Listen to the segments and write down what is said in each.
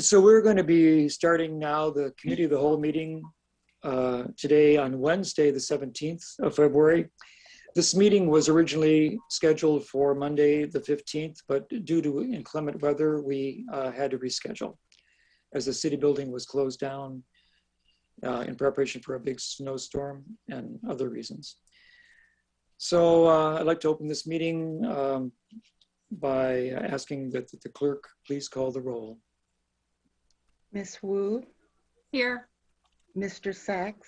So we're going to be starting now the committee of the whole meeting today on Wednesday, the 17th of February. This meeting was originally scheduled for Monday, the 15th, but due to inclement weather, we had to reschedule as the city building was closed down in preparation for a big snowstorm and other reasons. So I'd like to open this meeting by asking that the clerk please call the roll. Ms. Wu? Here. Mr. Sachs?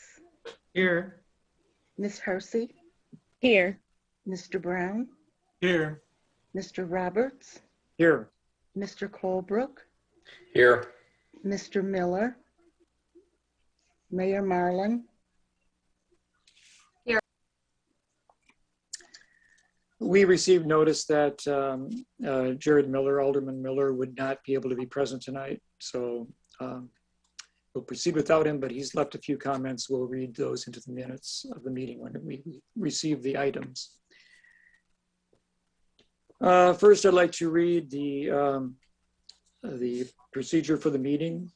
Here. Ms. Hersey? Here. Mr. Brown? Here. Mr. Roberts? Here. Mr. Colebrook? Here. Mr. Miller? Mayor Marlin? We received notice that Jared Miller, Alderman Miller, would not be able to be present tonight. So we'll proceed without him, but he's left a few comments. We'll read those into the minutes of the meeting when we receive the items. First, I'd like to read the procedure for the meeting.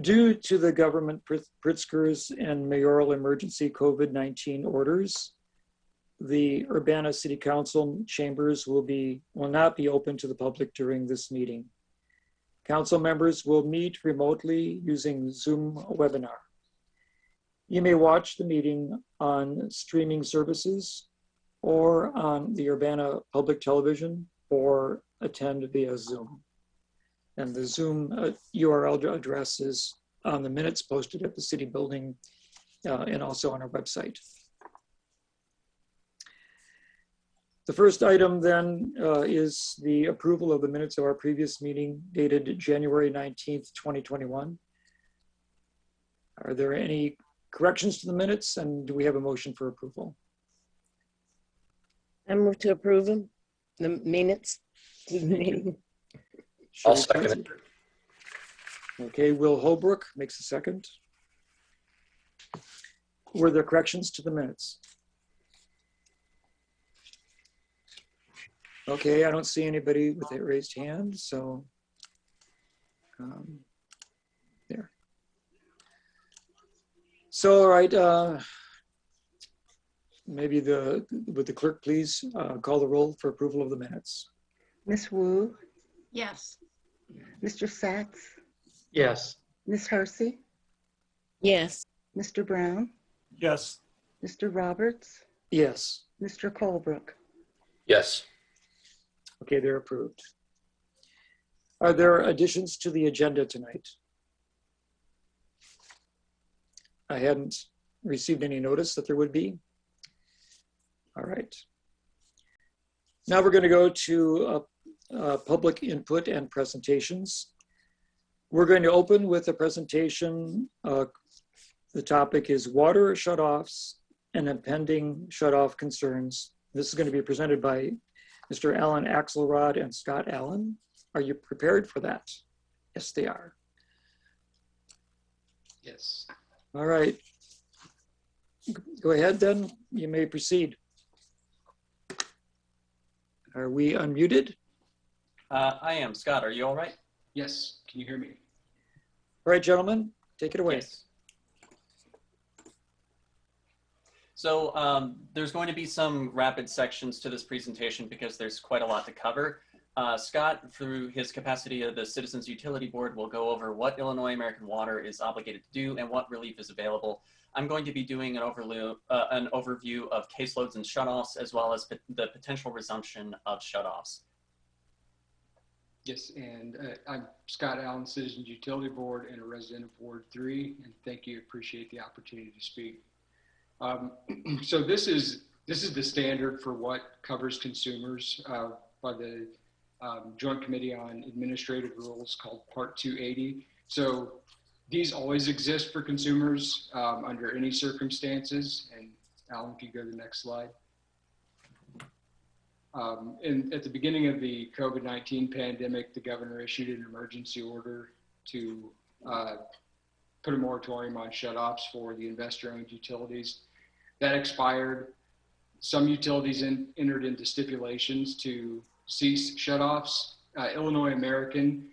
Due to the government Pritzkers and mayoral emergency COVID-19 orders, the Urbana City Council chambers will not be open to the public during this meeting. Council members will meet remotely using Zoom webinar. You may watch the meeting on streaming services or on the Urbana Public Television or attend via Zoom. And the Zoom URL address is on the minutes posted at the city building and also on our website. The first item then is the approval of the minutes of our previous meeting dated January 19th, 2021. Are there any corrections to the minutes, and do we have a motion for approval? I move to approve them, the minutes. I'll second it. Okay, Will Holbrook makes a second. Were there corrections to the minutes? Okay, I don't see anybody with a raised hand, so there. So, all right, maybe would the clerk please call the roll for approval of the minutes? Ms. Wu? Yes. Mr. Sachs? Yes. Ms. Hersey? Yes. Mr. Brown? Yes. Mr. Roberts? Yes. Mr. Colebrook? Yes. Okay, they're approved. Are there additions to the agenda tonight? I hadn't received any notice that there would be. All right. Now we're going to go to public input and presentations. We're going to open with a presentation. The topic is water shutoffs and impending shutoff concerns. This is going to be presented by Mr. Alan Axelrod and Scott Allen. Are you prepared for that? Yes, they are. Yes. All right. Go ahead then. You may proceed. Are we unmuted? I am. Scott, are you all right? Yes. Can you hear me? All right, gentlemen, take it away. Yes. So there's going to be some rapid sections to this presentation because there's quite a lot to cover. Scott, through his capacity of the Citizens Utility Board, will go over what Illinois American Water is obligated to do and what relief is available. I'm going to be doing an overview of caseloads and shutoffs, as well as the potential resumption of shutoffs. Yes, and I'm Scott Allen, Citizens Utility Board and a resident of Ward 3, and thank you, appreciate the opportunity to speak. So this is the standard for what covers consumers by the Joint Committee on Administrative Rules called Part 280. So these always exist for consumers under any circumstances. And Alan, if you go to the next slide. And at the beginning of the COVID-19 pandemic, the governor issued an emergency order to put a moratorium on shutoffs for the investor-owned utilities. That expired. Some utilities entered into stipulations to cease shutoffs. Illinois American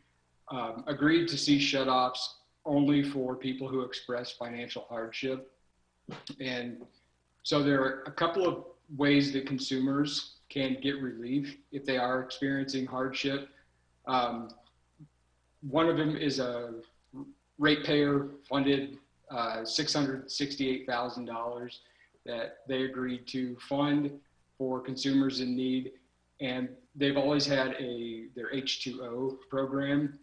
agreed to see shutoffs only for people who express financial hardship. And so there are a couple of ways that consumers can get relief if they are experiencing hardship. One of them is a ratepayer funded $668,000 that they agreed to fund for consumers in need. And they've always had their H2O program.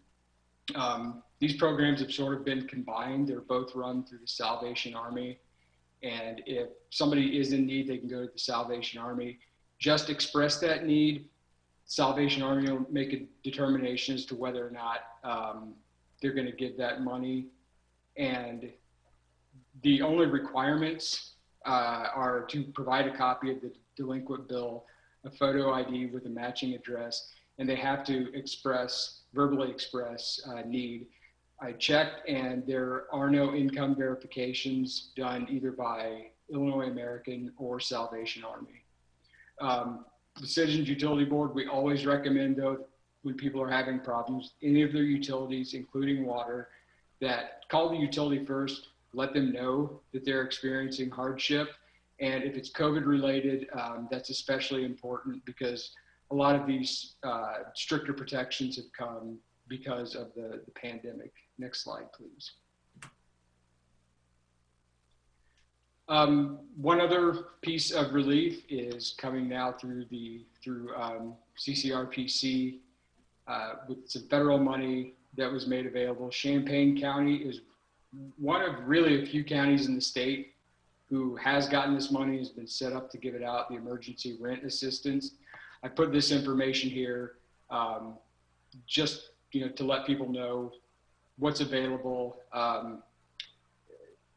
These programs have sort of been combined. They're both run through the Salvation Army. And if somebody is in need, they can go to the Salvation Army, just express that need. Salvation Army will make a determination as to whether or not they're going to give that money. And the only requirements are to provide a copy of the delinquent bill, a photo ID with a matching address, and they have to verbally express need. I checked, and there are no income verifications done either by Illinois American or Salvation Army. The Citizens Utility Board, we always recommend, though, when people are having problems, any of their utilities, including water, that call the utility first, let them know that they're experiencing hardship. And if it's COVID related, that's especially important because a lot of these stricter protections have come because of the pandemic. Next slide, please. One other piece of relief is coming now through CCRPC with some federal money that was made available. Champaign County is one of really a few counties in the state who has gotten this money, has been set up to give it out, the emergency rent assistance. I put this information here just to let people know what's available.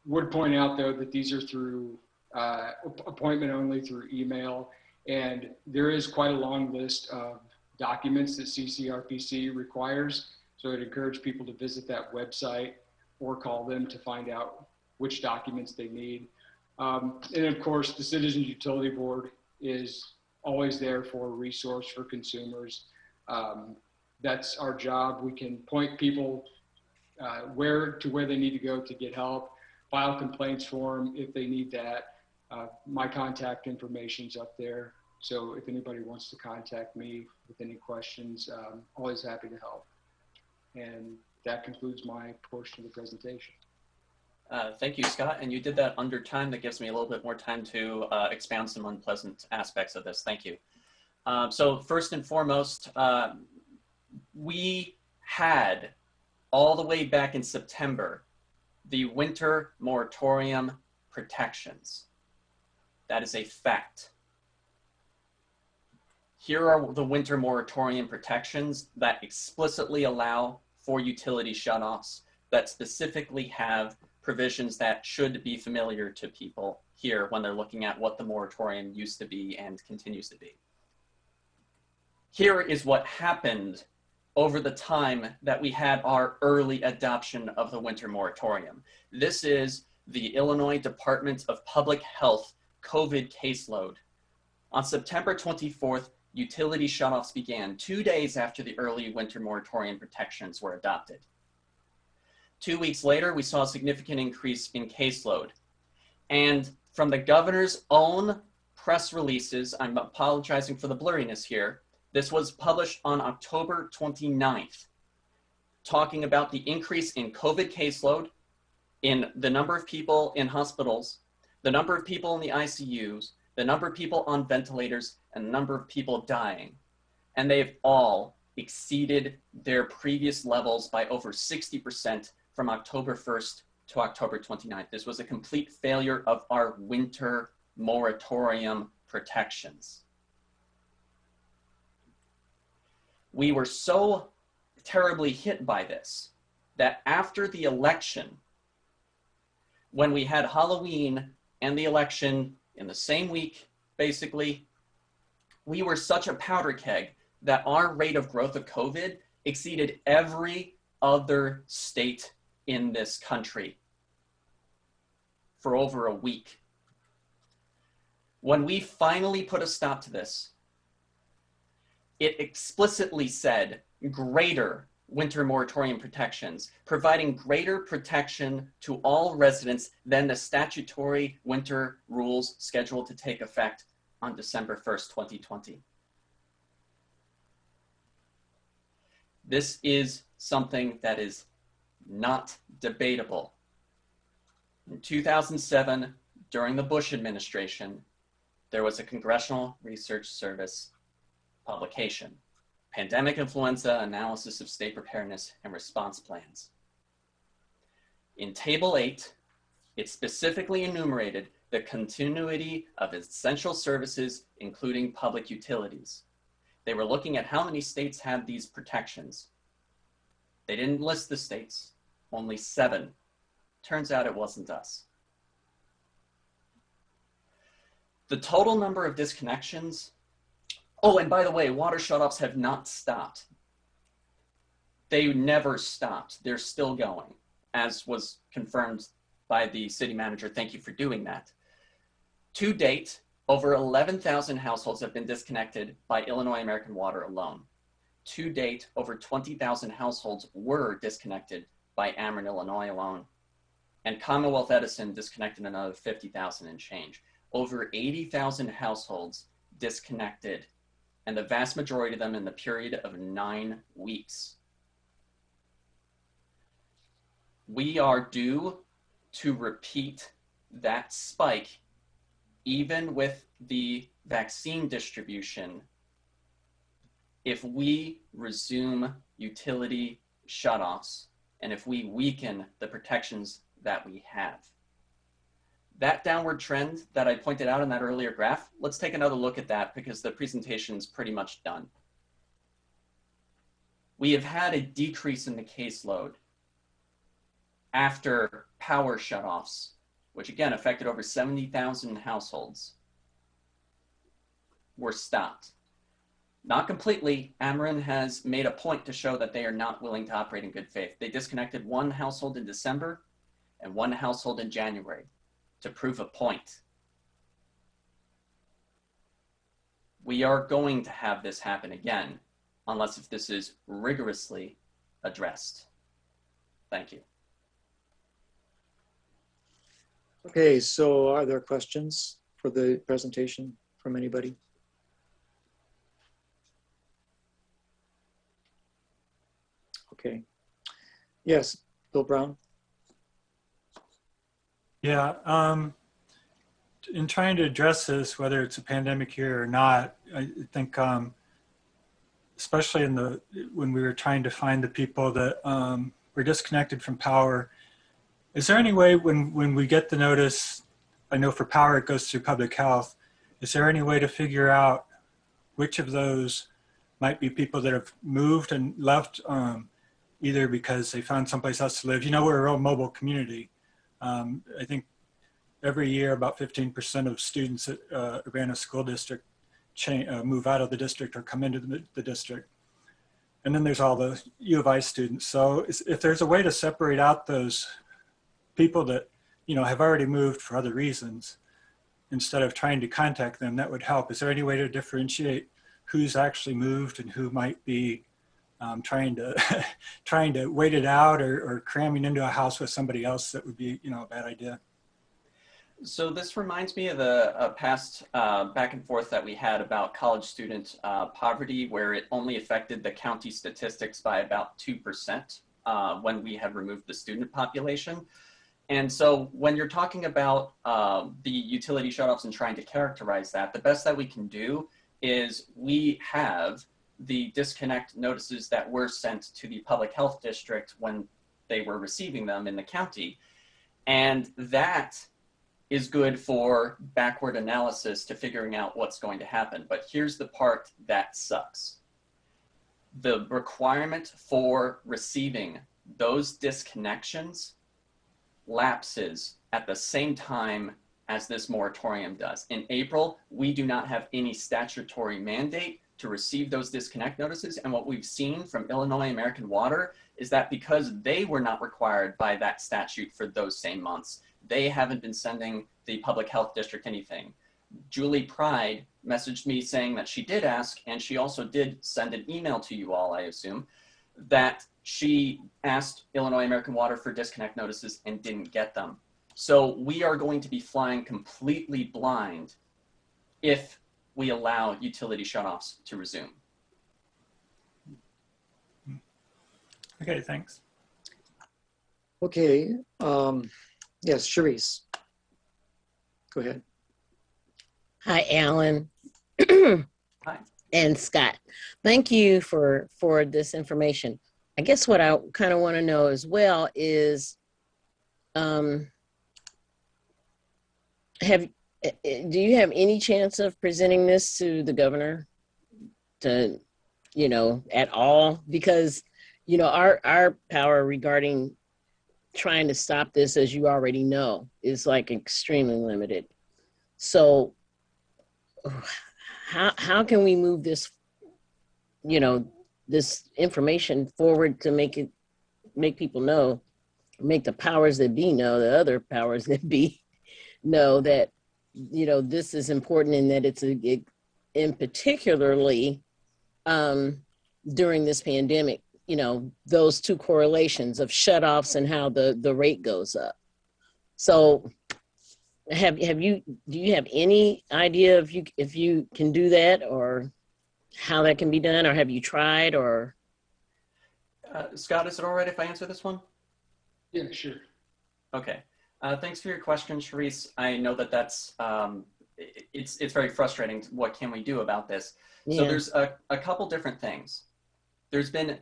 Would point out, though, that these are through appointment only through email, and there is quite a long list of documents that CCRPC requires. So I'd encourage people to visit that website or call them to find out which documents they need. And of course, the Citizens Utility Board is always there for a resource for consumers. That's our job. We can point people where they need to go to get help, file complaints form if they need that. My contact information's up there. So if anybody wants to contact me with any questions, always happy to help. And that concludes my portion of the presentation. Thank you, Scott. And you did that under time. That gives me a little bit more time to expound some unpleasant aspects of this. Thank you. So first and foremost, we had all the way back in September, the winter moratorium protections. That is a fact. Here are the winter moratorium protections that explicitly allow for utility shutoffs, that specifically have provisions that should be familiar to people here when they're looking at what the moratorium used to be and continues to be. Here is what happened over the time that we had our early adoption of the winter moratorium. This is the Illinois Department of Public Health COVID caseload. On September 24th, utility shutoffs began 2 days after the early winter moratorium protections were adopted. 2 weeks later, we saw a significant increase in caseload. And from the governor's own press releases, I'm apologizing for the blurriness here, this was published on October 29th, talking about the increase in COVID caseload, in the number of people in hospitals, the number of people in the ICUs, the number of people on ventilators, and the number of people dying. And they've all exceeded their previous levels by over 60% from October 1st to October 29th. This was a complete failure of our winter moratorium protections. We were so terribly hit by this that after the election, when we had Halloween and the election in the same week, basically, we were such a powder keg that our rate of growth of COVID exceeded every other state in this country for over a week. When we finally put a stop to this, it explicitly said greater winter moratorium protections, providing greater protection to all residents than the statutory winter rules scheduled to take effect on December 1st, 2020. This is something that is not debatable. In 2007, during the Bush administration, there was a Congressional Research Service publication, Pandemic Influenza Analysis of State Preparedness and Response Plans. In Table 8, it specifically enumerated the continuity of essential services, including public utilities. They were looking at how many states had these protections. They didn't list the states, only 7. Turns out it wasn't us. The total number of disconnections. Oh, and by the way, water shutoffs have not stopped. They never stopped. They're still going, as was confirmed by the city manager. Thank you for doing that. To date, over 11,000 households have been disconnected by Illinois American Water alone. To date, over 20,000 households were disconnected by Ameren, Illinois alone. And Commonwealth Edison disconnected another 50,000 and change. Over 80,000 households disconnected, and the vast majority of them in the period of 9 weeks. We are due to repeat that spike even with the vaccine distribution if we resume utility shutoffs and if we weaken the protections that we have. That downward trend that I pointed out in that earlier graph, let's take another look at that because the presentation is pretty much done. We have had a decrease in the caseload after power shutoffs, which again affected over 70,000 households, were stopped. Not completely. Ameren has made a point to show that they are not willing to operate in good faith. They disconnected 1 household in December and 1 household in January to prove a point. We are going to have this happen again, unless if this is rigorously addressed. Thank you. Okay, so are there questions for the presentation from anybody? Okay. Yes, Bill Brown. Yeah, in trying to address this, whether it's a pandemic here or not, I think especially when we were trying to find the people that were disconnected from power, is there any way when we get the notice, I know for power it goes through public health, is there any way to figure out which of those might be people that have moved and left either because they found someplace else to live? You know, we're a real mobile community. I think every year about 15% of students at Urbana School District move out of the district or come into the district. And then there's all the U of I students. So if there's a way to separate out those people that, you know, have already moved for other reasons, instead of trying to contact them, that would help. Is there any way to differentiate who's actually moved and who might be trying to wait it out or cramming into a house with somebody else that would be, you know, a bad idea? So this reminds me of the past back and forth that we had about college student poverty, where it only affected the county statistics by about 2% when we had removed the student population. And so when you're talking about the utility shutoffs and trying to characterize that, the best that we can do is we have the disconnect notices that were sent to the public health district when they were receiving them in the county. And that is good for backward analysis to figuring out what's going to happen. But here's the part that sucks. The requirement for receiving those disconnections lapses at the same time as this moratorium does. In April, we do not have any statutory mandate to receive those disconnect notices. And what we've seen from Illinois American Water is that because they were not required by that statute for those same months, they haven't been sending the public health district anything. Julie Pride messaged me saying that she did ask, and she also did send an email to you all, I assume, that she asked Illinois American Water for disconnect notices and didn't get them. So we are going to be flying completely blind if we allow utility shutoffs to resume. Okay, thanks. Okay. Yes, Sharice. Go ahead. Hi, Alan. Hi. And Scott. Thank you for this information. I guess what I kind of want to know as well is, do you have any chance of presenting this to the governor to, at all? Because, our power regarding trying to stop this, as you already know, is like extremely limited. So how can we move this, this information forward to make people know, make the powers that be know, the other powers that be know that, this is important and that it's in particularly during this pandemic, those two correlations of shutoffs and how the rate goes up. So do you have any idea if you can do that, or how that can be done, or have you tried, or? Scott, is it all right if I answer this one? Yeah, sure. Okay. Thanks for your question, Sharice. I know that that's, it's very frustrating. What can we do about this? Yeah. So there's a couple different things. There's been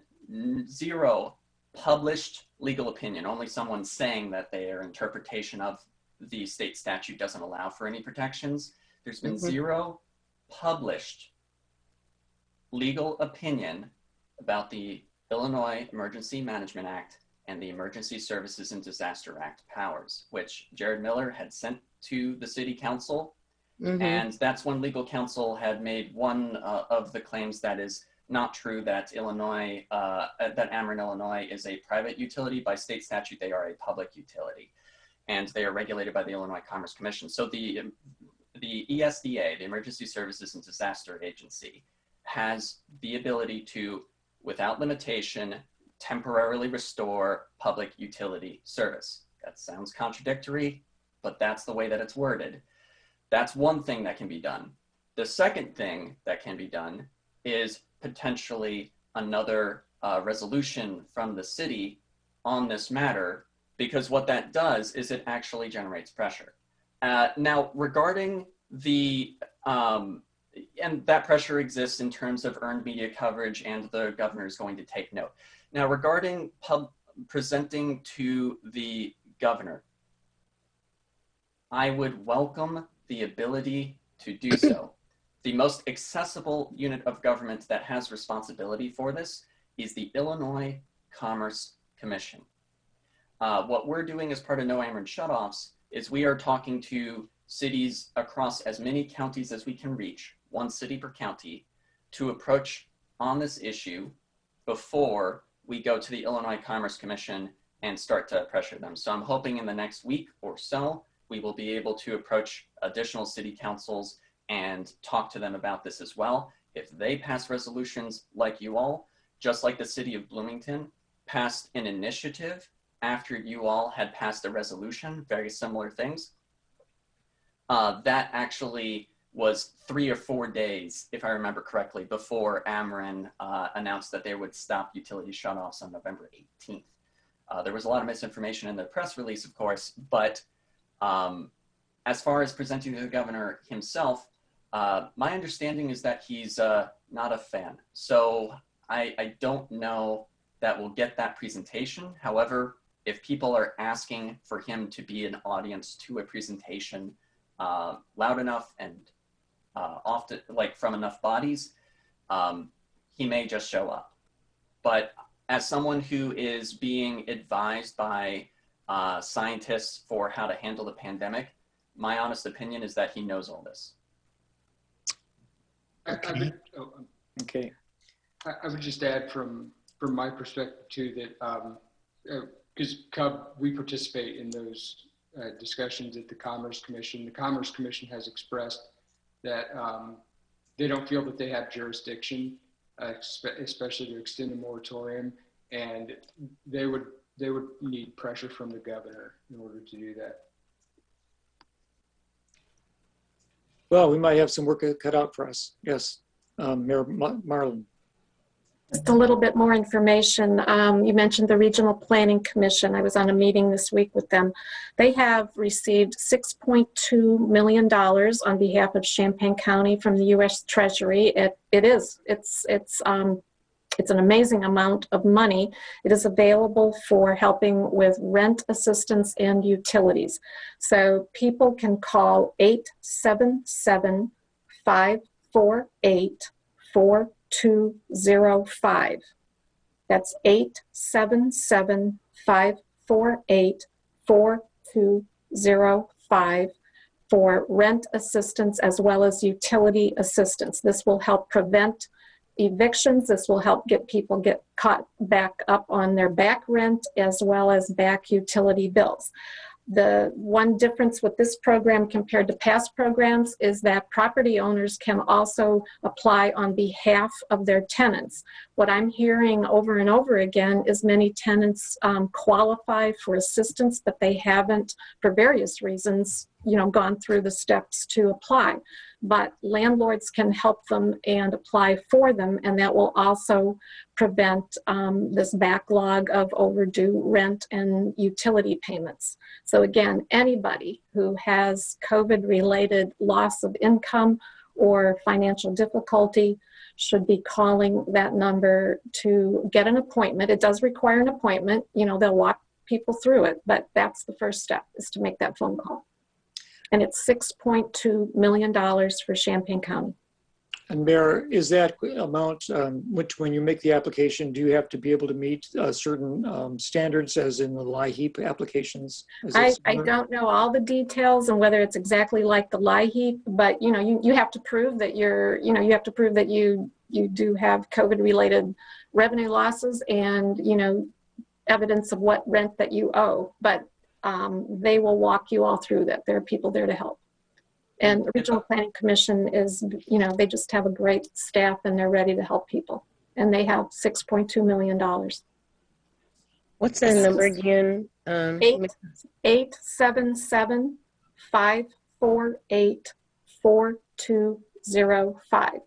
zero published legal opinion, only someone saying that their interpretation of the state statute doesn't allow for any protections. There's been zero published legal opinion about the Illinois Emergency Management Act and the Emergency Services and Disaster Act powers, which Jared Miller had sent to the city council. And that's when legal counsel had made one of the claims that is not true, that Illinois, that Ameren, Illinois is a private utility. By state statute, they are a public utility, and they are regulated by the Illinois Commerce Commission. So the ESDA, the Emergency Services and Disaster Agency, has the ability to, without limitation, temporarily restore public utility service. That sounds contradictory, but that's the way that it's worded. That's one thing that can be done. The second thing that can be done is potentially another resolution from the city on this matter, because what that does is it actually generates pressure. Now, regarding the, and that pressure exists in terms of earned media coverage, and the governor is going to take note. Now, regarding presenting to the governor, I would welcome the ability to do so. The most accessible unit of government that has responsibility for this is the Illinois Commerce Commission. What we're doing as part of No Ameren Shutoffs is we are talking to cities across as many counties as we can reach, one city per county, to approach on this issue before we go to the Illinois Commerce Commission and start to pressure them. So I'm hoping in the next week or so, we will be able to approach additional city councils and talk to them about this as well. If they pass resolutions like you all, just like the city of Bloomington passed an initiative after you all had passed a resolution, very similar things, that actually was 3 or 4 days, if I remember correctly, before Ameren announced that they would stop utility shutoffs on November 18th. There was a lot of misinformation in the press release, of course, but as far as presenting to the governor himself, my understanding is that he's not a fan. So I don't know that we'll get that presentation. However, if people are asking for him to be an audience to a presentation loud enough and often, like from enough bodies, he may just show up. But as someone who is being advised by scientists for how to handle the pandemic, my honest opinion is that he knows all this. Okay. I would just add from my perspective too that because Cub, we participate in those discussions at the Commerce Commission. The Commerce Commission has expressed that they don't feel that they have jurisdiction, especially to extend the moratorium. and they would need pressure from the governor in order to do that. Well, we might have some work cut out for us. Yes, Mayor Marlin. Just a little bit more information. You mentioned the Regional Planning Commission. I was on a meeting this week with them. They have received $6.2 million on behalf of Champaign County from the U.S. Treasury. It's an amazing amount of money. It is available for helping with rent assistance and utilities. So people can call 877-548-4205. That's 877-548-4205 for rent assistance as well as utility assistance. This will help prevent evictions. This will help get people get caught back up on their back rent as well as back utility bills. The one difference with this program compared to past programs is that property owners can also apply on behalf of their tenants. What I'm hearing over and over again is many tenants qualify for assistance, but they haven't, for various reasons, gone through the steps to apply. But landlords can help them and apply for them, and that will also prevent this backlog of overdue rent and utility payments. So again, anybody who has COVID-related loss of income or financial difficulty should be calling that number to get an appointment. It does require an appointment. They'll walk people through it, but that's the first step, is to make that phone call. And it's $6.2 million for Champaign County. And Mayor, is that amount, which when you make the application, do you have to be able to meet certain standards as in the LIHEAP applications? I don't know all the details and whether it's exactly like the LIHEAP, but you have to prove that you have to prove that you do have COVID-related revenue losses and evidence of what rent that you owe. But they will walk you all through that. There are people there to help. And the Regional Planning Commission is, they just have a great staff and they're ready to help people. And they have $6.2 million. What's that number again? 877-548-4205.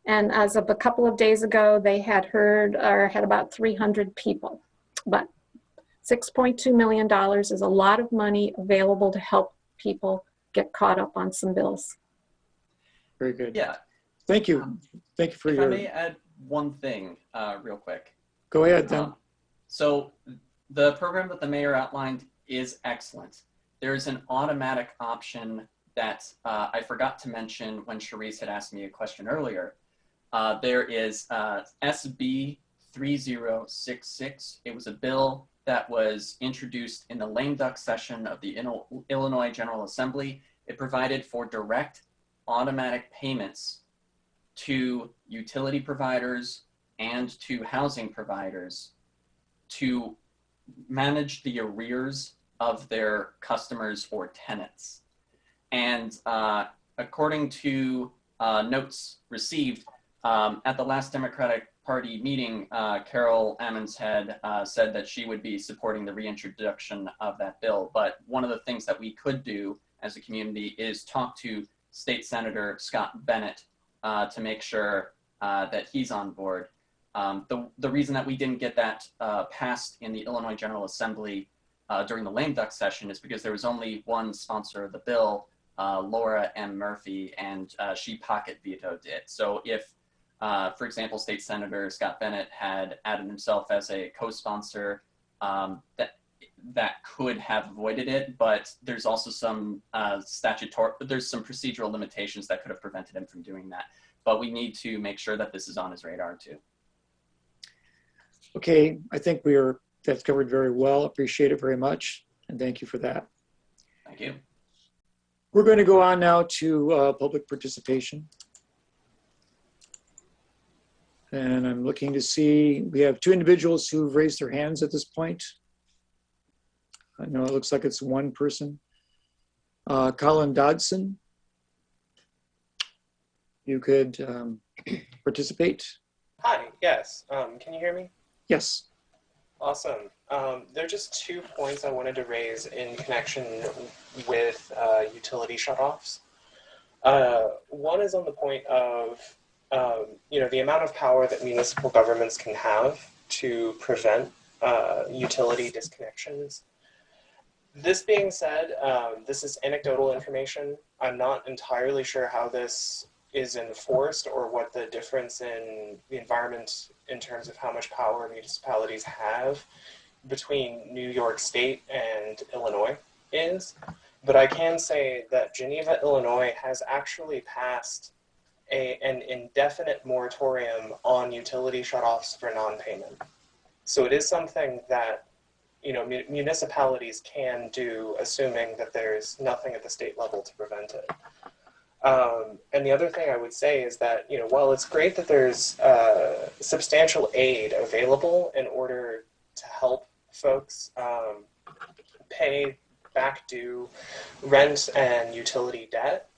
And as of a couple of days ago, they had had about 300 people. But $6.2 million is a lot of money available to help people get caught up on some bills. Very good. Yeah. Thank you. Thank you for if your... I may add one thing real quick. Go ahead then. So the program that the mayor outlined is excellent. There's an automatic option that I forgot to mention when Charisse had asked me a question earlier. There is SB 3066. It was a bill that was introduced in the lame duck session of the Illinois General Assembly. It provided for direct automatic payments to utility providers and to housing providers to manage the arrears of their customers or tenants. And according to notes received at the last Democratic Party meeting, Carol Ammons had said that she would be supporting the reintroduction of that bill. But one of the things that we could do as a community is talk to State Senator Scott Bennett to make sure that he's on board. The reason that we didn't get that passed in the Illinois General Assembly during the lame duck session is because there was only one sponsor of the bill, Laura M. Murphy, and she pocket vetoed it. So if for example, State Senator Scott Bennett had added himself as a co-sponsor, that could have avoided it, but there's also some there's some procedural limitations that could have prevented him from doing that. But we need to make sure that this is on his radar too. Okay, I think that's covered very well. Appreciate it very much, and thank you for that. Thank you. We're going to go on now to public participation. And I'm looking to see, we have two individuals who've raised their hands at this point. I know it looks like it's one person. Colin Dodson, you could participate. Hi, yes. Can you hear me? Yes. Awesome. There are just 2 points I wanted to raise in connection with utility shutoffs. One is on the point of, the amount of power that municipal governments can have to prevent utility disconnections. This being said, this is anecdotal information. I'm not entirely sure how this is enforced or what the difference in the environment in terms of how much power municipalities have between New York State and Illinois is. But I can say that Geneva, Illinois has actually passed an indefinite moratorium on utility shutoffs for non-payment. So it is something that municipalities can do, assuming that there's nothing at the state level to prevent it. And the other thing I would say is that, while it's great that there's substantial aid available in order to help folks pay back due rent and utility debt,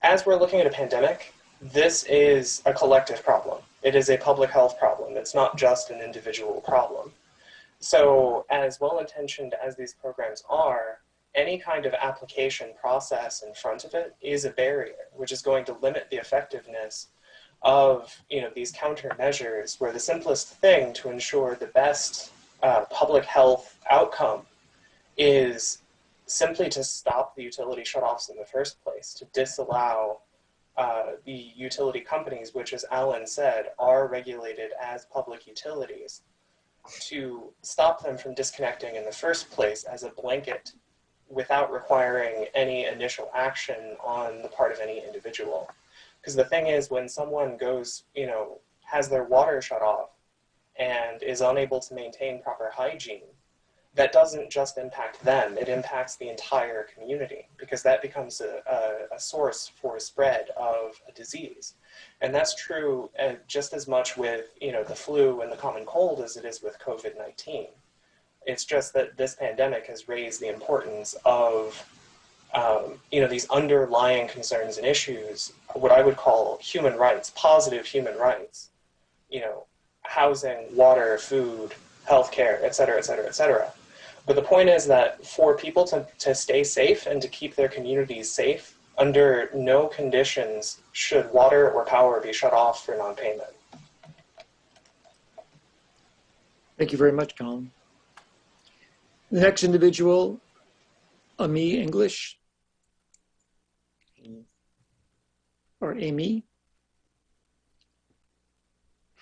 as we're looking at a pandemic, this is a collective problem. It is a public health problem. It's not just an individual problem. So as well-intentioned as these programs are, any kind of application process in front of it is a barrier, which is going to limit the effectiveness of these countermeasures, where the simplest thing to ensure the best public health outcome is simply to stop the utility shutoffs in the first place, to disallow the utility companies, which, as Alan said, are regulated as public utilities, to stop them from disconnecting in the first place as a blanket without requiring any initial action on the part of any individual. Because the thing is, when someone goes, has their water shut off and is unable to maintain proper hygiene, that doesn't just impact them, it impacts the entire community, because that becomes a source for spread of a disease. And that's true just as much with the flu and the common cold as it is with COVID-19. It's just that this pandemic has raised the importance of these underlying concerns and issues, what I would call human rights, positive human rights, housing, water, food, healthcare, et cetera, et cetera, et cetera. But the point is that for people to stay safe and to keep their communities safe, under no conditions should water or power be shut off for non-payment. Thank you very much, Colin. The next individual, Ami English, or Amy.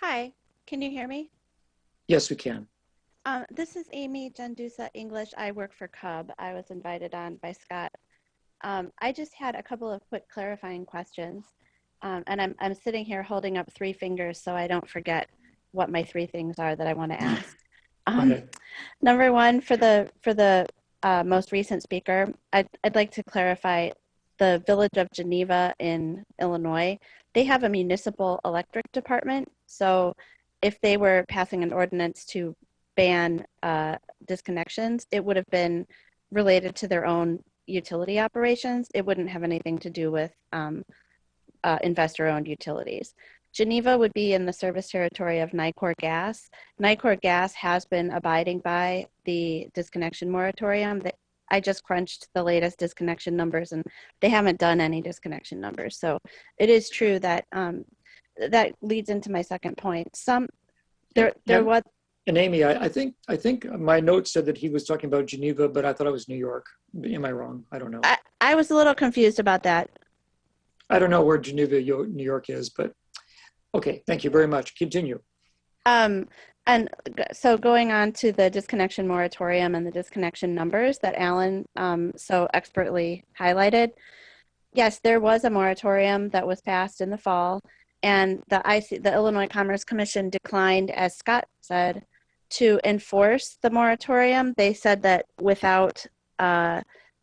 Hi, can you hear me? Yes, we can. This is Amy Gendusa English. I work for CUB. I was invited on by Scott. I just had a couple of quick clarifying questions. And I'm sitting here holding up 3 fingers so I don't forget what my 3 things are that I want to ask. Number 1, for the most recent speaker, I'd like to clarify the Village of Geneva in Illinois. They have a municipal electric department. So if they were passing an ordinance to ban disconnections, it would have been related to their own utility operations. It wouldn't have anything to do with investor-owned utilities. Geneva would be in the service territory of Nicor Gas. Nicor Gas has been abiding by the disconnection moratorium. I just crunched the latest disconnection numbers, and they haven't done any disconnection numbers. So it is true that that leads into my second point. And Amy, I think my notes said that he was talking about Geneva, but I thought it was New York. Am I wrong? I don't know. I was a little confused about that. I don't know where Geneva, New York is, but okay. Thank you very much. Continue. And so going on to the disconnection moratorium and the disconnection numbers that Alan so expertly highlighted. Yes, there was a moratorium that was passed in the fall, and the Illinois Commerce Commission declined, as Scott said, to enforce the moratorium. They said that without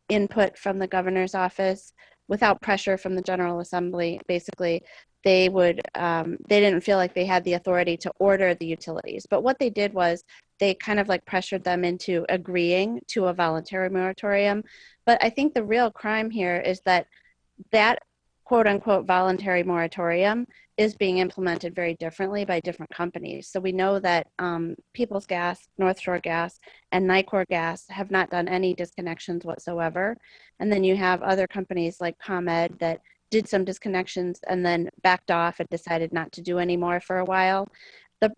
input from the governor's office, without pressure from the General Assembly, basically, they didn't feel like they had the authority to order the utilities. But what they did was they kind of like pressured them into agreeing to a voluntary moratorium. But I think the real crime here is that quote unquote voluntary moratorium is being implemented very differently by different companies. So we know that People's Gas, North Shore Gas, and Nicor Gas have not done any disconnections whatsoever. And then you have other companies like ComEd that did some disconnections and then backed off and decided not to do any more for a while.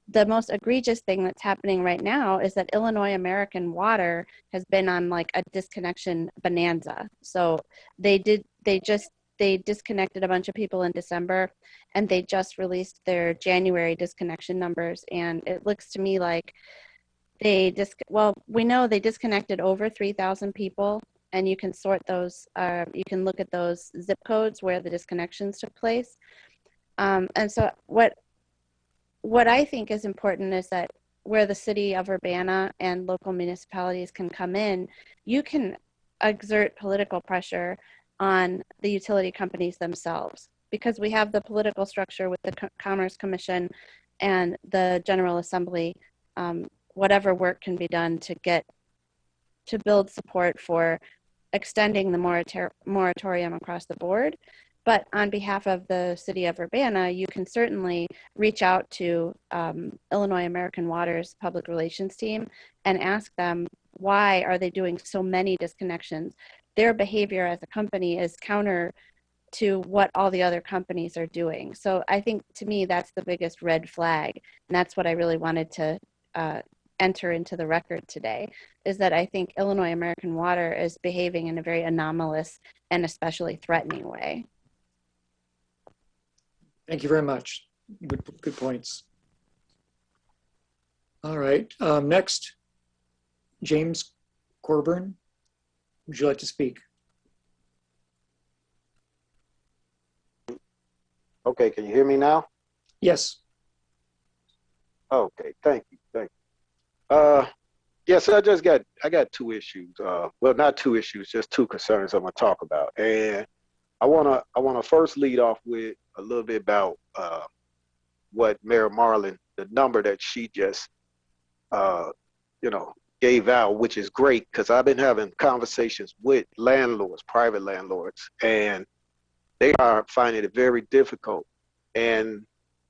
The most egregious thing that's happening right now is that Illinois American Water has been on like a disconnection bonanza. So they disconnected a bunch of people in December, and they just released their January disconnection numbers. And it looks to me like we know they disconnected over 3,000 people, and you can sort those, you can look at those zip codes where the disconnections took place. And so what I think is important is that where the city of Urbana and local municipalities can come in, you can exert political pressure on the utility companies themselves, because we have the political structure with the Commerce Commission and the General Assembly. Whatever work can be done to build support for extending the moratorium across the board. But on behalf of the city of Urbana, you can certainly reach out to Illinois American Water's public relations team and ask them, why are they doing so many disconnections? Their behavior as a company is counter to what all the other companies are doing. So I think, to me, that's the biggest red flag. And that's what I really wanted to enter into the record today, is that I think Illinois American Water is behaving in a very anomalous and especially threatening way. Thank you very much. Good points. All right. Next, James Corburn. Would you like to speak? Okay, can you hear me now? Yes. Okay, thank you. Yes, I got two issues. Well, not two issues, just two concerns I'm gonna talk about. And I wanna first lead off with a little bit about what Mayor Marlin, the number that she just gave out, which is great, because I've been having conversations with landlords, private landlords, and they are finding it very difficult and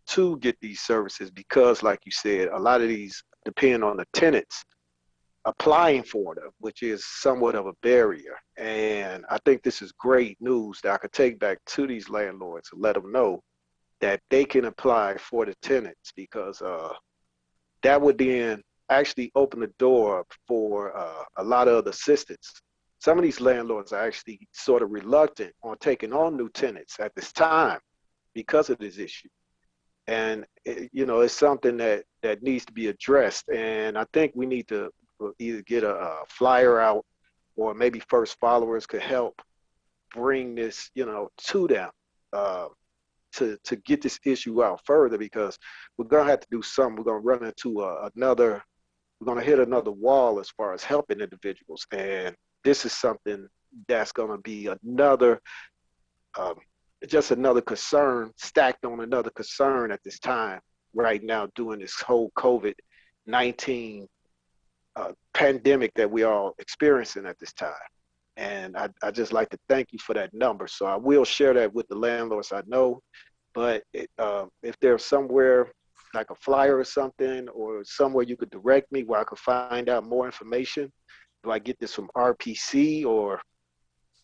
to get these services because, like you said, a lot of these depend on the tenants applying for them, which is somewhat of a barrier. And I think this is great news that I could take back to these landlords and let them know that they can apply for the tenants, because that would then actually open the door for a lot of other assistance. Some of these landlords are actually sort of reluctant on taking on new tenants at this time because of this issue. And it's something that needs to be addressed. And I think we need to either get a flyer out, or maybe first followers could help bring this, to them, to get this issue out further, because we're gonna have to do something. We're gonna run into we're gonna hit another wall as far as helping individuals. And this is something that's gonna be another, just another concern stacked on another concern at this time right now, during this whole COVID-19 pandemic that we are experiencing at this time. And I just like to thank you for that number. So I will share that with the landlords I know. But if there's somewhere like a flyer or something, or somewhere you could direct me where I could find out more information, do I get this from RPC, or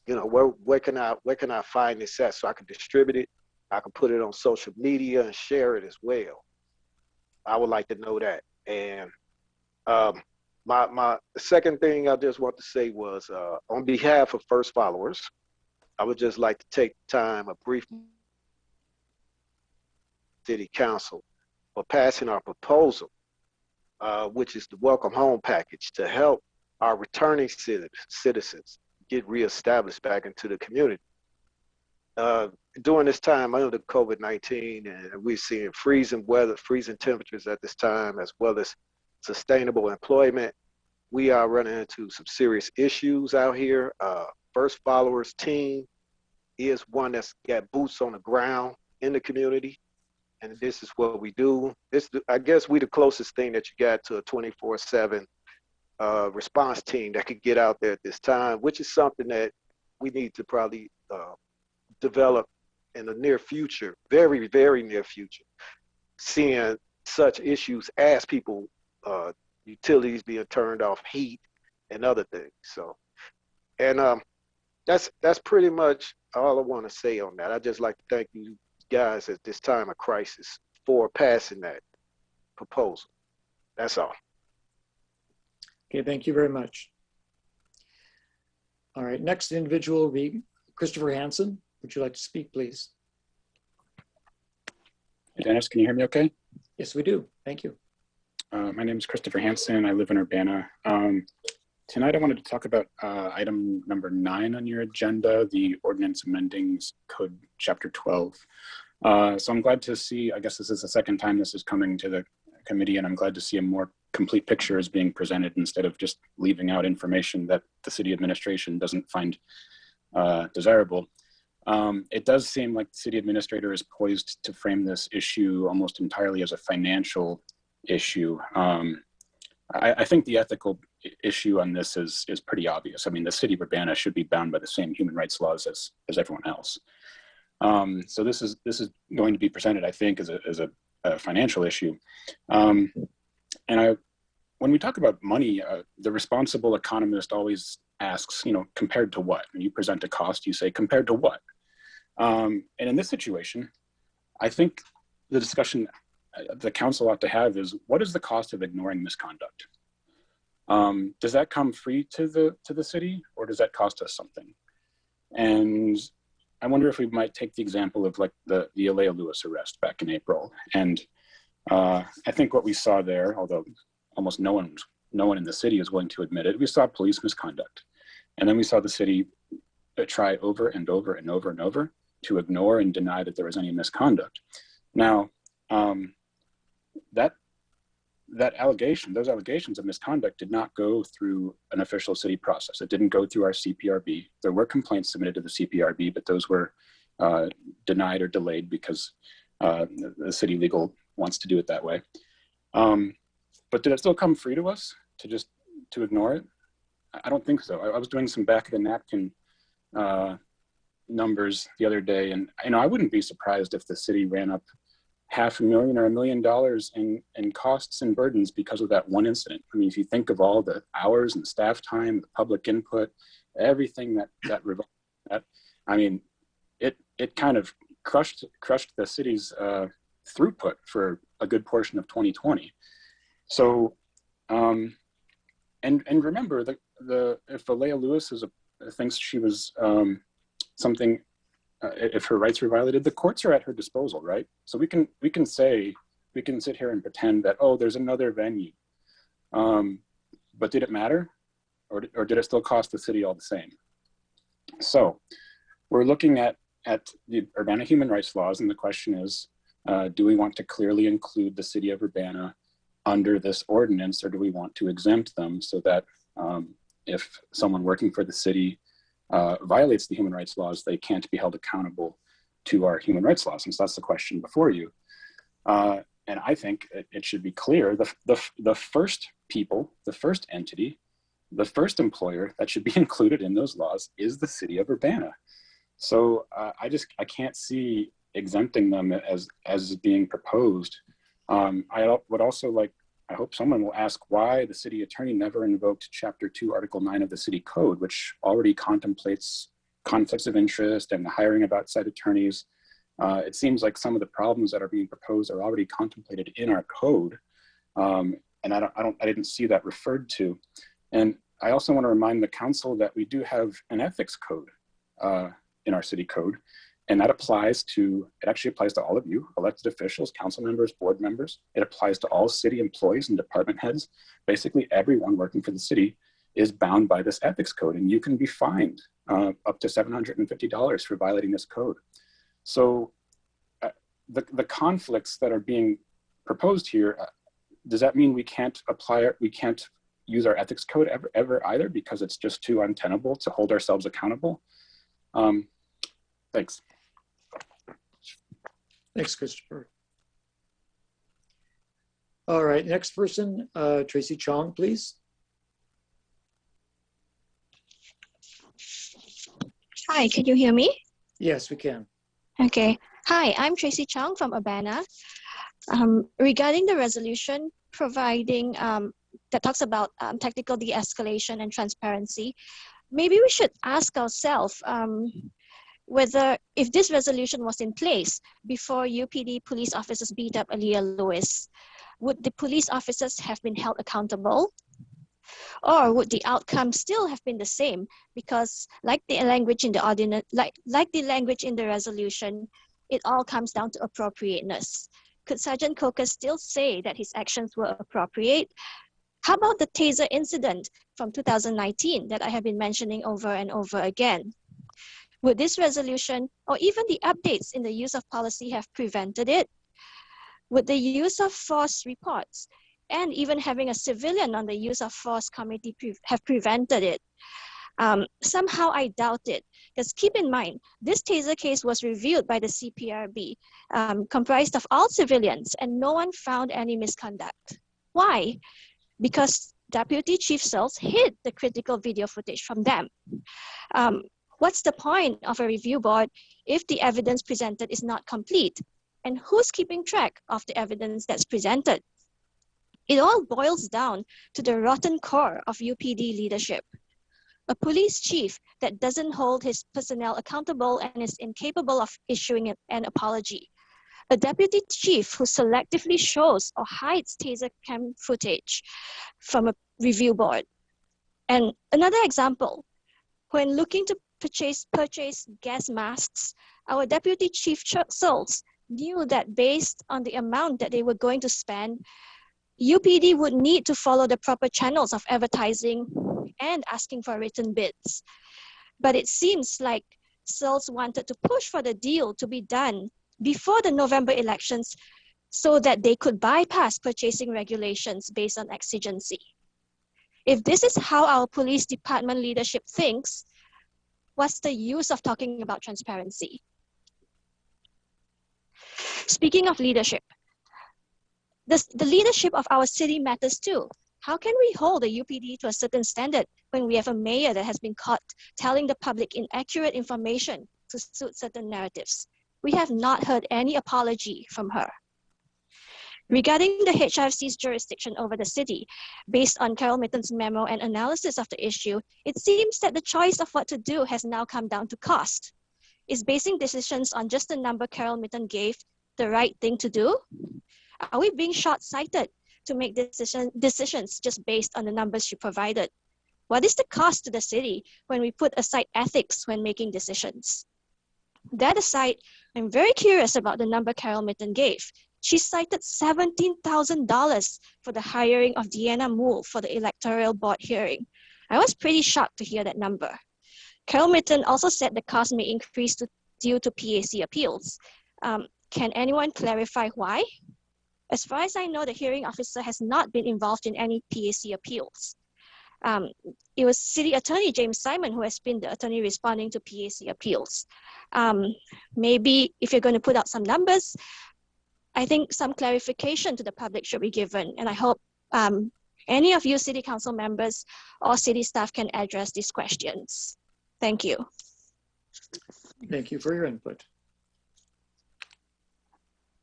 where can I find this at so I can distribute it? I can put it on social media and share it as well. I would like to know that. And my second thing I just want to say was, on behalf of First Followers, I would just like to take time, a brief City Council, for passing our proposal, which is the Welcome Home Package, to help our returning citizens get reestablished back into the community. During this time under the COVID-19, and we're seeing freezing weather, freezing temperatures at this time, as well as sustainable employment, we are running into some serious issues out here. First Followers team is one that's got boots on the ground in the community, and this is what we do. I guess we the closest thing that you got to a 24/7 response team that could get out there at this time, which is something that we need to probably develop in the near future, very, very near future, seeing such issues as people, utilities being turned off, heat, and other things. So, and that's pretty much all I want to say on that. I'd just like to thank you guys at this time of crisis for passing that proposal. That's all. Okay, thank you very much. All right, next individual will be Christopher Hansen. Would you like to speak, please? Hey, Dennis, can you hear me okay? Yes, we do. Thank you. My name is Christopher Hansen. I live in Urbana. Tonight I wanted to talk about item number 9 on your agenda, the ordinance amending code chapter 12. So I'm glad to see, I guess this is the second time this is coming to the committee, and I'm glad to see a more complete picture is being presented instead of just leaving out information that the city administration doesn't find desirable. It does seem like the city administrator is poised to frame this issue almost entirely as a financial issue. I think the ethical issue on this is pretty obvious. I mean, the city of Urbana should be bound by the same human rights laws as everyone else. So this is going to be presented, I think, as a financial issue. When we talk about money, the responsible economist always asks, compared to what? When you present a cost, you say, compared to what? And in this situation, I think the discussion the council ought to have is, what is the cost of ignoring misconduct? Does that come free to the city, or does that cost us something? And I wonder if we might take the example of like the Alea Lewis arrest back in April. And I think what we saw there, although almost no one in the city is willing to admit it, we saw police misconduct. And then we saw the city try over and over and over and over to ignore and deny that there was any misconduct. Now, those allegations of misconduct did not go through an official city process. It didn't go through our CPRB. There were complaints submitted to the CPRB, but those were denied or delayed because the city legal wants to do it that way. But did it still come free to us to ignore it? I don't think so. I was doing some back of the napkin numbers the other day, and I wouldn't be surprised if the city ran up $500,000 or $1 million in costs and burdens because of that one incident. I mean, if you think of all the hours and staff time, the public input, everything that revolved that, I mean, it kind of crushed the city's throughput for a good portion of 2020. So, and remember if Alea Lewis thinks she was something. If her rights were violated, the courts are at her disposal, right? So we can sit here and pretend that, oh, there's another venue. But did it matter? Or did it still cost the city all the same? So we're looking at the Urbana human rights laws, and the question is, do we want to clearly include the city of Urbana under this ordinance, or do we want to exempt them so that if someone working for the city violates the human rights laws, they can't be held accountable to our human rights laws? And so that's the question before you. And I think it should be clear, the first people, the first entity, the first employer that should be included in those laws is the city of Urbana. So I can't see exempting them as being proposed. I would also I hope someone will ask why the city attorney never invoked Chapter 2, Article 9 of the city code, which already contemplates conflicts of interest and the hiring of outside attorneys. It seems like some of the problems that are being proposed are already contemplated in our code, and I didn't see that referred to. And I also want to remind the council that we do have an ethics code in our city code, and that actually applies to all of you, elected officials, council members, board members. It applies to all city employees and department heads. Basically, everyone working for the city is bound by this ethics code, and you can be fined up to $750 for violating this code. So the conflicts that are being proposed here, does that mean we can't apply it? We can't use our ethics code ever either, because it's just too untenable to hold ourselves accountable? Thanks. Thanks, Christopher. All right, next person, Tracy Chong, please. Hi, can you hear me? Yes, we can. Okay. Hi, I'm Tracy Chong from Urbana. Regarding the resolution providing that talks about technical de-escalation and transparency, maybe we should ask ourselves whether if this resolution was in place before UPD police officers beat up Aaliyah Lewis, would the police officers have been held accountable? Or would the outcome still have been the same? Because like the language in the ordinance, like the language in the resolution, it all comes down to appropriateness. Could Sergeant Coker still say that his actions were appropriate? How about the taser incident from 2019 that I have been mentioning over and over again? Would this resolution or even the updates in the use of policy have prevented it? Would the use of force reports and even having a civilian on the use of force committee have prevented it? Somehow I doubt it, because keep in mind, this taser case was reviewed by the CPRB, comprised of all civilians, and no one found any misconduct. Why? Because Deputy Chief Searles hid the critical video footage from them. What's the point of a review board if the evidence presented is not complete? And who's keeping track of the evidence that's presented? It all boils down to the rotten core of UPD leadership. A police chief that doesn't hold his personnel accountable and is incapable of issuing an apology. A deputy chief who selectively shows or hides taser cam footage from a review board. And another example, when looking to purchase gas masks, our deputy chief Searles knew that based on the amount that they were going to spend, UPD would need to follow the proper channels of advertising and asking for written bids. But it seems like Searles wanted to push for the deal to be done before the November elections so that they could bypass purchasing regulations based on exigency. If this is how our police department leadership thinks, what's the use of talking about transparency? Speaking of leadership, the leadership of our city matters too. How can we hold the UPD to a certain standard when we have a mayor that has been caught telling the public inaccurate information to suit certain narratives? We have not heard any apology from her. Regarding the HRFC's jurisdiction over the city, based on Carol Mitton's memo and analysis of the issue, it seems that the choice of what to do has now come down to cost. Is basing decisions on just the number Carol Mitton gave the right thing to do? Are we being short-sighted to make decisions just based on the numbers she provided? What is the cost to the city when we put aside ethics when making decisions? That aside, I'm very curious about the number Carol Mitton gave. She cited $17,000 for the hiring of Deanna Moole for the electoral board hearing. I was pretty shocked to hear that number. Carol Mitton also said the cost may increase due to PAC appeals. Can anyone clarify why? As far as I know, the hearing officer has not been involved in any PAC appeals. It was City Attorney James Simon who has been the attorney responding to PAC appeals. Maybe if you're going to put out some numbers, I think some clarification to the public should be given. And I hope any of you city council members or city staff can address these questions. Thank you. Thank you for your input.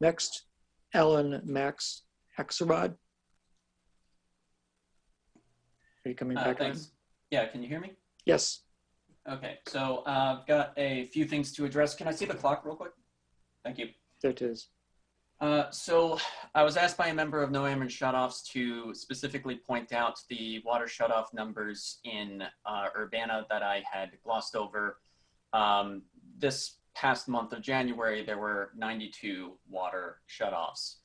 Next, Ellen Max Axelrod. Are you coming back on? Yeah, can you hear me? Yes. Okay, so I've got a few things to address. Can I see the clock real quick? Thank you. There it is. So I was asked by a member of No Ameren Shutoffs to specifically point out the water shutoff numbers in Urbana that I had glossed over. This past month of January, there were 92 water shutoffs.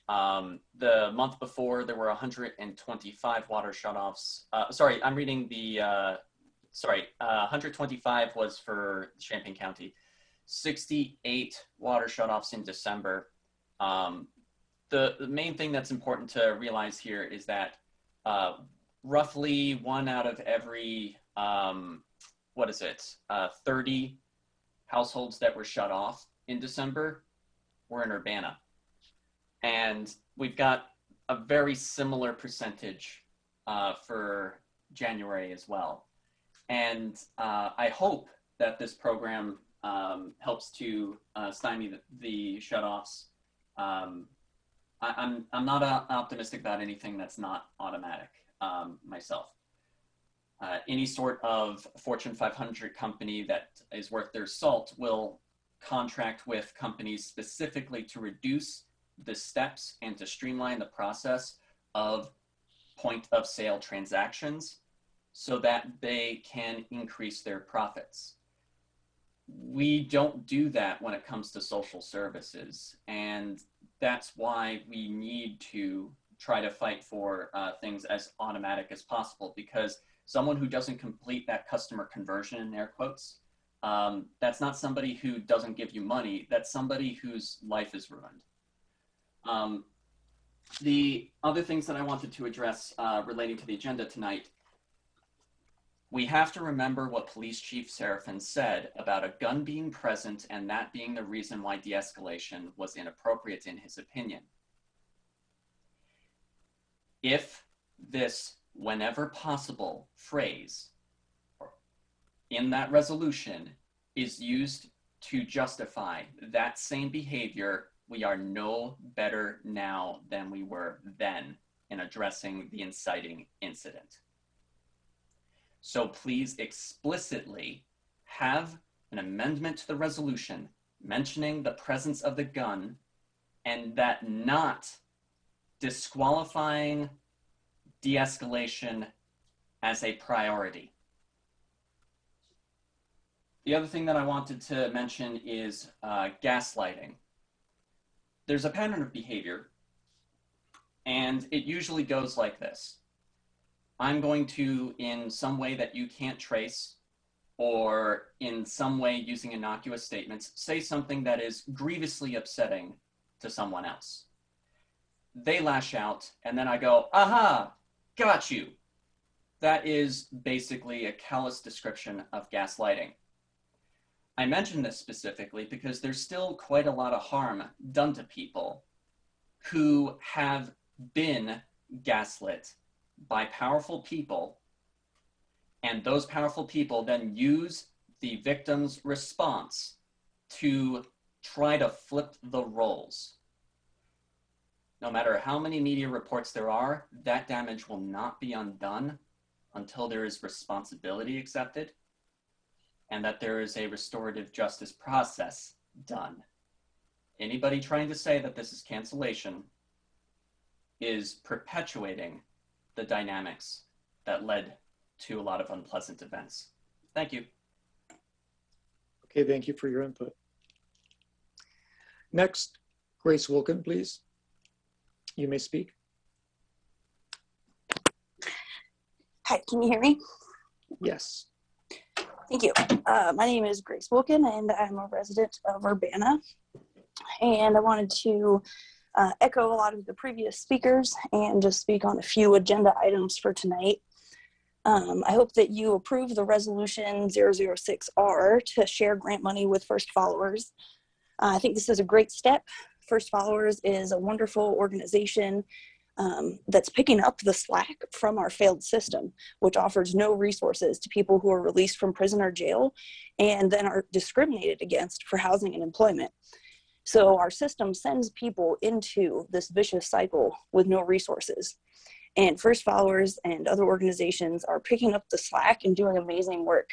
The month before, there were 125 water shutoffs. Sorry, I'm reading the, 125 was for Champaign County. 68 water shutoffs in December. The main thing that's important to realize here is that roughly 1 out of every, 30 households that were shut off in December were in Urbana. And we've got a very similar percentage for January as well. And I hope that this program helps to stymie the shutoffs. I'm not optimistic about anything that's not automatic myself. Any sort of Fortune 500 company that is worth their salt will contract with companies specifically to reduce the steps and to streamline the process of point of sale transactions so that they can increase their profits. We don't do that when it comes to social services, and that's why we need to try to fight for things as automatic as possible, because someone who doesn't complete that customer conversion, in air quotes, that's not somebody who doesn't give you money, that's somebody whose life is ruined. The other things that I wanted to address relating to the agenda tonight, we have to remember what Police Chief Serafin said about a gun being present and that being the reason why de-escalation was inappropriate in his opinion. If this "whenever possible" phrase in that resolution is used to justify that same behavior, we are no better now than we were then in addressing the inciting incident. So please explicitly have an amendment to the resolution mentioning the presence of the gun and that not disqualifying de-escalation as a priority. The other thing that I wanted to mention is gaslighting. There's a pattern of behavior, and it usually goes like this. I'm going to, in some way that you can't trace, or in some way using innocuous statements, say something that is grievously upsetting to someone else. They lash out, and then I go, aha, got you. That is basically a callous description of gaslighting. I mention this specifically because there's still quite a lot of harm done to people who have been gaslit by powerful people, and those powerful people then use the victim's response to try to flip the roles. No matter how many media reports there are, that damage will not be undone until there is responsibility accepted and that there is a restorative justice process done. Anybody trying to say that this is cancellation is perpetuating the dynamics that led to a lot of unpleasant events. Thank you. Okay, thank you for your input. Next, Grace Wilkin, please. You may speak. Hi, can you hear me? Yes. Thank you. My name is Grace Wilkin, and I'm a resident of Urbana. And I wanted to echo a lot of the previous speakers and just speak on a few agenda items for tonight. I hope that you approve the resolution 006R to share grant money with First Followers. I think this is a great step. First Followers is a wonderful organization that's picking up the slack from our failed system, which offers no resources to people who are released from prison or jail and then are discriminated against for housing and employment. So our system sends people into this vicious cycle with no resources. And First Followers and other organizations are picking up the slack and doing amazing work.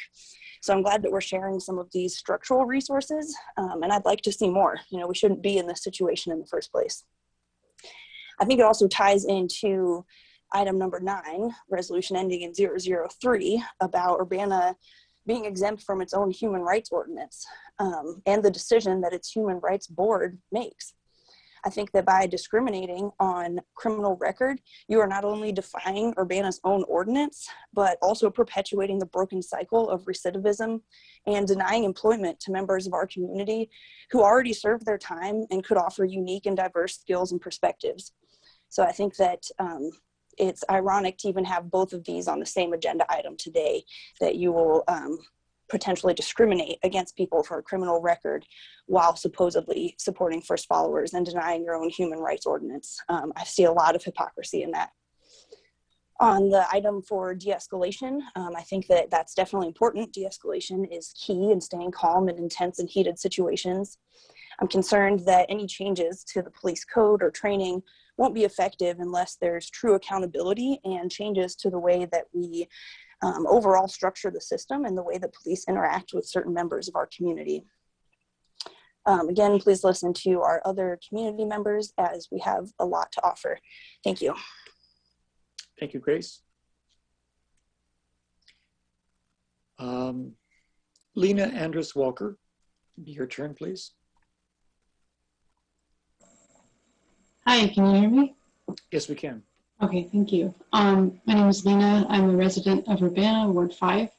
So I'm glad that we're sharing some of these structural resources, and I'd like to see more. You know, we shouldn't be in this situation in the first place. I think it also ties into item number 9, resolution ending in 003, about Urbana being exempt from its own human rights ordinance and the decision that its human rights board makes. I think that by discriminating on criminal record, you are not only defying Urbana's own ordinance, but also perpetuating the broken cycle of recidivism and denying employment to members of our community who already served their time and could offer unique and diverse skills and perspectives. So I think that it's ironic to even have both of these on the same agenda item today, that you will potentially discriminate against people for a criminal record while supposedly supporting First Followers and denying your own human rights ordinance. I see a lot of hypocrisy in that. On the item for de-escalation, I think that that's definitely important. De-escalation is key in staying calm in intense and heated situations. I'm concerned that any changes to the police code or training won't be effective unless there's true accountability and changes to the way that we overall structure the system and the way that police interact with certain members of our community. Again, please listen to our other community members as we have a lot to offer. Thank you. Thank you, Grace. Lena Andrus Walker, your turn, please. Hi, can you hear me? Yes, we can. Okay, thank you. My name is Lena. I'm a resident of Urbana, Ward 5.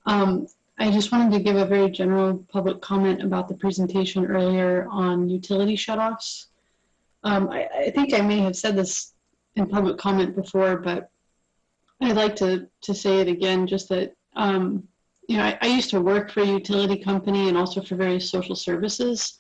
I just wanted to give a very general public comment about the presentation earlier on utility shutoffs. I think I may have said this in public comment before, but I'd like to say it again, just that, you know, I used to work for a utility company and also for various social services.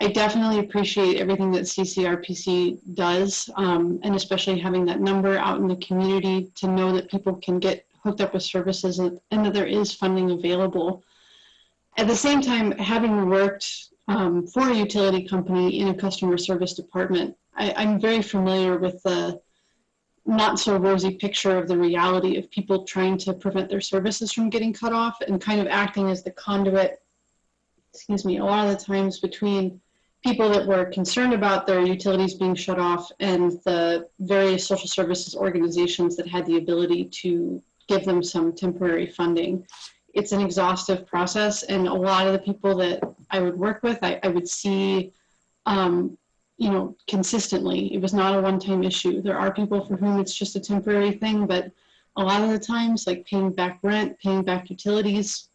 I definitely appreciate everything that CCRPC does, and especially having that number out in the community to know that people can get hooked up with services and that there is funding available. At the same time, having worked for a utility company in a customer service department, I'm very familiar with the not so rosy picture of the reality of people trying to prevent their services from getting cut off and kind of acting as the conduit, excuse me, a lot of the times between people that were concerned about their utilities being shut off and the various social services organizations that had the ability to give them some temporary funding. It's an exhaustive process, and a lot of the people that I would work with, I would see, you know, consistently. It was not a one-time issue. There are people for whom it's just a temporary thing, but a lot of the times, like paying back rent, paying back utilities,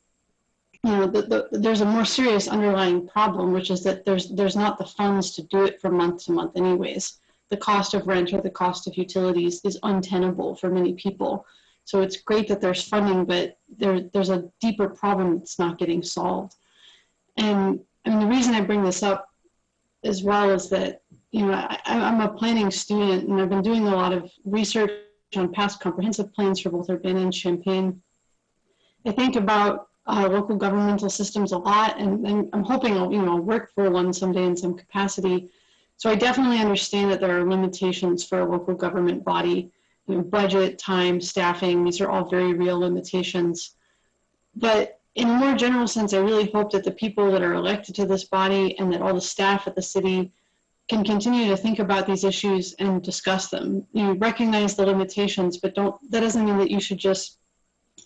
you know, there's a more serious underlying problem, which is that there's not the funds to do it from month to month anyways. The cost of rent or the cost of utilities is untenable for many people. So it's great that there's funding, but there's a deeper problem that's not getting solved. And I mean, the reason I bring this up as well is that, you know, I'm a planning student and I've been doing a lot of research on past comprehensive plans for both Urbana and Champaign. I think about local governmental systems a lot, and I'm hoping I'll, you know, work for one someday in some capacity. So I definitely understand that there are limitations for a local government body, you know, budget, time, staffing. These are all very real limitations. But in a more general sense, I really hope that the people that are elected to this body and that all the staff at the city can continue to think about these issues and discuss them. You know, recognize the limitations, but that doesn't mean that you should just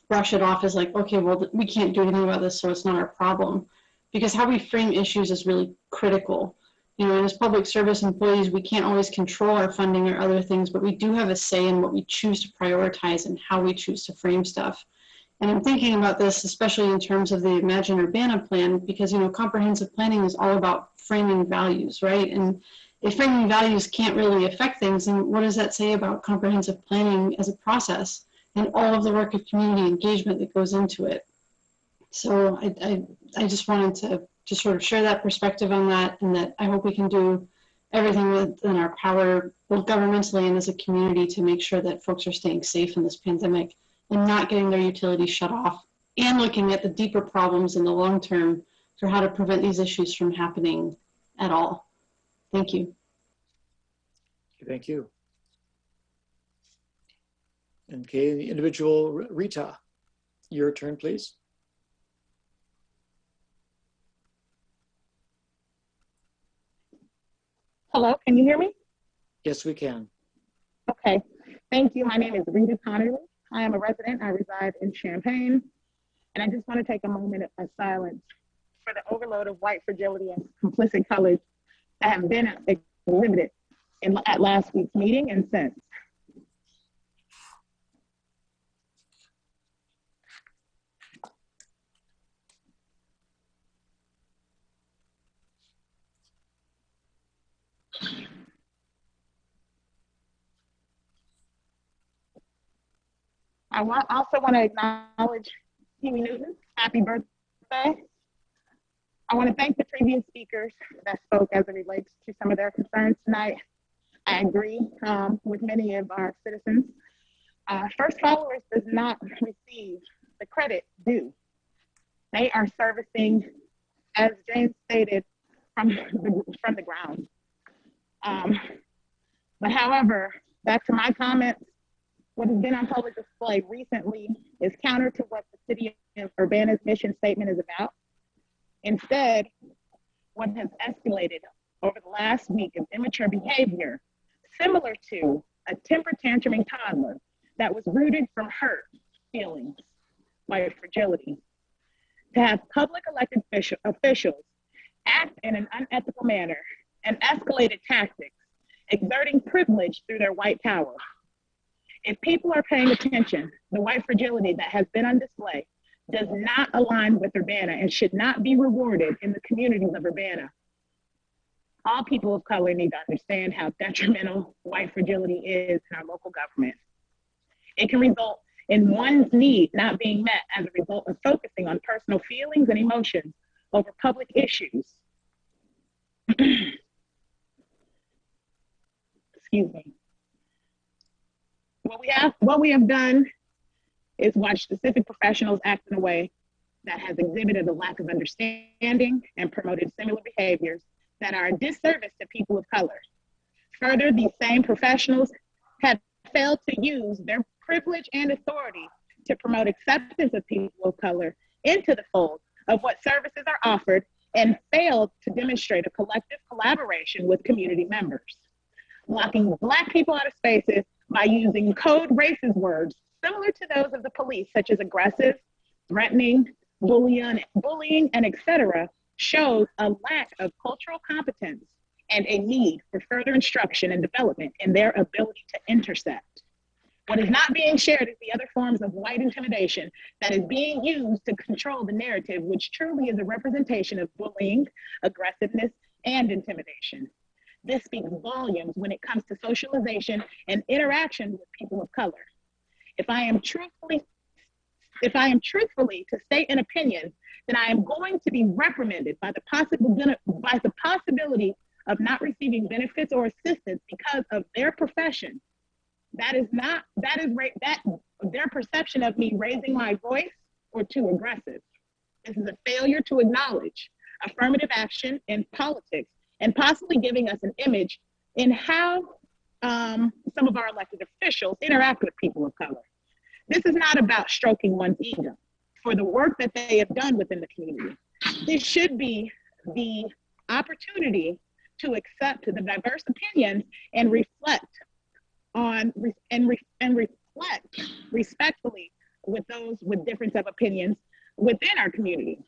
brush it off as like, okay, well, we can't do anything about this, so it's not our problem. Because how we frame issues is really critical. You know, and as public service employees, we can't always control our funding or other things, but we do have a say in what we choose to prioritize and how we choose to frame stuff. And I'm thinking about this, especially in terms of the Imagine Urbana plan, because, you know, comprehensive planning is all about framing values, right? And if framing values can't really affect things, then what does that say about comprehensive planning as a process and all of the work of community engagement that goes into it? So I just wanted to sort of share that perspective on that, and that I hope we can do everything within our power, both governmentally and as a community, to make sure that folks are staying safe in this pandemic and not getting their utilities shut off, and looking at the deeper problems in the long term for how to prevent these issues from happening at all. Thank you. Thank you. Okay, the individual Rita, your turn, please. Hello, can you hear me? Yes, we can. Okay, thank you. My name is Rita Connerly. I am a resident. I reside in Champaign. And I just want to take a moment of silence for the overload of white fragility and complicit colors that have been exhibited at last week's meeting and since. I also want to acknowledge Huey Newton. Happy birthday. I want to thank the previous speakers that spoke as it relates to some of their concerns tonight. I agree with many of our citizens First Followers does not receive the credit due. They are servicing, as James stated, from the ground. But however, back to my comments, what has been on public display recently is counter to what the city of Urbana's mission statement is about. Instead, what has escalated over the last week is immature behavior, similar to a temper tantruming toddler that was rooted from hurt feelings, white fragility. To have public elected officials act in an unethical manner and escalated tactics, exerting privilege through their white power. If people are paying attention, the white fragility that has been on display does not align with Urbana and should not be rewarded in the communities of Urbana. All people of color need to understand how detrimental white fragility is in our local government. It can result in one's need not being met as a result of focusing on personal feelings and emotions over public issues. Excuse me. What we have done is watch specific professionals act in a way that has exhibited a lack of understanding and promoted similar behaviors that are a disservice to people of color. Further, these same professionals have failed to use their privilege and authority to promote acceptance of people of color into the fold of what services are offered and failed to demonstrate a collective collaboration with community members. Locking Black people out of spaces by using code racist words similar to those of the police, such as aggressive, threatening, bullying, and etc., shows a lack of cultural competence and a need for further instruction and development in their ability to intercept. What is not being shared is the other forms of white intimidation that is being used to control the narrative, which truly is a representation of bullying, aggressiveness, and intimidation. This speaks volumes when it comes to socialization and interaction with people of color. If I am truthfully to state an opinion, then I am going to be reprimanded by the possibility of not receiving benefits or assistance because of their profession. That is their perception of me raising my voice or too aggressive. This is a failure to acknowledge affirmative action in politics and possibly giving us an image in how some of our elected officials interact with people of color. This is not about stroking one's ego for the work that they have done within the community. This should be the opportunity to accept the diverse opinions and reflect respectfully with those with difference of opinions within our community.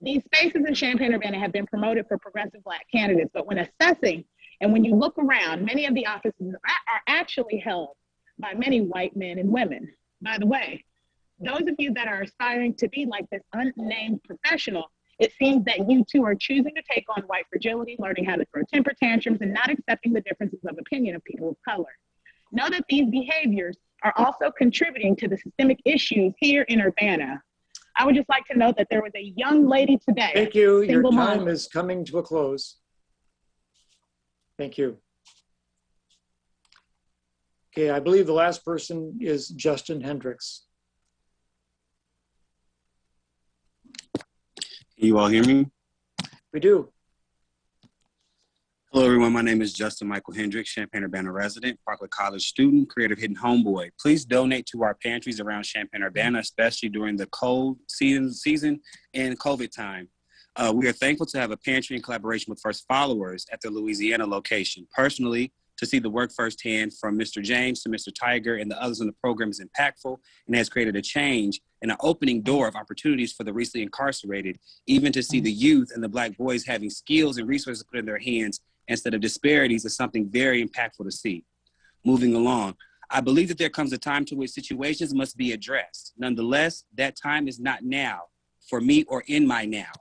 These spaces in Champaign-Urbana have been promoted for progressive Black candidates, but when assessing and when you look around, many of the offices are actually held by many white men and women. By the way, those of you that are aspiring to be like this unnamed professional, it seems that you too are choosing to take on white fragility, learning how to throw temper tantrums, and not accepting the differences of opinion of people of color. Know that these behaviors are also contributing to the systemic issues here in Urbana. I would just like to note that there was a young lady today. Thank you. Your time is coming to a close. Thank you. Okay, I believe the last person is Justin Hendricks. Can you all hear me? We do. Hello, everyone. My name is Justin Michael Hendricks, Champaign-Urbana resident, Parkland College student, creative hidden homeboy. Please donate to our pantries around Champaign-Urbana, especially during the cold season and COVID time. We are thankful to have a pantry in collaboration with First Followers at the Louisiana location. Personally, to see the work firsthand from Mr. James to Mr. Tiger and the others in the program is impactful and has created a change and an opening door of opportunities for the recently incarcerated, even to see the youth and the Black boys having skills and resources put in their hands instead of disparities is something very impactful to see. Moving along, I believe that there comes a time to which situations must be addressed. Nonetheless, that time is not now for me or in my now.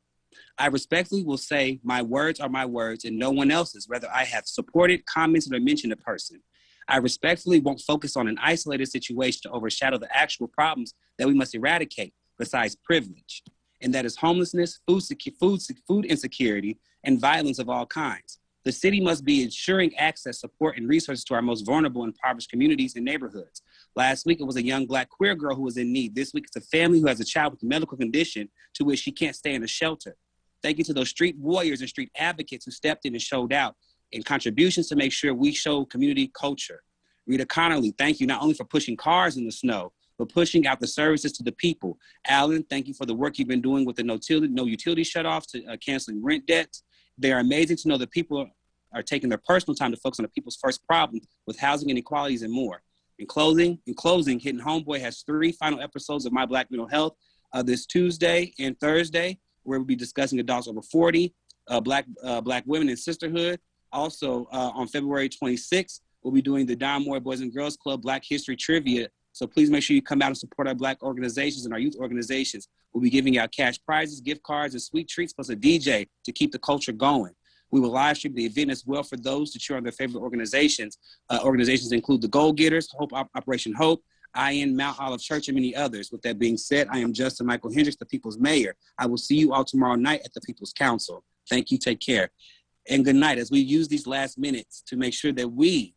I respectfully will say my words are my words and no one else's, whether I have supported, commented, or mentioned a person. I respectfully won't focus on an isolated situation to overshadow the actual problems that we must eradicate besides privilege, and that is homelessness, food insecurity, and violence of all kinds. The city must be ensuring access, support, and resources to our most vulnerable and impoverished communities and neighborhoods. Last week, it was a young Black queer girl who was in need. This week, it's a family who has a child with a medical condition to which she can't stay in a shelter. Thank you to those street warriors and street advocates who stepped in and showed out in contributions to make sure we show community culture. Rita Connerly, thank you not only for pushing cars in the snow, but pushing out the services to the people. Alan, thank you for the work you've been doing with the no utility shutoffs to canceling rent debts. They are amazing to know that people are taking their personal time to focus on the people's first problem with housing inequalities and more. In closing, Hidden Homeboy has 3 final episodes of My Black Mental Health this Tuesday and Thursday, where we'll be discussing adults over 40, Black women and sisterhood. Also, on February 26th, we'll be doing the Don Moore Boys and Girls Club Black History Trivia. So please make sure you come out and support our Black organizations and our youth organizations. We'll be giving out cash prizes, gift cards, and sweet treats, plus a DJ to keep the culture going. We will live stream the event as well for those to cheer on their favorite organizations. Organizations include the Goal Getters, Operation Hope, IN Mount Olive Church, and many others. With that being said, I am Justin Michael Hendricks, the People's Mayor. I will see you all tomorrow night at the People's Council. Thank you, take care. And good night as we use these last minutes to make sure that we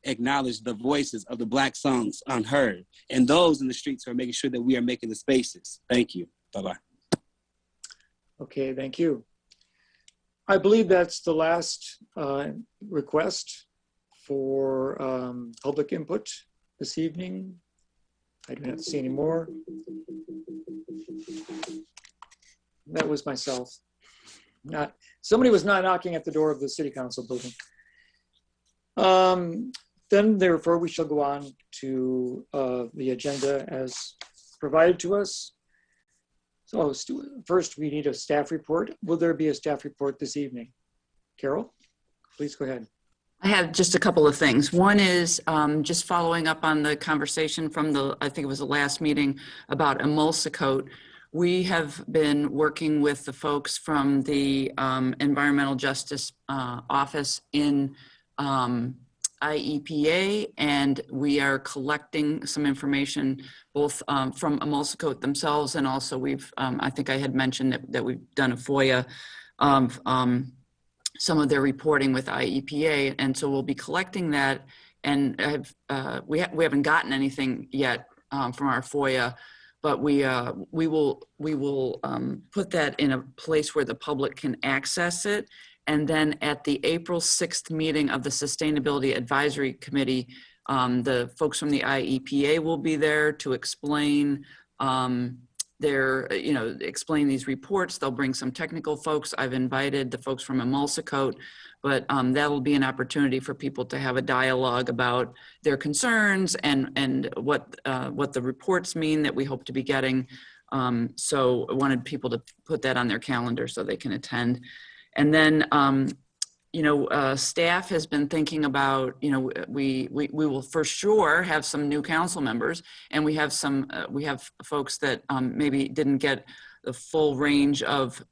acknowledge the voices of the Black songs unheard and those in the streets who are making sure that we are making the spaces. Thank you. Bye-bye. Okay, thank you. I believe that's the last request for public input this evening. I do not see any more. That was myself. Somebody was not knocking at the door of the City Council building. Then therefore we shall go on to the agenda as provided to us. So first we need a staff report. Will there be a staff report this evening? Carol, please go ahead. I have just a couple of things. One is just following up on the conversation from I think it was the last meeting about emulsicoat. We have been working with the folks from the Environmental Justice Office in IEPA, and we are collecting some information both from emulsicoat themselves, and also we've, I think I had mentioned that we've done a FOIA of some of their reporting with IEPA, and so we'll be collecting that, and we haven't gotten anything yet from our FOIA, but we will put that in a place where the public can access it. And then at the April 6th meeting of the Sustainability Advisory Committee, the folks from the IEPA will be there to explain explain these reports. They'll bring some technical folks. I've invited the folks from emulsicoat, but that'll be an opportunity for people to have a dialogue about their concerns and what the reports mean that we hope to be getting. So I wanted people to put that on their calendar so they can attend. And then, staff has been thinking about, we will for sure have some new council members, and we have folks that maybe didn't get the full range of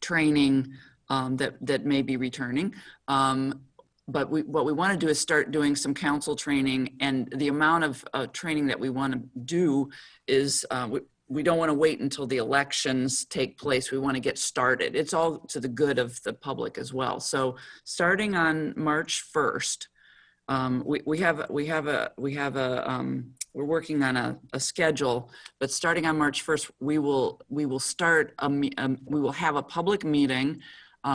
training that may be returning. But what we want to do is start doing some council training, and the amount of training that we want to do is we don't want to wait until the elections take place. We want to get started. It's all to the good of the public as well. So starting on March 1st, we're working on a schedule, but starting on March 1st, we will have a public meeting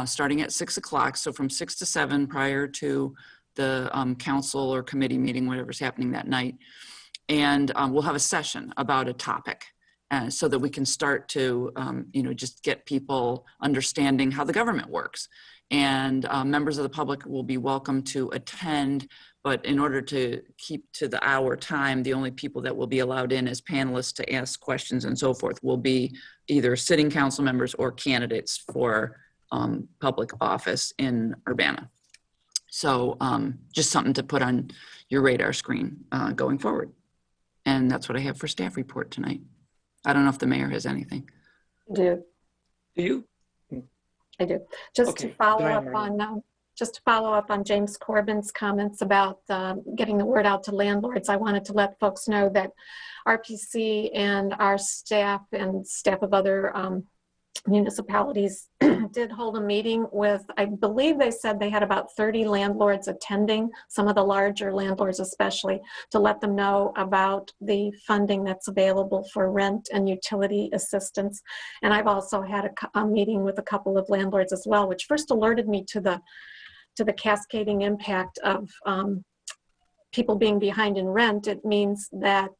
starting at 6 o'clock. So from 6 to 7 prior to the council or committee meeting, whatever's happening that night. And we'll have a session about a topic. So that we can start to, just get people understanding how the government works. And members of the public will be welcome to attend, but in order to keep to the hour time, the only people that will be allowed in as panelists to ask questions and so forth will be either sitting council members or candidates for public office in Urbana. So just something to put on your radar screen going forward. And that's what I have for staff report tonight. I don't know if the mayor has anything. I do. Do you? I do. Just Okay. to follow up on James Corbin's comments about getting the word out to landlords, I wanted to let folks know that RPC and our staff and staff of other municipalities did hold a meeting with, I believe they said they had about 30 landlords attending, some of the larger landlords especially, to let them know about the funding that's available for rent and utility assistance. And I've also had a meeting with a couple of landlords as well, which first alerted me to the cascading impact of people being behind in rent. It means that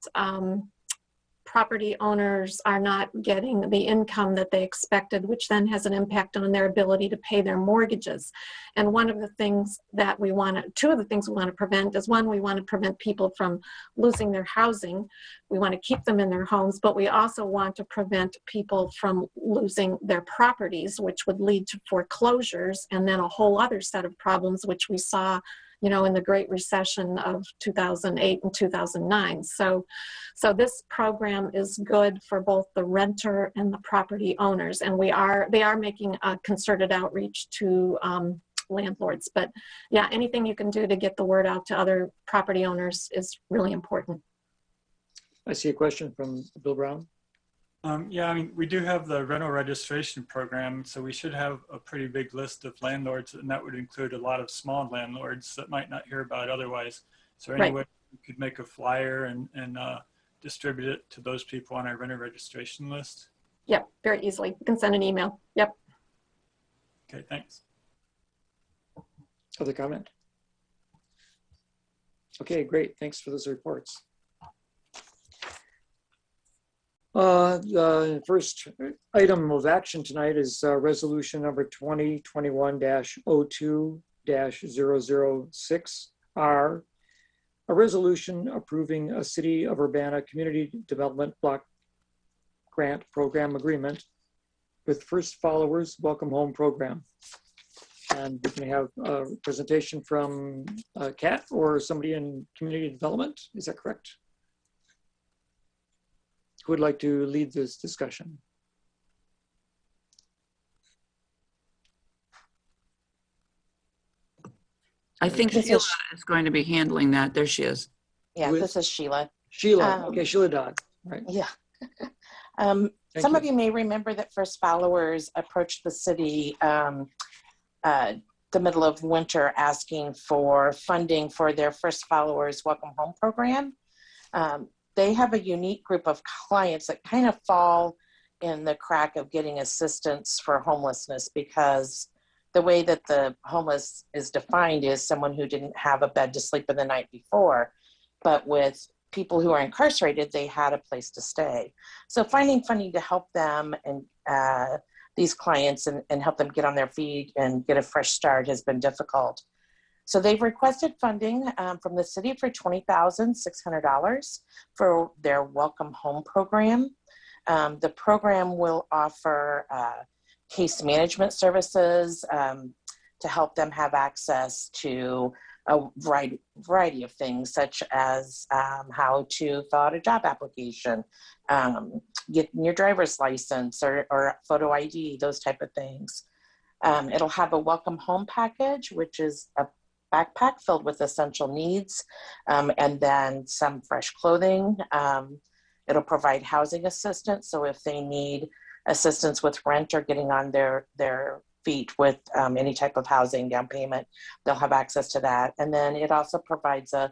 property owners are not getting the income that they expected, which then has an impact on their ability to pay their mortgages. And one of the things that we want to, two of the things we want to prevent is, one, we want to prevent people from losing their housing. We want to keep them in their homes, but we also want to prevent people from losing their properties, which would lead to foreclosures and then a whole other set of problems, which we saw, you know, in the Great Recession of 2008 and 2009. So this program is good for both the renter and the property owners, and they are making a concerted outreach to landlords. But yeah, anything you can do to get the word out to other property owners is really important. I see a question from Bill Brown. Yeah, I mean, we do have the rental registration program, so we should have a pretty big list of landlords, and that would include a lot of small landlords that might not hear about it otherwise. So any way we could make a flyer and distribute it to those people on our rental registration list? Yep, very easily. You can send an email. Yep. Okay, thanks. Other comment? Okay, great. Thanks for those reports. The first item of action tonight is resolution number 2021-02-006R, a resolution approving a City of Urbana Community Development Block Grant Program Agreement with First Followers Welcome Home Program. And we can have a presentation from Kat or somebody in community development. Is that correct? Who would like to lead this discussion? I think Sheila is going to be handling that. There she is. Yeah, this is Sheila. Sheila, okay, Sheila Dodd, right. Yeah. Some of you may remember that First Followers approached the city the middle of winter asking for funding for their First Followers Welcome Home program. They have a unique group of clients that kind of fall in the crack of getting assistance for homelessness, because the way that the homeless is defined is someone who didn't have a bed to sleep in the night before, but with people who are incarcerated, they had a place to stay. So finding funding to help them and these clients and help them get on their feet and get a fresh start has been difficult. So they've requested funding from the city for $20,600 for their Welcome Home program. The program will offer case management services to help them have access to a variety of things, such as how to fill out a job application, getting your driver's license or photo ID, those type of things. It'll have a Welcome Home package, which is a backpack filled with essential needs, and then some fresh clothing. It'll provide housing assistance, so if they need assistance with rent or getting on their feet with any type of housing down payment, they'll have access to that. And then it also provides a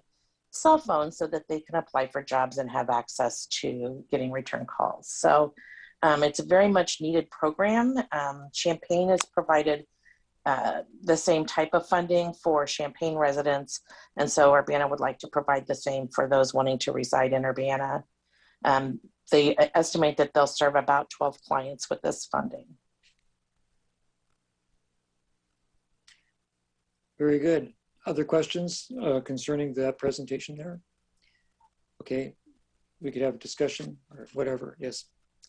cell phone so that they can apply for jobs and have access to getting return calls. So it's a very much needed program. Champaign has provided the same type of funding for Champaign residents, and so Urbana would like to provide the same for those wanting to reside in Urbana. They estimate that they'll serve about 12 clients with this funding. Very good. Other questions concerning that presentation there? Okay, we could have a discussion or whatever. Yes,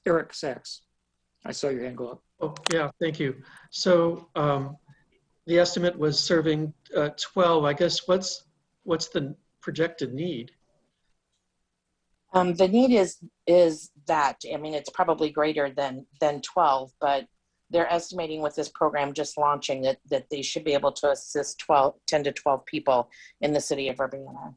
Eric Sachs, I saw your hand go up. Oh, yeah, thank you. So the estimate was serving 12. I guess what's the projected need? The need is that, I mean, it's probably greater than 12, but they're estimating with this program just launching that they should be able to assist 10 to 12 people in the city of Urbana.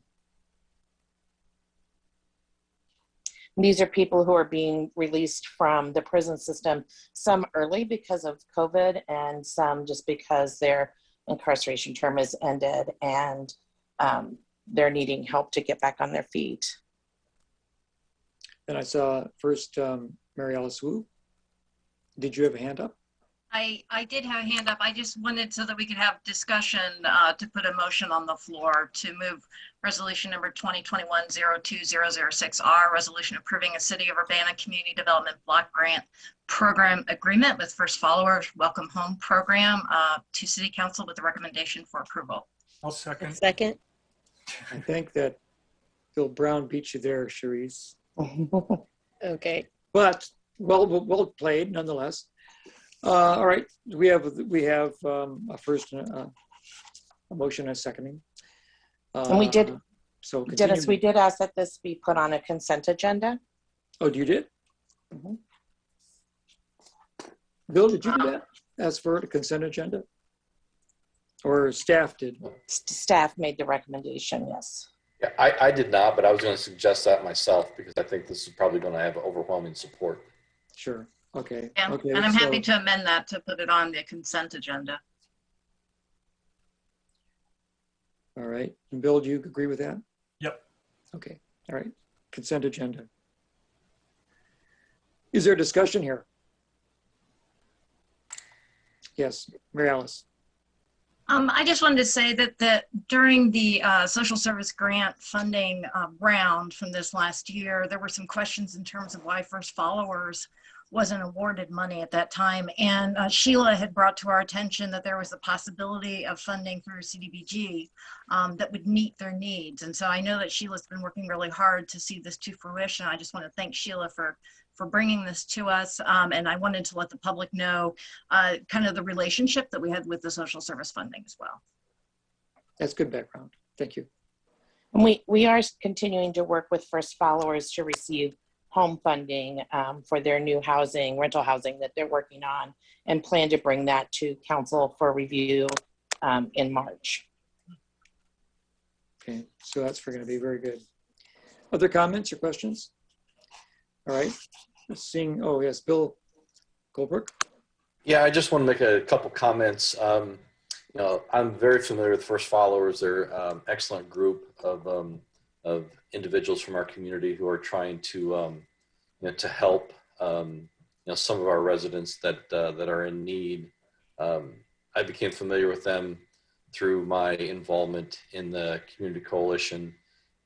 These are people who are being released from the prison system, some early because of COVID and some just because their incarceration term is ended and they're needing help to get back on their feet. And I saw first Mary Alice Wu. Did you have a hand up? I did have a hand up. I just wanted so that we could have discussion to put a motion on the floor to move resolution number 2021-02006R, resolution approving a City of Urbana Community Development Block Grant Program Agreement with First Followers Welcome Home Program to City Council with the recommendation for approval. I'll second. Second. I think that Phil Brown beat you there, Cherise. Okay. But well played nonetheless. All right, we have a first a motion and a seconding. And we did, so Dennis, we did ask that this be put on a consent agenda. Oh, you did? Mm-hmm. Bill, did you do that? Ask for a consent agenda? Or staff did? Staff made the recommendation, yes. Yeah, I did not, but I was going to suggest that myself because I think this is probably going to have overwhelming support. Sure. Okay. Yeah, okay. and I'm happy to amend that to put it on the consent agenda. All right. And Bill, do you agree with that? Yep. Okay. All right. Consent agenda. Is there discussion here? Yes, Mary Alice. I just wanted to say that during the social service grant funding round from this last year, there were some questions in terms of why First Followers wasn't awarded money at that time. And Sheila had brought to our attention that there was a possibility of funding through CDBG that would meet their needs. And so I know that Sheila's been working really hard to see this to fruition. I just want to thank Sheila for bringing this to us. And I wanted to let the public know kind of the relationship that we had with the social service funding as well. That's good background. Thank you. And we are continuing to work with First Followers to receive home funding for their new housing, rental housing that they're working on, and plan to bring that to council for review in March. Okay, so that's going to be very good. Other comments or questions? All right, seeing, oh yes, Bill Goldberg. Yeah, I just want to make a couple comments. You know, I'm very familiar with First Followers. They're an excellent group of individuals from our community who are trying to, you know, to help, you know, some of our residents that are in need. I became familiar with them through my involvement in the Community Coalition,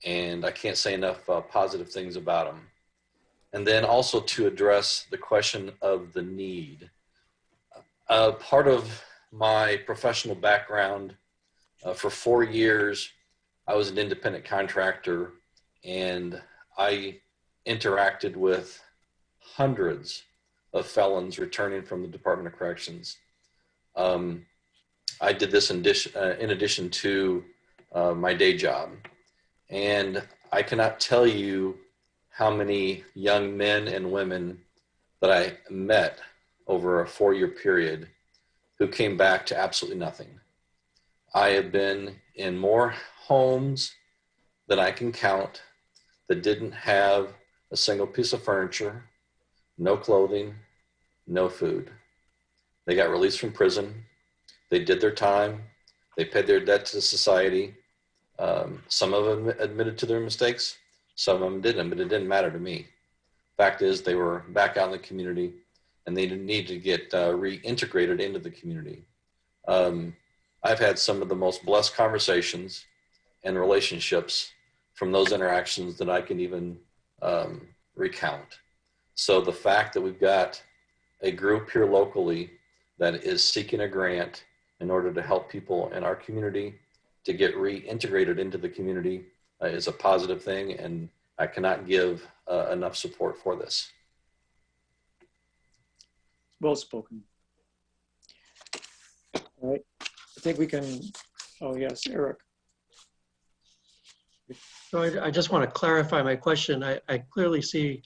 and I can't say enough positive things about them. And then also to address the question of the need. Part of my professional background, for 4 years, I was an independent contractor, and I interacted with hundreds of felons returning from the Department of Corrections. I did this in addition to my day job. And I cannot tell you how many young men and women that I met over a 4-year period who came back to absolutely nothing. I have been in more homes than I can count that didn't have a single piece of furniture, no clothing, no food. They got released from prison. They did their time. They paid their debt to society. Some of them admitted to their mistakes. Some of them didn't, but it didn't matter to me. Fact is, they were back out in the community, and they need to get reintegrated into the community. I've had some of the most blessed conversations and relationships from those interactions that I can even recount. So the fact that we've got a group here locally that is seeking a grant in order to help people in our community to get reintegrated into the community is a positive thing, and I cannot give enough support for this. Well spoken. All right, I think we can, oh yes, Eric. So I just want to clarify my question. I clearly see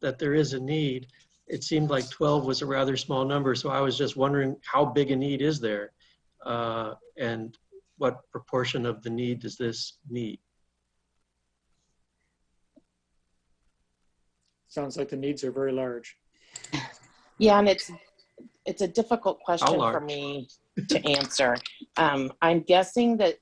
that there is a need. It seemed like 12 was a rather small number, so I was just wondering how big a need is there, and what proportion of the need does this need? Sounds like the needs are very large. Yeah, and it's a difficult How question for large? me to answer. I'm guessing that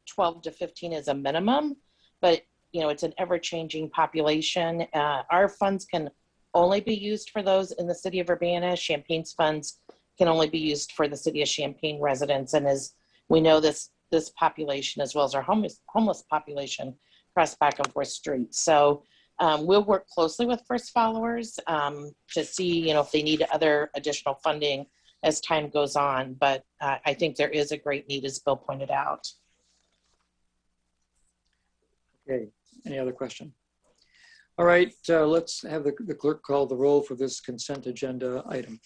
12 to 15 is a minimum, but you know, it's an ever-changing population. Our funds can only be used for those in the city of Urbana. Champaign's funds can only be used for the city of Champaign residents. And as we know, this population, as well as our homeless population, cross back and forth streets. So we'll work closely with First Followers to see, you know, if they need other additional funding as time goes on. But I think there is a great need, as Bill pointed out. Okay, any other question? All right, let's have the clerk call the roll for this consent agenda item.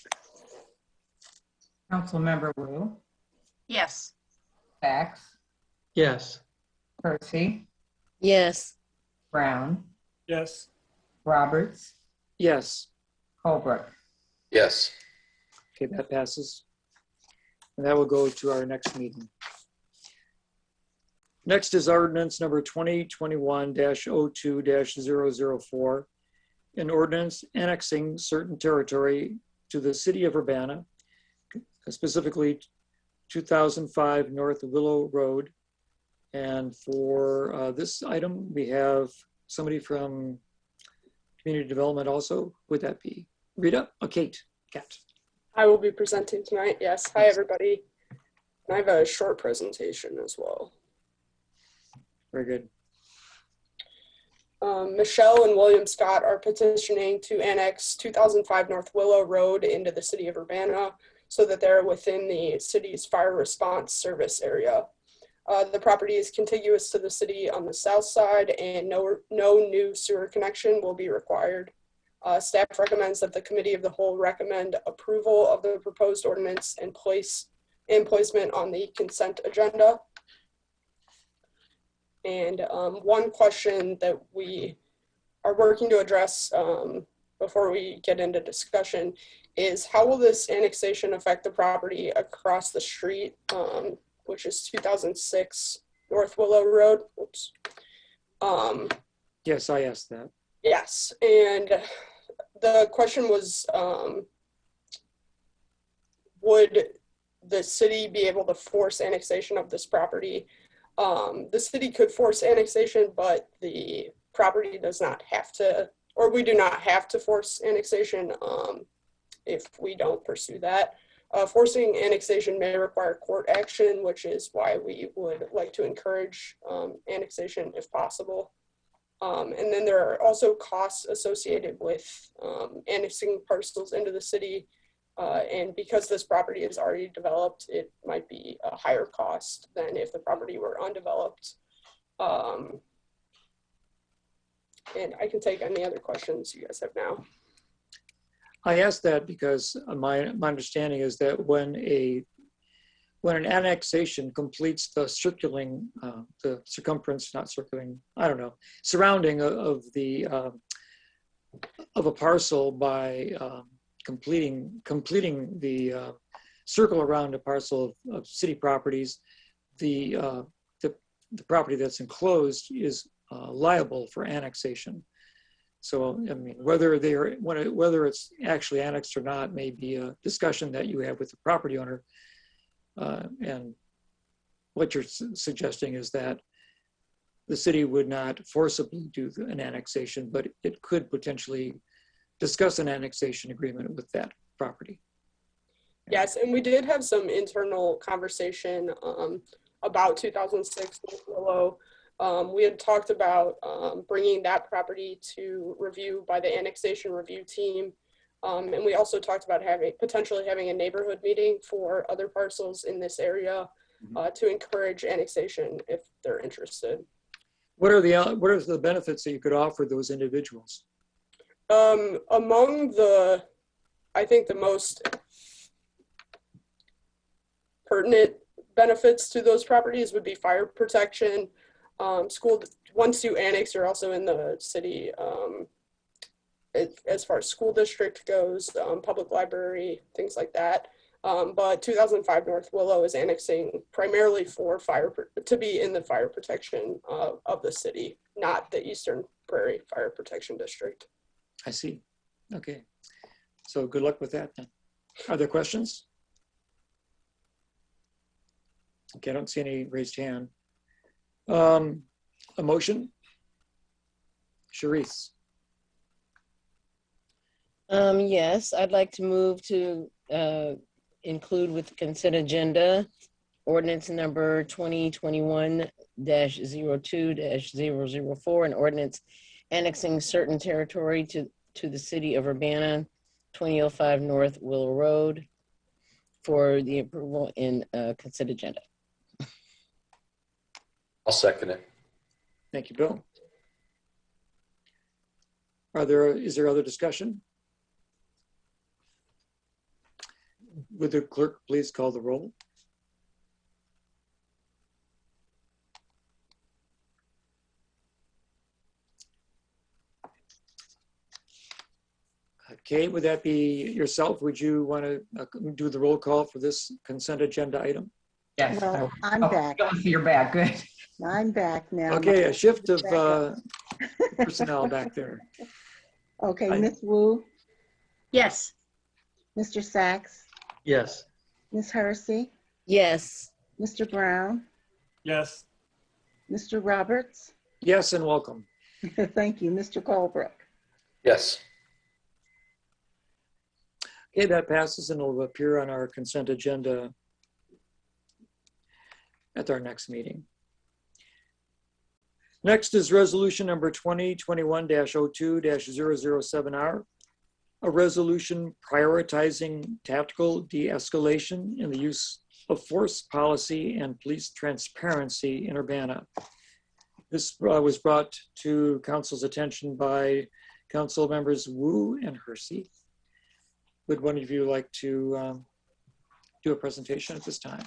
Councilmember Wu, Yes. Sachs, Yes. Percy, Yes. Brown, Yes. Roberts, Yes. Holbrook. Yes. Okay, that passes. And that will go to our next meeting. Next is ordinance number 2021-02-004, an ordinance annexing certain territory to the city of Urbana, specifically 2005 North Willow Road. And for this item, we have somebody from Community Development also. Would that be Rita? Oh, Kate. Kat. I will be presenting tonight. Yes. Hi, everybody. And I have a short presentation as well. Very good. Michelle and William Scott are petitioning to annex 2005 North Willow Road into the city of Urbana so that they're within the city's fire response service area. The property is contiguous to the city on the south side, and no new sewer connection will be required. Staff recommends that the committee of the whole recommend approval of the proposed ordinance and placement on the consent agenda. And one question that we are working to address before we get into discussion is, how will this annexation affect the property across the street, which is 2006 North Willow Road? Oops. Yes, I asked that. Yes, and the question was, would the city be able to force annexation of this property? The city could force annexation, but the property does not have to, or we do not have to force annexation if we don't pursue that. Forcing annexation may require court action, which is why we would like to encourage annexation if possible. And then there are also costs associated with annexing parcels into the city. And because this property is already developed, it might be a higher cost than if the property were undeveloped. And I can take any other questions you guys have now. I asked that because my understanding is that when an annexation completes the circumference, not circling, I don't know, surrounding of a parcel by completing the circle around a parcel of city properties, the property that's enclosed is liable for annexation. So, I mean, whether it's actually annexed or not may be a discussion that you have with the property owner. And what you're suggesting is that the city would not forcibly do an annexation, but it could potentially discuss an annexation agreement with that property. Yes, and we did have some internal conversation about 2006 North Willow. We had talked about bringing that property to review by the annexation review team. And we also talked about potentially having a neighborhood meeting for other parcels in this area to encourage annexation if they're interested. What are the benefits that you could offer those individuals? Among I think the most pertinent benefits to those properties would be fire protection. Once you annex, you're also in the city as far as school district goes, public library, things like that. But 2005 North Willow is annexing primarily for to be in the fire protection of the city, not the Eastern Prairie Fire Protection District. I see. Okay. So good luck with that then. Are there questions? Okay, I don't see any raised hand. A motion? Charisse. Yes, I'd like to move to include with the consent agenda ordinance number 2021-02-004, an ordinance annexing certain territory to the city of Urbana, 2005 North Willow Road, for the approval in consent agenda. I'll second it. Thank you, Bill. Is there other discussion? Would the clerk please call the roll? Okay, would that be yourself? Would you want to do the roll call for this consent agenda item? Yes. Well, I'm back. You're back. Good. I'm back now. Okay, a shift of personnel back there. Okay, Ms. Wu, Yes. Mr. Sachs, Yes. Ms. Hersey, Yes. Mr. Brown, Yes. Mr. Roberts. Yes, and welcome. Thank you, Mr. Colebrook. Yes. Okay, that passes and will appear on our consent agenda at our next meeting. Next is resolution number 2021-02-007R, a resolution prioritizing tactical de-escalation in the use of force policy and police transparency in Urbana. This was brought to council's attention by council members Wu and Hersey. Would one of you like to do a presentation at this time?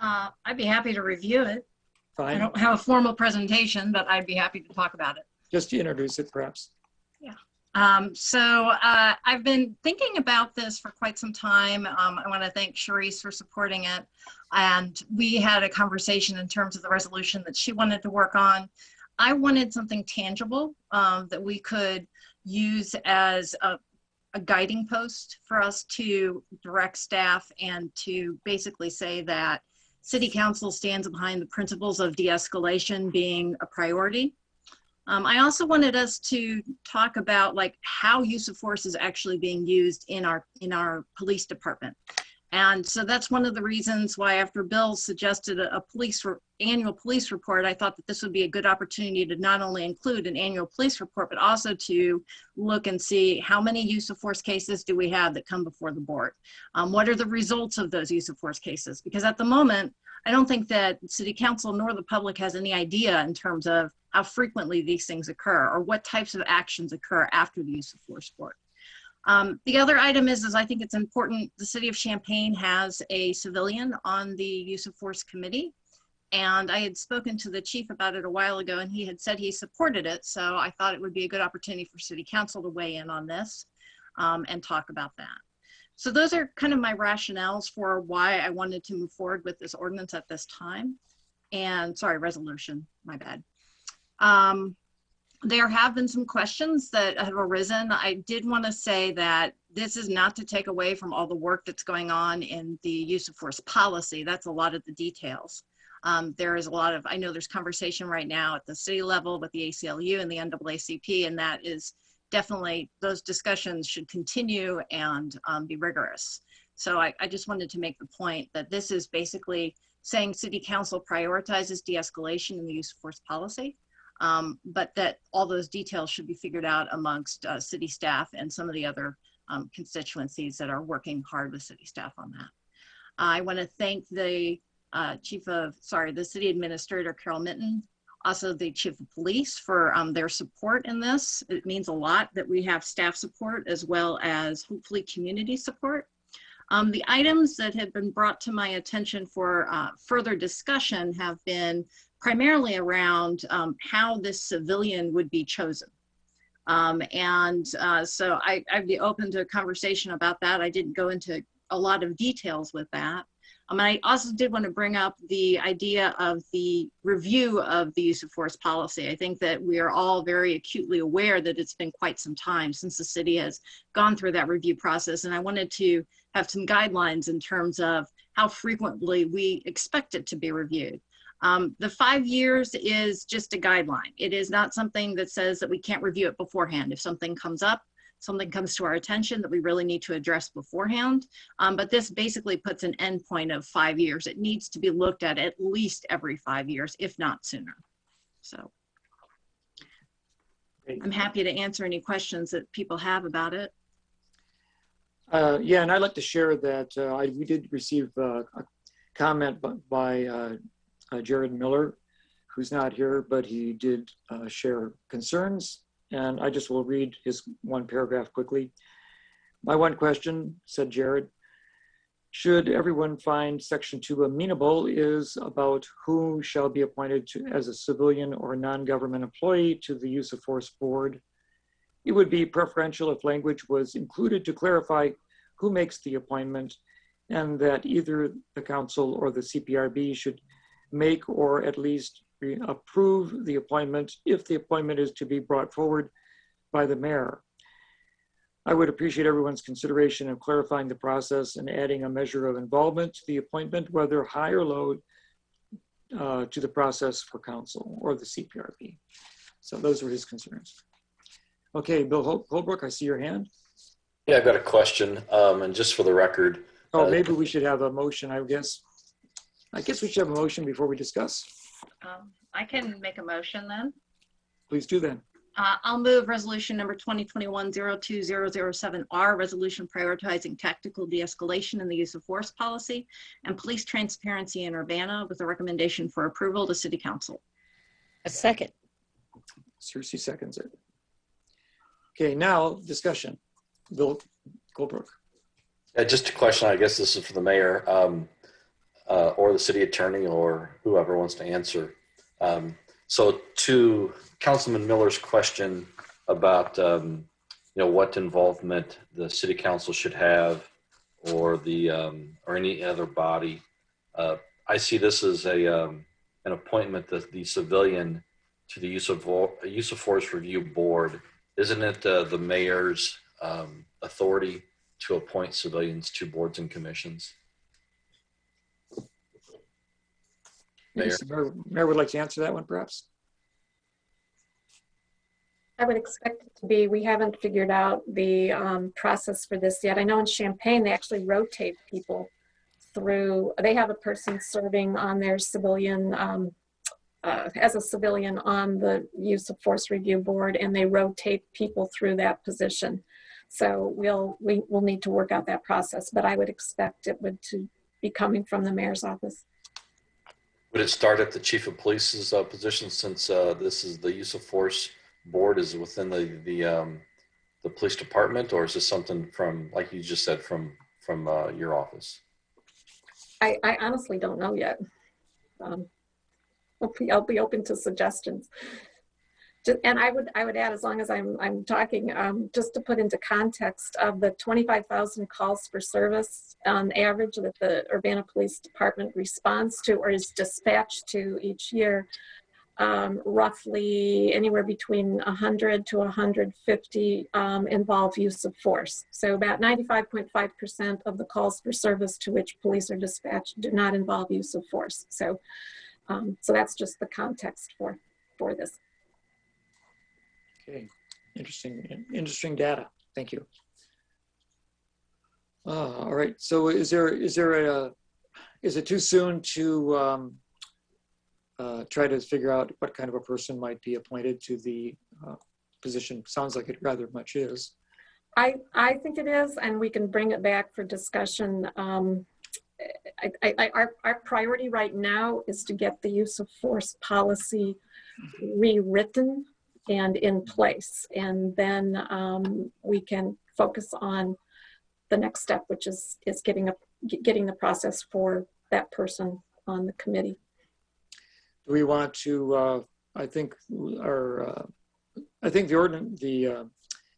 I'd be happy to review it. Fine. I don't have a formal presentation, but I'd be happy to talk about it. Just to introduce it, perhaps. Yeah. I've been thinking about this for quite some time. I want to thank Charisse for supporting it. And we had a conversation in terms of the resolution that she wanted to work on. I wanted something tangible that we could use as a guiding post for us to direct staff and to basically say that City Council stands behind the principles of de-escalation being a priority. I also wanted us to talk about like how use of force is actually being used in our police department. And so that's one of the reasons why after Bill suggested a annual police report, I thought that this would be a good opportunity to not only include an annual police report, but also to look and see how many use of force cases do we have that come before the board? What are the results of those use of force cases? Because at the moment, I don't think that City Council nor the public has any idea in terms of how frequently these things occur or what types of actions occur after the use of force report. The other item is I think it's important, the city of Champaign has a civilian on the use of force committee. And I had spoken to the chief about it a while ago and he had said he supported it. So I thought it would be a good opportunity for city council to weigh in on this and talk about that. So those are kind of my rationales for why I wanted to move forward with this ordinance at this time. And sorry, resolution, my bad. There have been some questions that have arisen. I did want to say that this is not to take away from all the work that's going on in the use of force policy. That's a lot of the details. There is a lot of, I know there's conversation right now at the city level with the ACLU and the NAACP, and that is definitely, those discussions should continue and be rigorous. So I just wanted to make the point that this is basically saying City Council prioritizes de-escalation in the use of force policy. But that all those details should be figured out amongst city staff and some of the other constituencies that are working hard with city staff on that. I want to thank the the city administrator, Carol Minton, also the chief of police for their support in this. It means a lot that we have staff support as well as hopefully community support. The items that have been brought to my attention for further discussion have been primarily around how this civilian would be chosen. So I'd be open to a conversation about that. I didn't go into a lot of details with that. And I also did want to bring up the idea of the review of the use of force policy. I think that we are all very acutely aware that it's been quite some time since the city has gone through that review process. And I wanted to have some guidelines in terms of how frequently we expect it to be reviewed. The 5 years is just a guideline. It is not something that says that we can't review it beforehand. If something comes up, something comes to our attention that we really need to address beforehand. But this basically puts an endpoint of 5 years. It needs to be looked at least every 5 years, if not sooner. So I'm happy to answer any questions that people have about it. Yeah, and I'd like to share that we did receive a comment by Jared Miller, who's not here, but he did share concerns. And I just will read his one paragraph quickly. My one question, said Jared, should everyone find Section 2 amenable, is about who shall be appointed to as a civilian or non-government employee to the use of force board. It would be preferential if language was included to clarify who makes the appointment, and that either the council or the CPRB should make or at least approve the appointment if the appointment is to be brought forward by the mayor. I would appreciate everyone's consideration of clarifying the process and adding a measure of involvement to the appointment, whether high or low, to the process for council or the CPRB. So those were his concerns. Okay, Bill Holbrook, I see your hand. Yeah, I've got a question, and just for the record. Oh, maybe we should have a motion, I guess. I guess we should have a motion before we discuss. I can make a motion then. Please do then. I'll move resolution number 2021-02007R, resolution prioritizing tactical de-escalation and the use of force policy and police transparency in Urbana, with a recommendation for approval to City Council. A second. Cersei seconds it. Okay, now discussion. Bill Goldbrook. Just a question, I guess this is for the mayor or the city attorney or whoever wants to answer. So to Councilman Miller's question about what involvement the city council should have or the or any other body, I see this as an appointment that the civilian to the use of force review board. Isn't it the mayor's authority to appoint civilians to boards and commissions? Mayor would like to answer that one, perhaps. I would expect it to be. We haven't figured out the process for this yet. I know in Champaign, they actually rotate people through. They have a person serving on their civilian, as a civilian on the use of force review board, and they rotate people through that position. So we'll need to work out that process, but I would expect it would to be coming from the mayor's office. Would it start at the chief of police's position, since this is the use of force board is within the police department, or is this something from, like you just said, from your office? I honestly don't know yet. I'll be open to suggestions. And I would add, as long as I'm talking, just to put into context, of the 25,000 calls for service on average that the Urbana Police Department responds to or is dispatched to each year, roughly anywhere between 100 to 150 involve use of force. So about 95.5% of the calls for service to which police are dispatched do not involve use of force. So, so that's just the context for this. Okay, interesting data. Thank you. All right. So is it too soon to try to figure out what kind of a person might be appointed to the position? Sounds like it rather much is. I think it is, and we can bring it back for discussion. Our priority right now is to get the use of force policy rewritten and in place, and then we can focus on the next step, which is getting the process for that person on the committee. Do we want to? I think the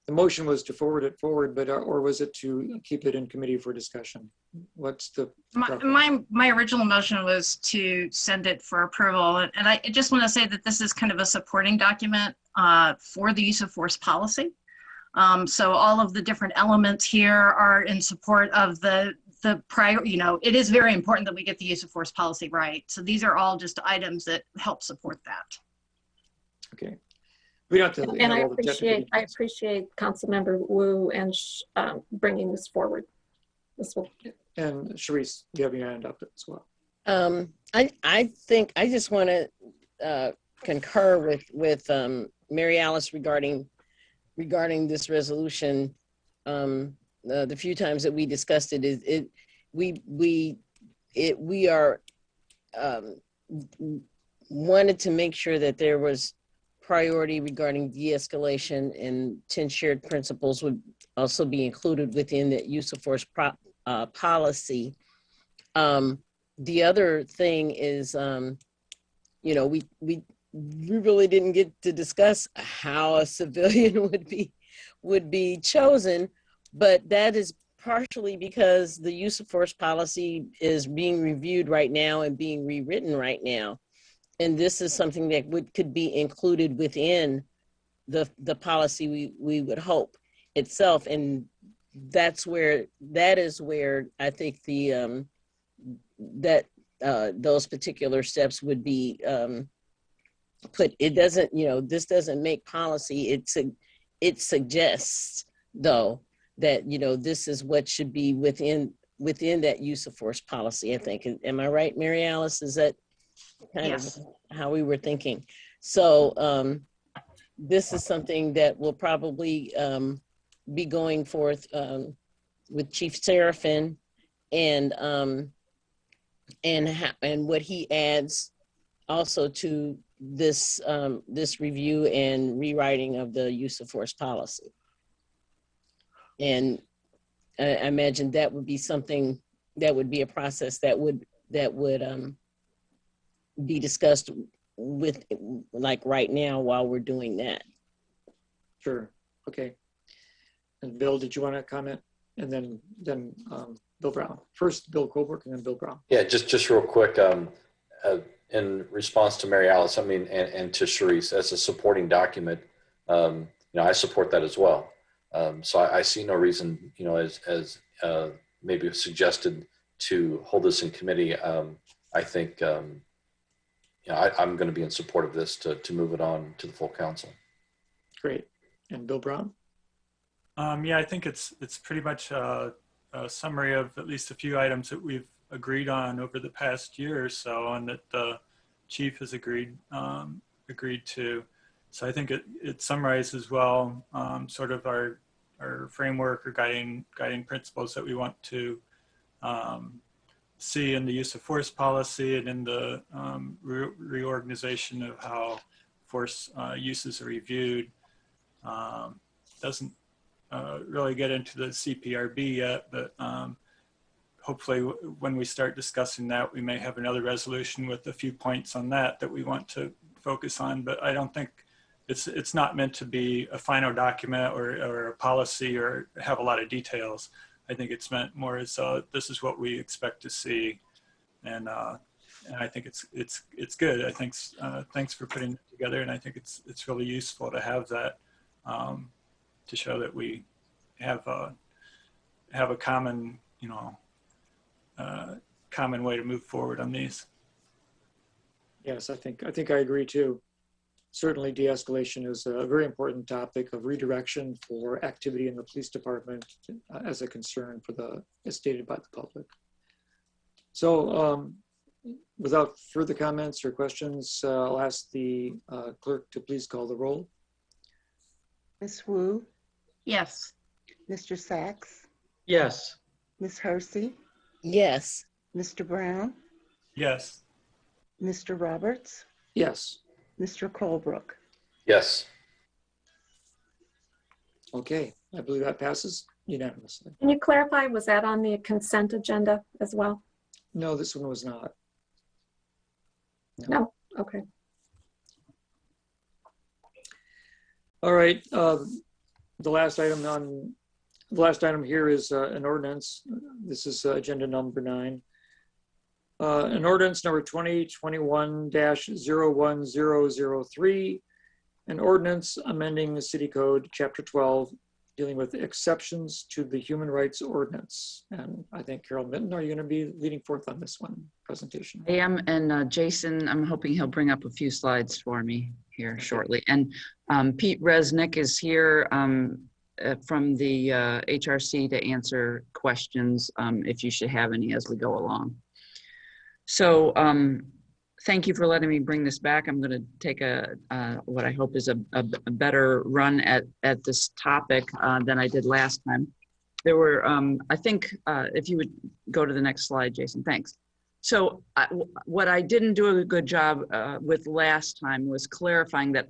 the motion was to forward it forward, but or was it to keep it in committee for discussion? What's the my original motion was to send it for approval, and I just want to say that this is kind of a supporting document for the use of force policy. So all of the different elements here are in support of the prior. You know, it is very important that we get the use of force policy right. So these are all just items that help support that. Okay. We don't have to. And I appreciate Councilmember Wu and bringing this forward. This will. And Sharice, you have your hand up as well. I think I just want to concur with Mary Alice regarding this resolution. The few times that we discussed it, we are wanted to make sure that there was priority regarding de-escalation, and 10 shared principles would also be included within the use of force policy. The other thing is, you know, we really didn't get to discuss how a civilian would be chosen, but that is partially because the use of force policy is being reviewed right now and being rewritten right now. And this is something that could be included within the policy we would hope itself. And that is where I think those particular steps would be put. It doesn't, you know, this doesn't make policy. It suggests though that, you know, this is what should be within that use of force policy, I think. Am I right, Mary Alice? Is that kind of how we were thinking? So this is something that will probably be going forth with Chief Seraphin and what he adds also to this this review and rewriting of the use of force policy. And I imagine that would be something that would be a process that would be discussed with, like, right now while we're doing that. Sure. Okay. And Bill, did you want to comment? And then Bill Brown. First Bill Colbrook and then Bill Brown. Yeah, just real quick. In response to Mary Alice, I mean, and to Sharice, as a supporting document, you know, I support that as well. So I see no reason, you know, as maybe suggested, to hold this in committee. I think, you know, I'm going to be in support of this to move it on to the full council. Great. And Bill Brown? Yeah, I think it's pretty much a summary of at least a few items that we've agreed on over the past year or so, and that the chief has agreed to. So I think it summarizes well sort of our framework or guiding principles that we want to see in the use of force policy and in the reorganization of how force uses are reviewed. Doesn't really get into the CPRB yet, but hopefully when we start discussing that, we may have another resolution with a few points on that we want to focus on. But I don't think it's not meant to be a final document or a policy or have a lot of details. I think it's meant more as this is what we expect to see, and I think it's good. I think thanks for putting it together, and I think it's really useful to have that to show that we have a common, you know, common way to move forward on these. Yes, I think I agree too. Certainly de-escalation is a very important topic of redirection for activity in the police department as a concern as stated by the public. So without further comments or questions, I'll ask the clerk to please call the roll. Ms. Wu? Yes. Mr. Sachs? Yes. Ms. Hersey? Yes. Mr. Brown? Yes. Mr. Roberts? Yes. Mr. Colebrook? Yes. Okay, I believe that passes unanimously. Can you clarify, was that on the consent agenda as well? No, this one was not. No. Okay. All right. The last item here is an ordinance. This is agenda number 9. An ordinance number 2021-01003, an ordinance amending the city code, chapter 12, dealing with exceptions to the human rights ordinance. And I think Carol Minton, are you going to be leading forth on this one presentation? I am, and Jason, I'm hoping he'll bring up a few slides for me here shortly. And Pete Resnick is here from the HRC to answer questions if you should have any as we go along. So thank you for letting me bring this back. I'm going to take what I hope is a better run at this topic than I did last time. There were, I think, if you would go to the next slide, Jason, thanks. So what I didn't do a good job with last time was clarifying that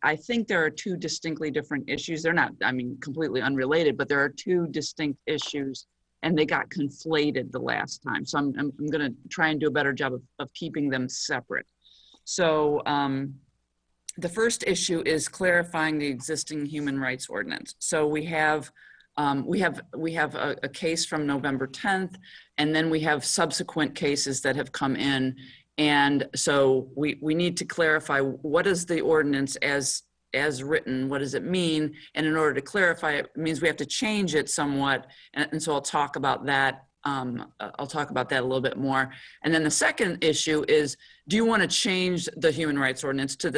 I think there are 2 distinctly different issues. They're not, I mean, completely unrelated, but there are 2 distinct issues, and they got conflated the last time. So I'm going to try and do a better job of keeping them separate. So the first issue is clarifying the existing human rights ordinance. So we have a case from November 10th, and then we have subsequent cases that have come in. And so we need to clarify, what is the ordinance as written? What does it mean? And in order to clarify it, means we have to change it somewhat. And so I'll talk about that. I'll talk about that a little bit more. And then the second issue is, do you want to change the human rights ordinance to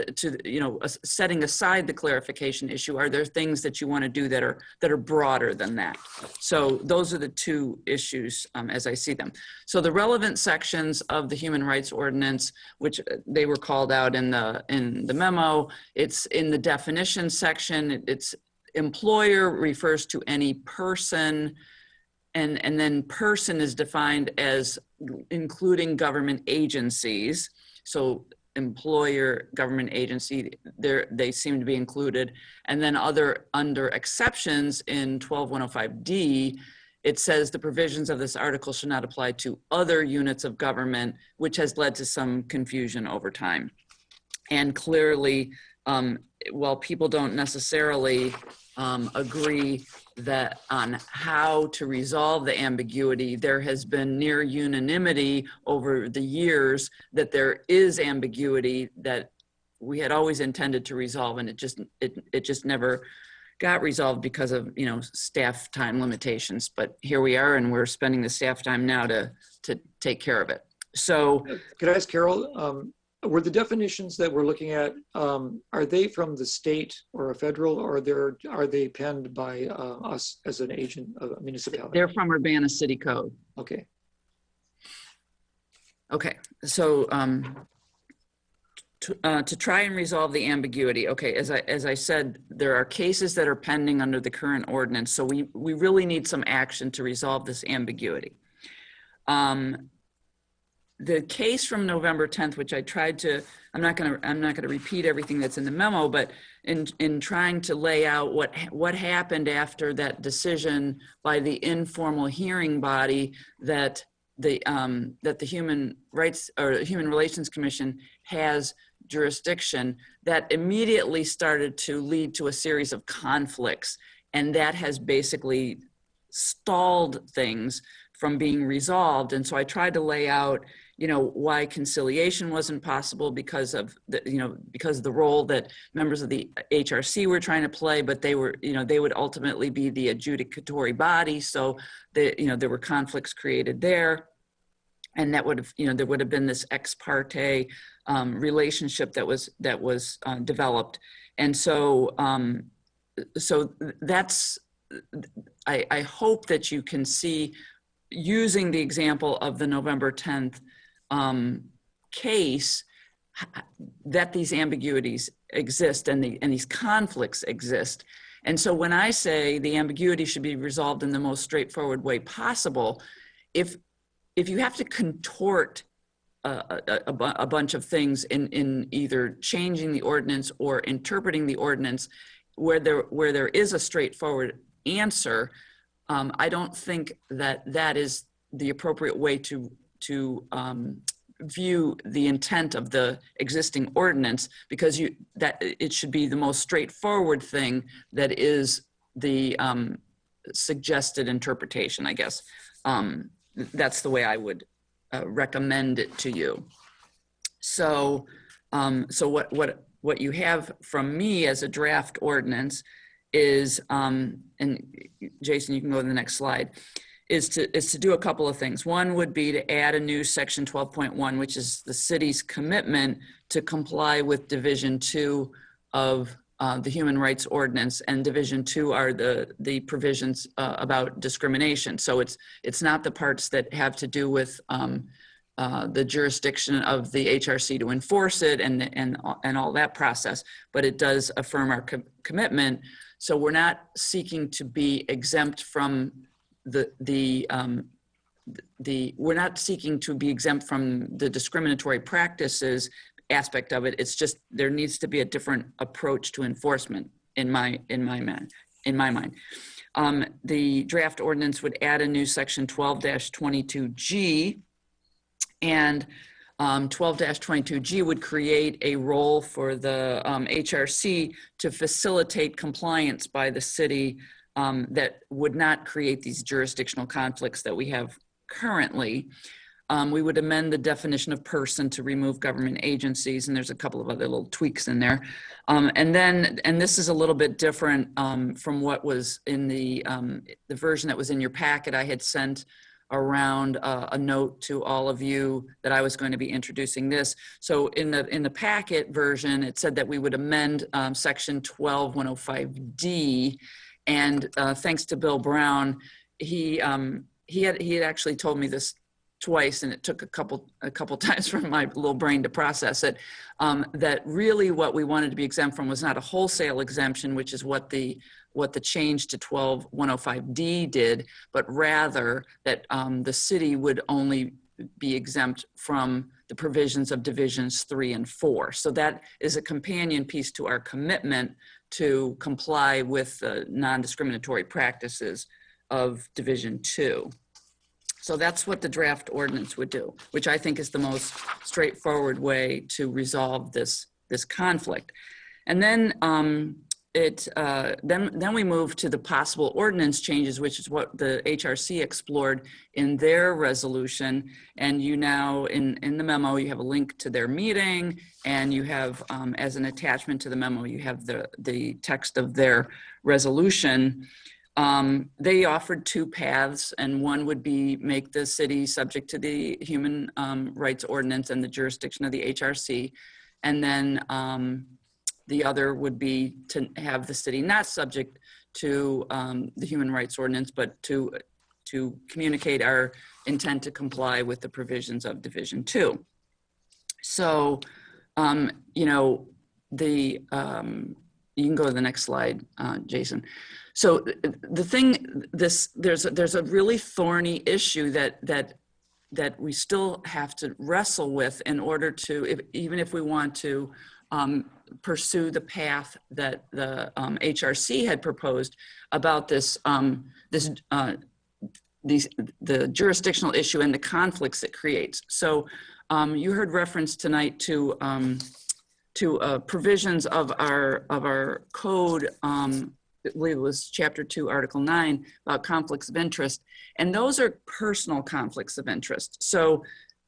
setting aside the clarification issue? Are there things that you want to do that are broader than that? So those are the 2 issues as I see them. So the relevant sections of the human rights ordinance, which they were called out in the memo, it's in the definition section. It's employer refers to any person. And then person is defined as including government agencies. So employer, government agency, they seem to be included. And then under exceptions in 12105D, it says the provisions of this article should not apply to other units of government, which has led to some confusion over time. And clearly, while people don't necessarily agree that on how to resolve the ambiguity, there has been near unanimity over the years that there is ambiguity that we had always intended to resolve, and it just never got resolved because of staff time limitations. But here we are, and we're spending the staff time now to take care of it. So could I ask Carol, were the definitions that we're looking at, are they from the state or a federal, or are they penned by us as an agent of a municipality? They're from Urbana City Code. Okay. Okay, so to try and resolve the ambiguity, okay, as I said, there are cases that are pending under the current ordinance, so we really need some action to resolve this ambiguity. The case from November 10th, which I tried to, I'm not going to repeat everything that's in the memo, but in trying to lay out what happened after that decision by the informal hearing body that the Human Rights or Human Relations Commission has jurisdiction, that immediately started to lead to a series of conflicts, and that has basically stalled things from being resolved. And so I tried to lay out why conciliation wasn't possible because of the role that members of the HRC were trying to play, but they would ultimately be the adjudicatory body. So there were conflicts created there, and that would have, there would have been this ex parte relationship that was developed. And so, that's, I hope that you can see, using the example of the November 10th case, that these ambiguities exist and these conflicts exist. And so when I say the ambiguity should be resolved in the most straightforward way possible, if you have to contort a bunch of things in either changing the ordinance or interpreting the ordinance where there is a straightforward answer, I don't think that is the appropriate way to view the intent of the existing ordinance, because it should be the most straightforward thing that is the suggested interpretation, I guess. That's the way I would recommend it to you. So, so what you have from me as a draft ordinance is, and Jason, you can go to the next slide, is to do a couple of things. One would be to add a new section 12.1, which is the city's commitment to comply with Division 2 of the Human Rights Ordinance, and Division 2 are the provisions about discrimination. So it's not the parts that have to do with the jurisdiction of the HRC to enforce it and all that process, but it does affirm our commitment. So we're not seeking to be exempt from we're not seeking to be exempt from the discriminatory practices aspect of it. It's just there needs to be a different approach to enforcement in my mind. The draft ordinance would add a new section 12-22G, and 12-22G would create a role for the HRC to facilitate compliance by the city that would not create these jurisdictional conflicts that we have currently. We would amend the definition of person to remove government agencies, and there's a couple of other little tweaks in there. And this is a little bit different from what was in the version that was in your packet. I had sent around a note to all of you that I was going to be introducing this. So in the packet version, it said that we would amend section 12105D, and thanks to Bill Brown, he had actually told me this twice, and it took a couple times for my little brain to process it, that really what we wanted to be exempt from was not a wholesale exemption, which is what the change to 12105D did, but rather that the city would only be exempt from the provisions of Divisions 3 and 4. So that is a companion piece to our commitment to comply with the non-discriminatory practices of Division 2. So that's what the draft ordinance would do, which I think is the most straightforward way to resolve this conflict. And then then we move to the possible ordinance changes, which is what the HRC explored in their resolution. And you now, in the memo, you have a link to their meeting, and you have, as an attachment to the memo, you have the text of their resolution. They offered two paths, and one would be make the city subject to the Human Rights Ordinance and the jurisdiction of the HRC. And then the other would be to have the city not subject to the Human Rights Ordinance, but to communicate our intent to comply with the provisions of Division 2. So, you know, you can go to the next slide, Jason. So the thing, there's a really thorny issue that we still have to wrestle with in order to, even if we want to pursue the path that the HRC had proposed about the jurisdictional issue and the conflicts it creates. So you heard reference tonight to provisions of our code. I believe it was Chapter 2, Article 9, about conflicts of interest, and those are personal conflicts of interest. So,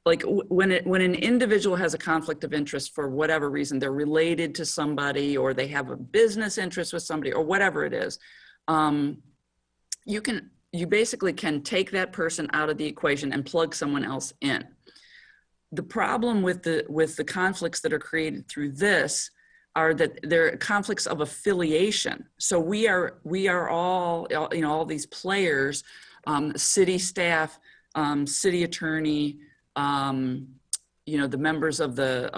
like when an individual has a conflict of interest for whatever reason, they're related to somebody, or they have a business interest with somebody, or whatever it is, you basically can take that person out of the equation and plug someone else in. The problem with the conflicts that are created through this are that they're conflicts of affiliation. So we are all, you know, all these players, city staff, city attorney, you know, the members of the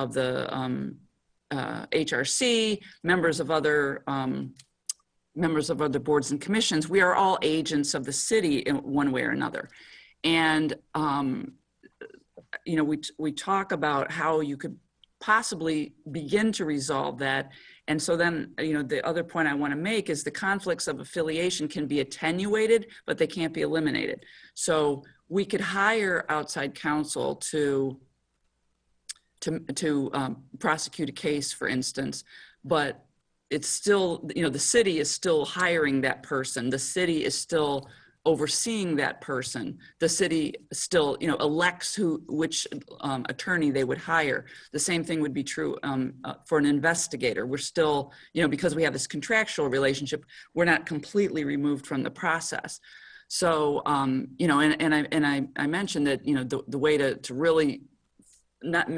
HRC, members of other boards and commissions. We are all agents of the city in one way or another. And you know, we talk about how you could possibly begin to resolve that. And so then, you know, the other point I want to make is the conflicts of affiliation can be attenuated, but they can't be eliminated. So we could hire outside counsel to prosecute a case, for instance, but it's still, you know, the city is still hiring that person. The city is still overseeing that person. The city still, you know, elects which attorney they would hire. The same thing would be true for an investigator. We're still, you know, because we have this contractual relationship, we're not completely removed from the process. So, you know, and I mentioned that, you know, the way to really not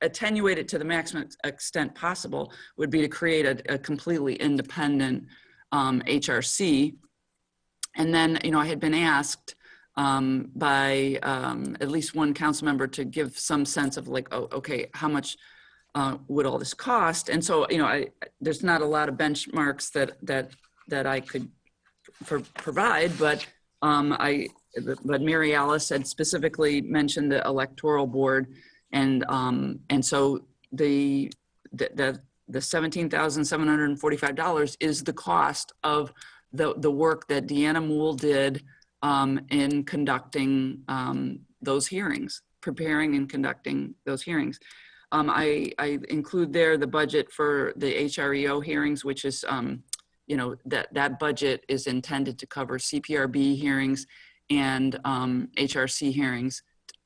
attenuate it to the maximum extent possible would be to create a completely independent HRC. And then, you know, I had been asked by at least one council member to give some sense of like, oh, okay, how much would all this cost? And so, you know, there's not a lot of benchmarks that I could provide, but but Mary Alice had specifically mentioned the electoral board, and so the $17,745 is the cost of the work that Deanna Moole did in conducting those hearings, preparing and conducting those hearings. I include there the budget for the HREO hearings, which is, you know, that budget is intended to cover CPRB hearings and HRC hearings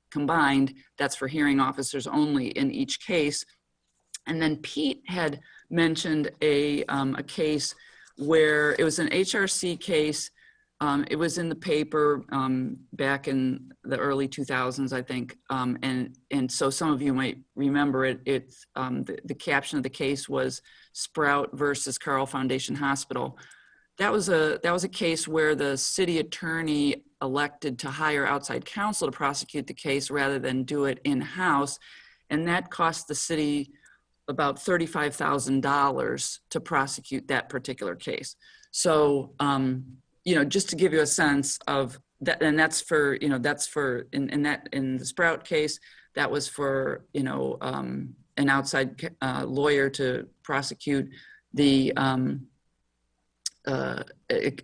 combined. That's for hearing officers only in each case. And then Pete had mentioned a case where it was an HRC case. It was in the paper back in the early 2000s, I think. And so some of you might remember it. It's the caption of the case was Sprout versus Carle Foundation Hospital. That was a case where the city attorney elected to hire outside counsel to prosecute the case rather than do it in-house. And that cost the city about $35,000 to prosecute that particular case. So, you know, just to give you a sense of that, and that's for, you know, that's for, in the Sprout case, that was for, you know, an outside lawyer to prosecute the, a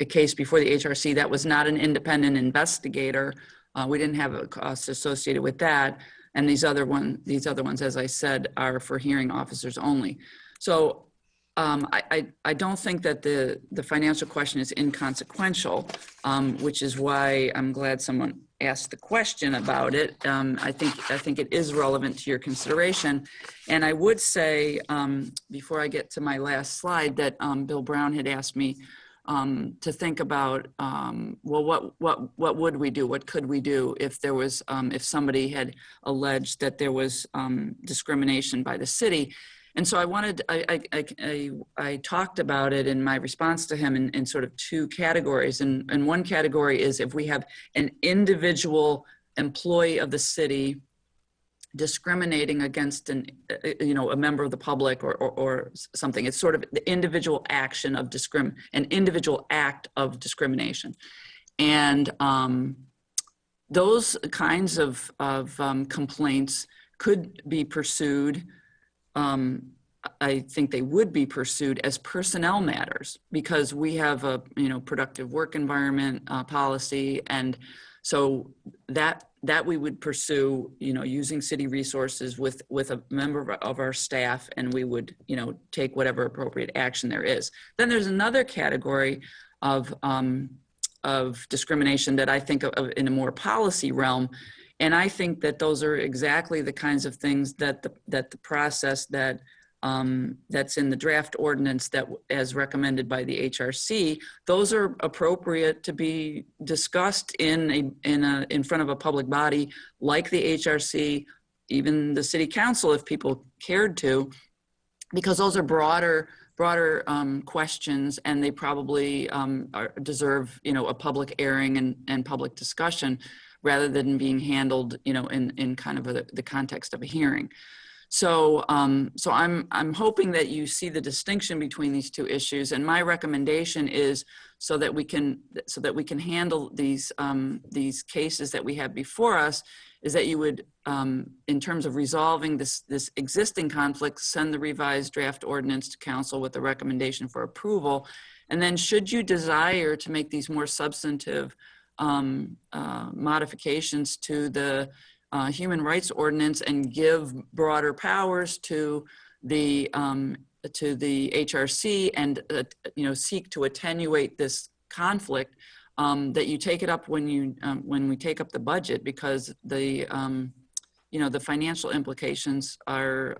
case before the HRC. That was not an independent investigator. We didn't have a cost associated with that. And these other ones, as I said, are for hearing officers only. So I don't think that the financial question is inconsequential, which is why I'm glad someone asked the question about it. I think it is relevant to your consideration. And I would say, before I get to my last slide, that Bill Brown had asked me to think about, well, what would we do? What could we do if there was, if somebody had alleged that there was discrimination by the city? And so I wanted, I talked about it in my response to him in sort of two categories. And one category is if we have an individual employee of the city discriminating against a member of the public or something. It's sort of the individual action of an individual act of discrimination. And those kinds of complaints could be pursued. I think they would be pursued as personnel matters because we have a productive work environment policy, and so that we would pursue using city resources with a member of our staff, and we would take whatever appropriate action there is. Then there's another category of discrimination that I think of in a more policy realm. And I think that those are exactly the kinds of things that the process that's in the draft ordinance that as recommended by the HRC, those are appropriate to be discussed in front of a public body like the HRC, even the city council if people cared to, because those are broader questions, and they probably deserve a public airing and public discussion, rather than being handled, in kind of the context of a hearing. So, so I'm hoping that you see the distinction between these two issues. And my recommendation is so that we can handle these cases that we have before us, is that you would, in terms of resolving this existing conflict, send the revised draft ordinance to council with a recommendation for approval. And then, should you desire to make these more substantive modifications to the human rights ordinance and give broader powers to the the HRC and seek to attenuate this conflict, that you take it up when we take up the budget, because the the financial implications are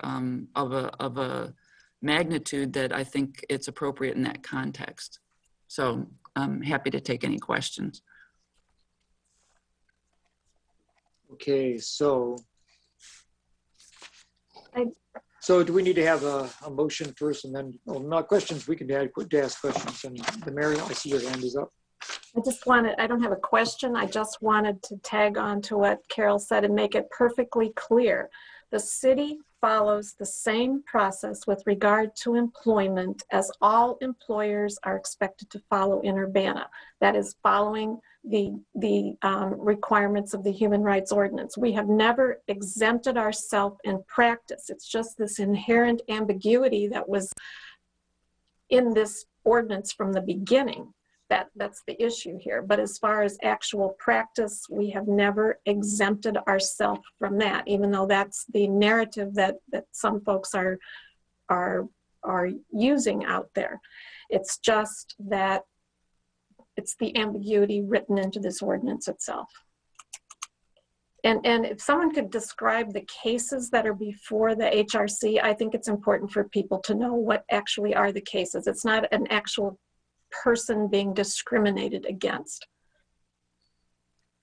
of a magnitude that I think it's appropriate in that context. So I'm happy to take any questions. Okay, so do we need to have a motion first, and then, not questions, we can ask questions. And the Mary, I see your hand is up. I don't have a question. I just wanted to tag on to what Carol said and make it perfectly clear. The city follows the same process with regard to employment as all employers are expected to follow in Urbana. That is following the requirements of the Human Rights Ordinance. We have never exempted ourselves in practice. It's just this inherent ambiguity that was in this ordinance from the beginning. That's the issue here. But as far as actual practice, we have never exempted ourselves from that, even though that's the narrative that some folks are using out there. It's just that it's the ambiguity written into this ordinance itself. And if someone could describe the cases that are before the HRC, I think it's important for people to know what actually are the cases. It's not an actual person being discriminated against.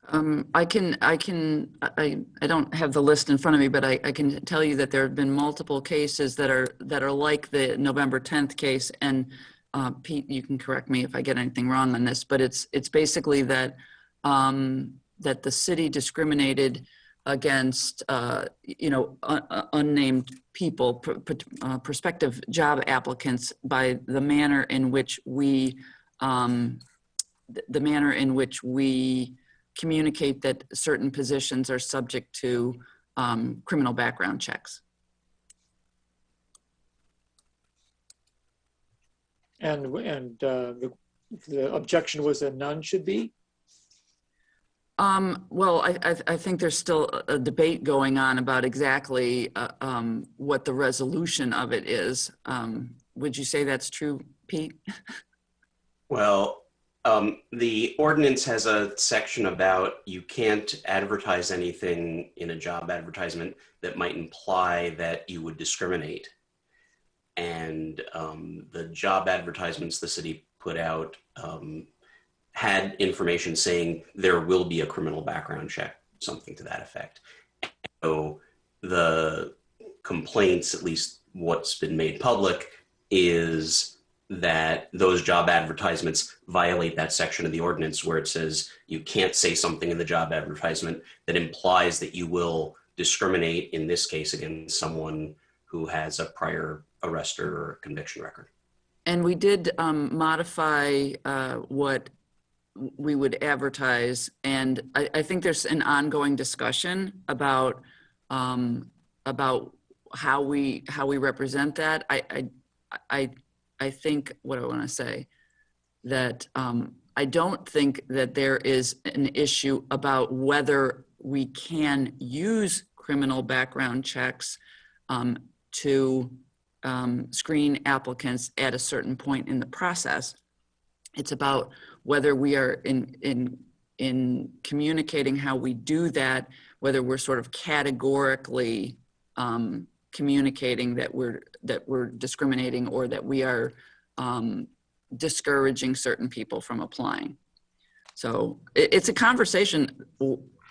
I don't have the list in front of me, but I can tell you that there have been multiple cases that are like the November 10th case. And Pete, you can correct me if I get anything wrong on this, but it's basically that that the city discriminated against unnamed people, prospective job applicants, by the manner in which we communicate that certain positions are subject to criminal background checks. And the objection was that none should be? Well, I think there's still a debate going on about exactly what the resolution of it is. Would you say that's true, Pete? Well, the ordinance has a section about you can't advertise anything in a job advertisement that might imply that you would discriminate. And the job advertisements the city put out had information saying there will be a criminal background check, something to that effect. So the complaints, at least what's been made public, is that those job advertisements violate that section of the ordinance where it says you can't say something in the job advertisement that implies that you will discriminate, in this case, against someone who has a prior arrest or conviction record. And we did modify what we would advertise, and I think there's an ongoing discussion about how we represent that. I think, what do I want to say, that I don't think that there is an issue about whether we can use criminal background checks to screen applicants at a certain point in the process. It's about whether we are in communicating how we do that, whether we're sort of categorically communicating that we're discriminating, or that we are discouraging certain people from applying. So it's a conversation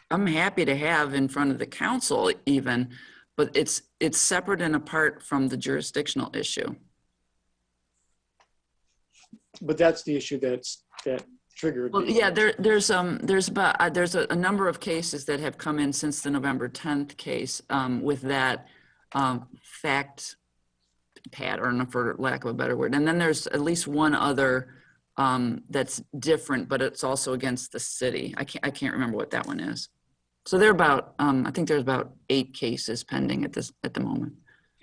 I'm happy to have in front of the council even, but it's separate and apart from the jurisdictional issue. But that's the issue that triggered. Well, yeah, there's a number of cases that have come in since the November 10th case with that fact pattern, for lack of a better word. And then there's at least one other that's different, but it's also against the city. I can't remember what that one is. So they're about, I think there's about 8 cases pending at the moment.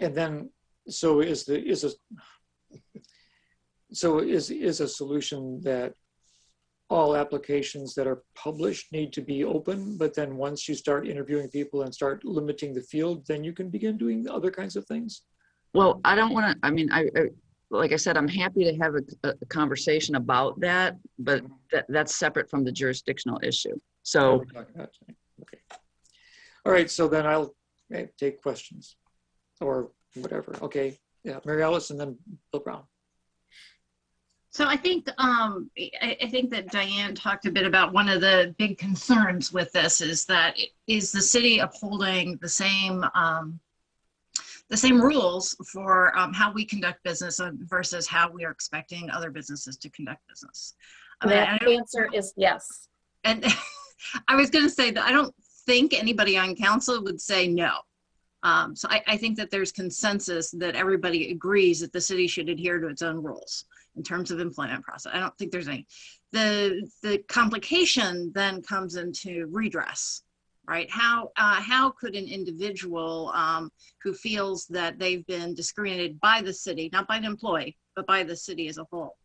And then, so is a solution that all applications that are published need to be open, but then once you start interviewing people and start limiting the field, then you can begin doing other kinds of things? Well, I don't want to, I mean, like I said, I'm happy to have a conversation about that, but that's separate from the jurisdictional issue. So, okay. All right, so then I'll take questions or whatever. Okay, yeah, Mary Alice and then Bill Brown. So I think that Diane talked a bit about one of the big concerns with this is that is the city upholding the same rules for how we conduct business versus how we are expecting other businesses to conduct business. I mean, that answer is yes. And I was going to say that I don't think anybody on council would say no. So I think that there's consensus that everybody agrees that the city should adhere to its own rules in terms of employment process. I don't think there's any. The complication then comes into redress, right? How could an individual who feels that they've been discriminated by the city, not by an employee, but by the city as a whole,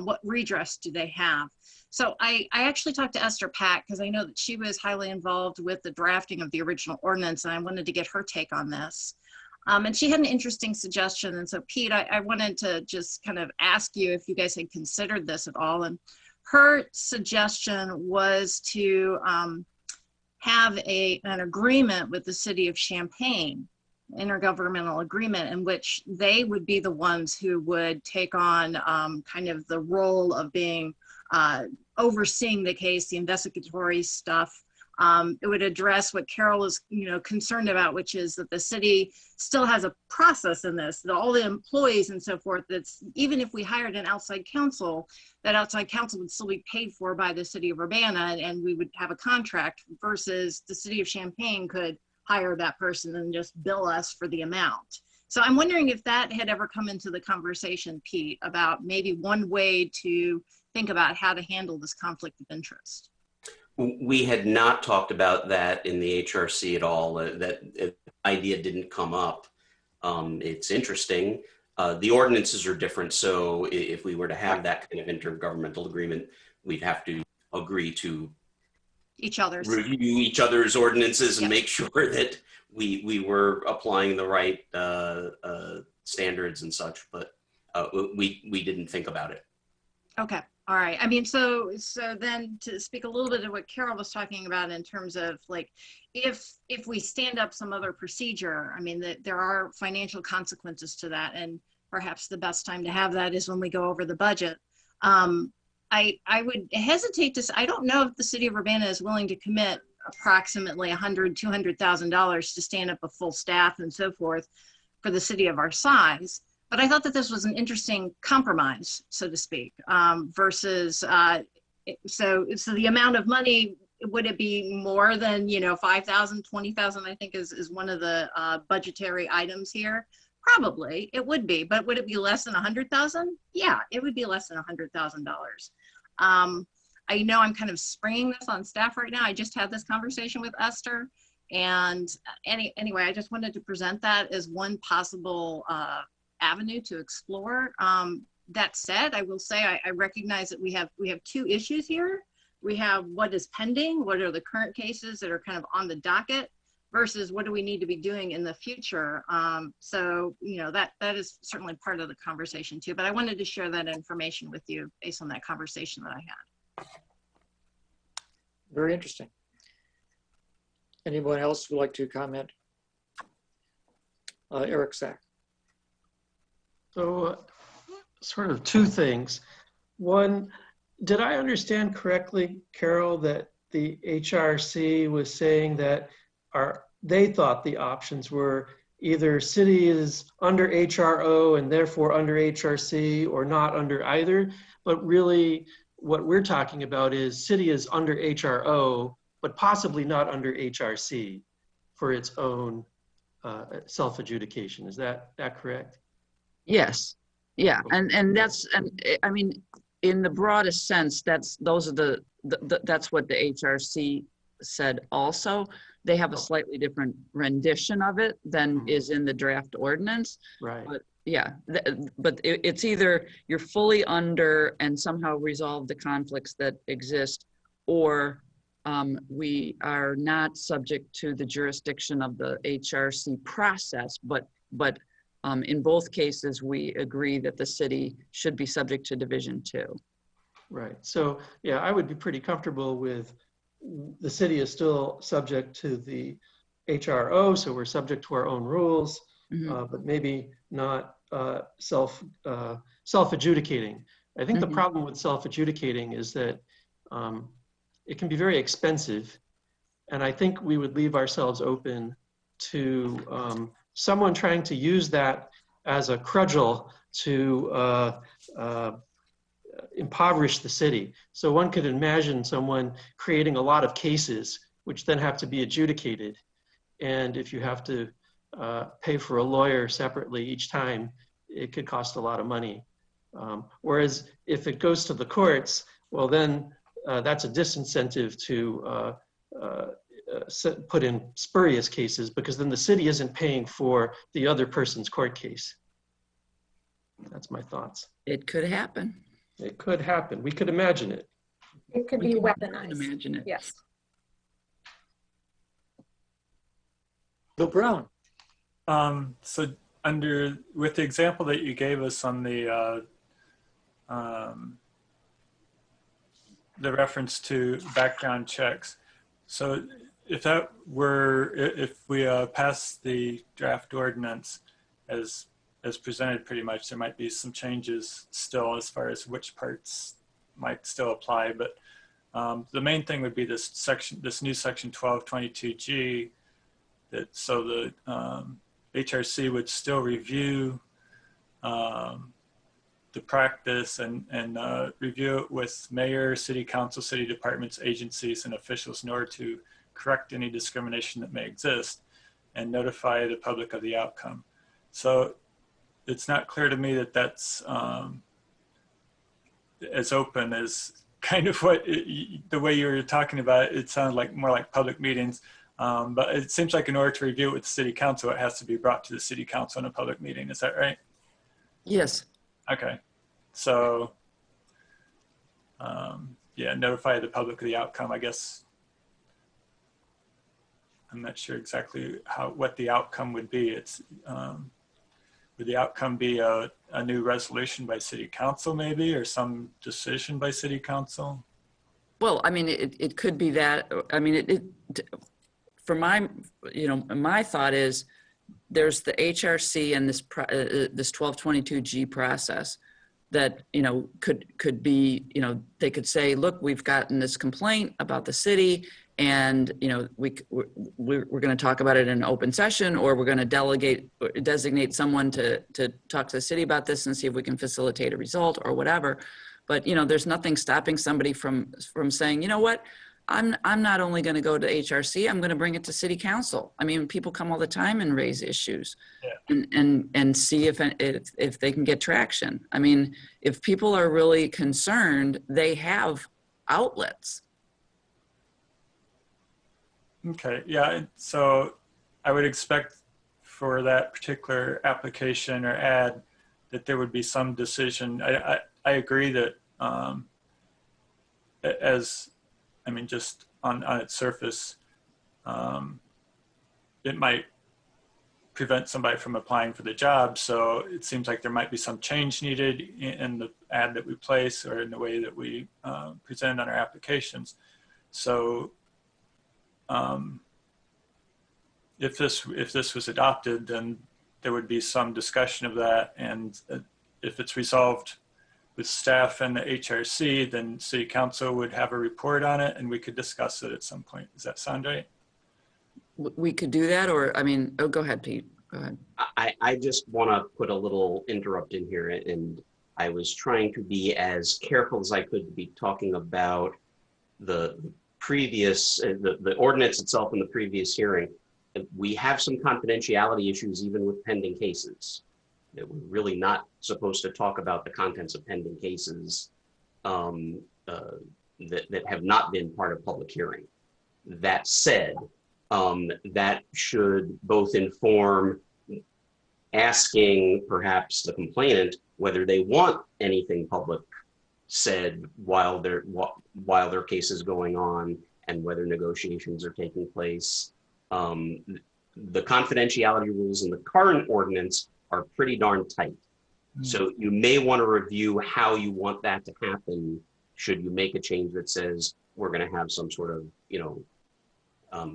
what redress do they have? So I actually talked to Esther Pack because I know that she was highly involved with the drafting of the original ordinance, and I wanted to get her take on this. And she had an interesting suggestion. And so Pete, I wanted to just kind of ask you if you guys had considered this at all. And her suggestion was to have an agreement with the city of Champaign, intergovernmental agreement, in which they would be the ones who would take on kind of the role of being overseeing the case, the investigatory stuff. It would address what Carol is, concerned about, which is that the city still has a process in this, that all the employees and so forth, that's even if we hired an outside counsel, that outside counsel would still be paid for by the city of Urbana, and we would have a contract versus the city of Champaign could hire that person and just bill us for the amount. So I'm wondering if that had ever come into the conversation, Pete, about maybe one way to think about how to handle this conflict of interest. We had not talked about that in the HRC at all. That idea didn't come up. It's interesting. The ordinances are different. So if we were to have that kind of intergovernmental agreement, we'd have to agree to review each other's ordinances and make sure that we were applying the right standards and such. But we didn't think about it. Okay. All right. I mean, so then to speak a little bit of what Carol was talking about in terms of like, if we stand up some other procedure, I mean, there are financial consequences to that. And perhaps the best time to have that is when we go over the budget. I would hesitate to say, I don't know if the city of Urbana is willing to commit approximately $100,000, $200,000 to stand up a full staff and so forth for the city of our size. But I thought that this was an interesting compromise, so to speak, versus, so the amount of money, would it be more than, 5,000, 20,000, I think is one of the budgetary items here? Probably, it would be, but would it be less than 100,000? Yeah, it would be less than $100,000. I know I'm kind of springing this on staff right now. I just had this conversation with Esther. And anyway, I just wanted to present that as one possible avenue to explore. That said, I will say I recognize that we have two issues here. We have what is pending, what are the current cases that are kind of on the docket, versus what do we need to be doing in the future. So that is certainly part of the conversation too. But I wanted to share that information with you based on that conversation that I had. Very interesting. Anyone else would like to comment? Eric Sack. So sort of two things. One, did I understand correctly, Carol, that the HRC was saying that they thought the options were either city is under HRO and therefore under HRC or not under either, but really what we're talking about is city is under HRO, but possibly not under HRC for its own self-adjudication. Is that correct? Yes. Yeah. And I mean, in the broadest sense, that's what the HRC said also. They have a slightly different rendition of it than is in the draft ordinance. Right. But yeah, but it's either you're fully under and somehow resolve the conflicts that exist, or we are not subject to the jurisdiction of the HRC process, but In both cases, we agree that the city should be subject to Division 2. Right. So, yeah, I would be pretty comfortable with the city is still subject to the HRO, so we're subject to our own rules, but maybe not self-adjudicating. I think the problem with self-adjudicating is that it can be very expensive, and I think we would leave ourselves open to someone trying to use that as a cudgel to impoverish the city. So one could imagine someone creating a lot of cases which then have to be adjudicated. And if you have to pay for a lawyer separately each time, it could cost a lot of money. Whereas if it goes to the courts, well then that's a disincentive to put in spurious cases, because then the city isn't paying for the other person's court case. That's my thoughts. It could happen. It could happen. We could imagine it. It could be weaponized. Imagine it. Yes. Bill Brown. So with the example that you gave us on the reference to background checks. So if we pass the draft ordinance as presented, pretty much, there might be some changes still as far as which parts might still apply. But the main thing would be this new section 1222G, so the HRC would still review the practice and review it with mayor, city council, city departments, agencies, and officials in order to correct any discrimination that may exist and notify the public of the outcome. So it's not clear to me that that's as open as kind of the way you were talking about it. It sounded like more like public meetings, but it seems like in order to review it with the city council, it has to be brought to the city council in a public meeting. Is that right? Yes. Okay. So, yeah, notify the public of the outcome. I guess I'm not sure exactly what the outcome would be. It's would the outcome be a new resolution by city council maybe, or some decision by city council? Well, I mean, it could be that. I mean, for my thought is there's the HRC and this 1222G process that, could be, they could say, look, we've gotten this complaint about the city, and we're going to talk about it in an open session, or we're going to designate someone to talk to the city about this and see if we can facilitate a result or whatever. But there's nothing stopping somebody from saying, you know what, I'm not only going to go to HRC, I'm going to bring it to city council. I mean, people come all the time and raise issues, and see if they can get traction. I mean, if people are really concerned, they have outlets. Okay, yeah, so I would expect for that particular application or ad that there would be some decision. I agree that just on its surface, it might prevent somebody from applying for the job. So it seems like there might be some change needed in the ad that we place or in the way that we present on our applications. So if this was adopted, then there would be some discussion of that, and if it's resolved with staff and the HRC, then city council would have a report on it and we could discuss it at some point. Does that sound right? We could do that, or go ahead, Pete. Go ahead. I just want to put a little interrupt in here, and I was trying to be as careful as I could to be talking about the previous, the ordinance itself in the previous hearing. We have some confidentiality issues even with pending cases. We're really not supposed to talk about the contents of pending cases that have not been part of public hearing. That said, that should both inform asking perhaps the complainant whether they want anything public said while their case is going on and whether negotiations are taking place. The confidentiality rules in the current ordinance are pretty darn tight. So you may want to review how you want that to happen. Should you make a change that says we're going to have some sort of,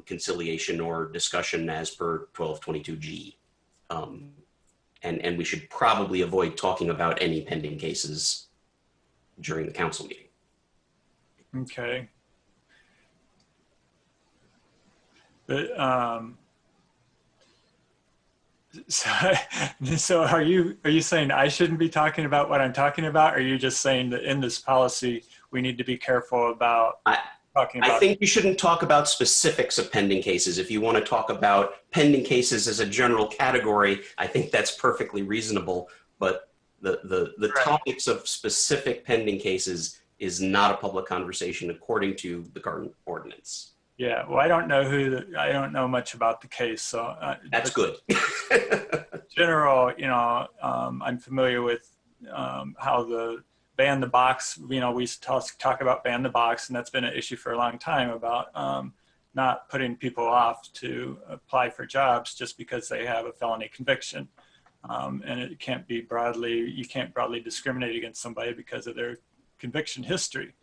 conciliation or discussion as per 1222G. And we should probably avoid talking about any pending cases during the council meeting. Okay. But, so are you saying I shouldn't be talking about what I'm talking about? Or are you just saying that in this policy, we need to be careful about talking about? I think you shouldn't talk about specifics of pending cases. If you want to talk about pending cases as a general category, I think that's perfectly reasonable. But the Right. topics of specific pending cases is not a public conversation according to the current ordinance. Yeah, well, I don't know much about the case, so that's good. General, I'm familiar with how the ban the box. We talk about ban the box, and that's been an issue for a long time about not putting people off to apply for jobs just because they have a felony conviction, and it can't be you can't broadly discriminate against somebody because of their conviction history.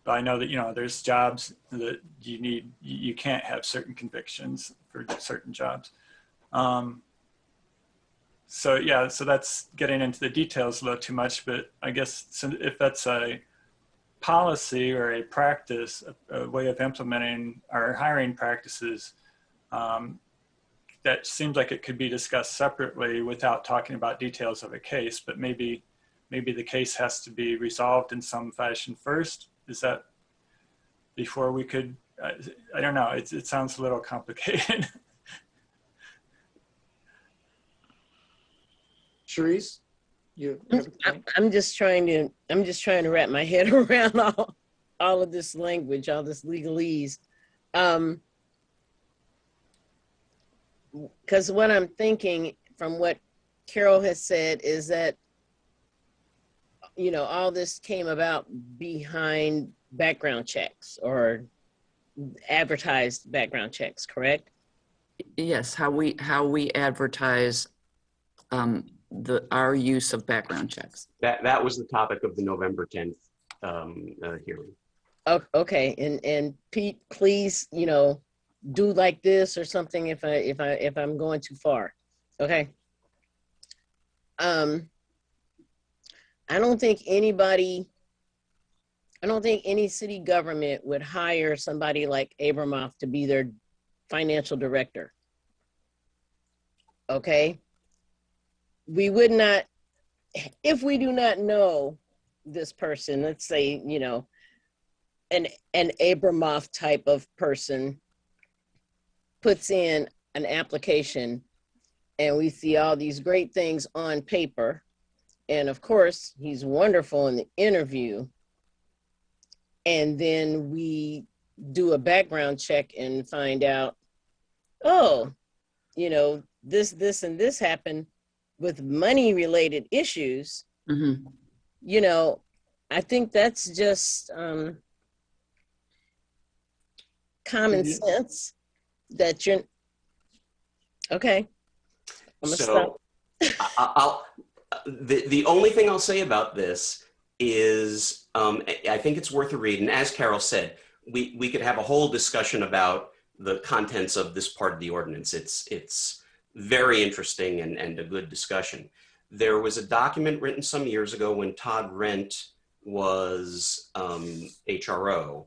But I know that, there's jobs that you can't have certain convictions for certain jobs. So that's getting into the details a little too much, but I guess if that's a policy or a practice, a way of implementing our hiring practices, that seems like it could be discussed separately without talking about details of a case, but maybe the case has to be resolved in some fashion first. Is that before we could, I don't know, it sounds a little complicated. Cherise, you have a point? I'm just trying to wrap my head around all of this language, all this legalese. Because what I'm thinking from what Carol has said is that, all this came about behind background checks or advertised background checks, correct? Yes, how we advertise our use of background checks. That was the topic of the November 10th hearing. Oh, okay, and Pete, please, do like this or something if I'm going too far. Okay. I don't think any city government would hire somebody like Abramoff to be their financial director. Okay. We would not, if we do not know this person, let's say, an Abramoff type of person puts in an application and we see all these great things on paper. And of course, he's wonderful in the interview. And then we do a background check and find out, oh, this, and this happened with money related issues. Mm-hmm. I think that's just common sense that you're, okay. I'm gonna So the only thing I'll say about this is I think it's worth a read. And as Carol said, we could have a whole discussion about the contents of this part of the ordinance. It's very interesting and a good discussion. There was a document written some years ago when Todd Rent was HRO,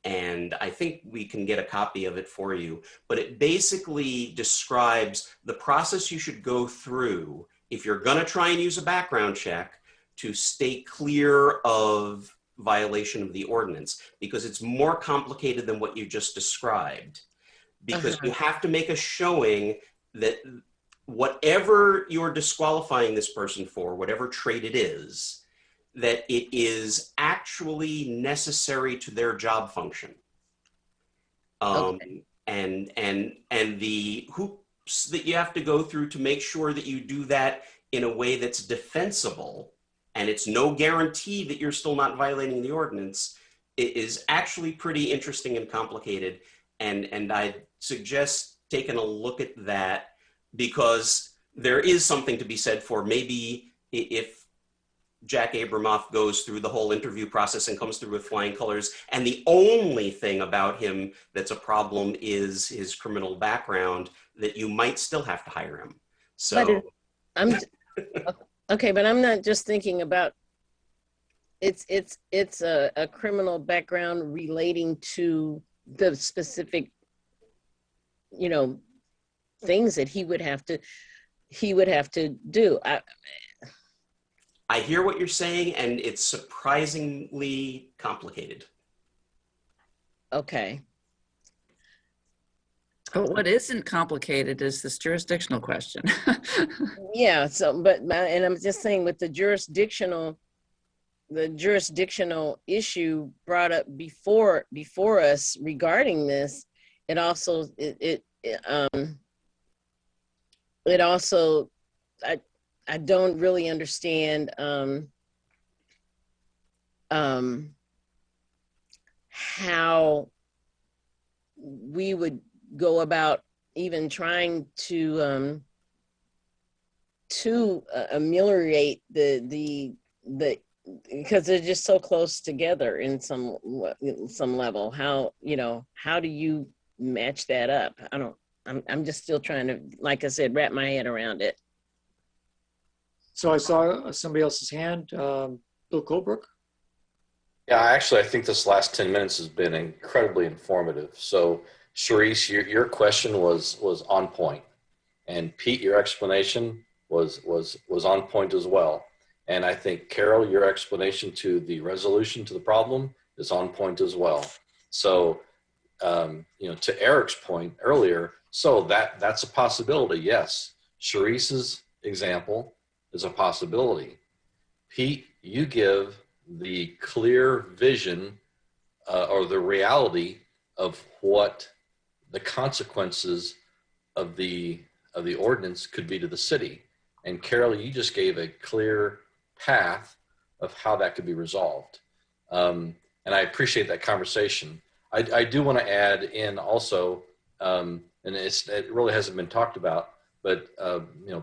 and I think we can get a copy of it for you, but it basically describes the process you should go through if you're gonna try and use a background check to stay clear of violation of the ordinance, because it's more complicated than what you just described. Because you have to make a showing that whatever you're disqualifying this person for, whatever trait it is, that it is actually necessary to their job function. And the hoops that you have to go through to make sure that you do that in a way that's defensible, and it's no guarantee that you're still not violating the ordinance, it is actually pretty interesting and complicated. And I suggest taking a look at that because there is something to be said for maybe if Jack Abramoff goes through the whole interview process and comes through with flying colors, and the only thing about him that's a problem is his criminal background, that you might still have to hire him. So I'm okay, but I'm not just thinking about it's a criminal background relating to the specific, you know, things that he would have to do. I hear what you're saying, and it's surprisingly complicated. Okay. But what isn't complicated is this jurisdictional question. Yeah. So, and I'm just saying with the jurisdictional issue brought up before us regarding this, it also I don't really understand how we would go about even trying to ameliorate the because they're just so close together in some level. How do you match that up? I'm just still trying to, like I said, wrap my head around it. So I saw somebody else's hand, Bill Colebrook. Yeah, actually, I think this last 10 minutes has been incredibly informative. So, Sharice, your question was on point, and Pete, your explanation was on point as well. And I think Carol, your explanation to the resolution to the problem is on point as well. So, to Eric's point earlier, so that's a possibility. Yes, Sharice's example is a possibility. Pete, you give the clear vision or the reality of what the consequences of the ordinance could be to the city. And Carol, you just gave a clear path of how that could be resolved. And I appreciate that conversation. I do want to add in also, and it really hasn't been talked about, but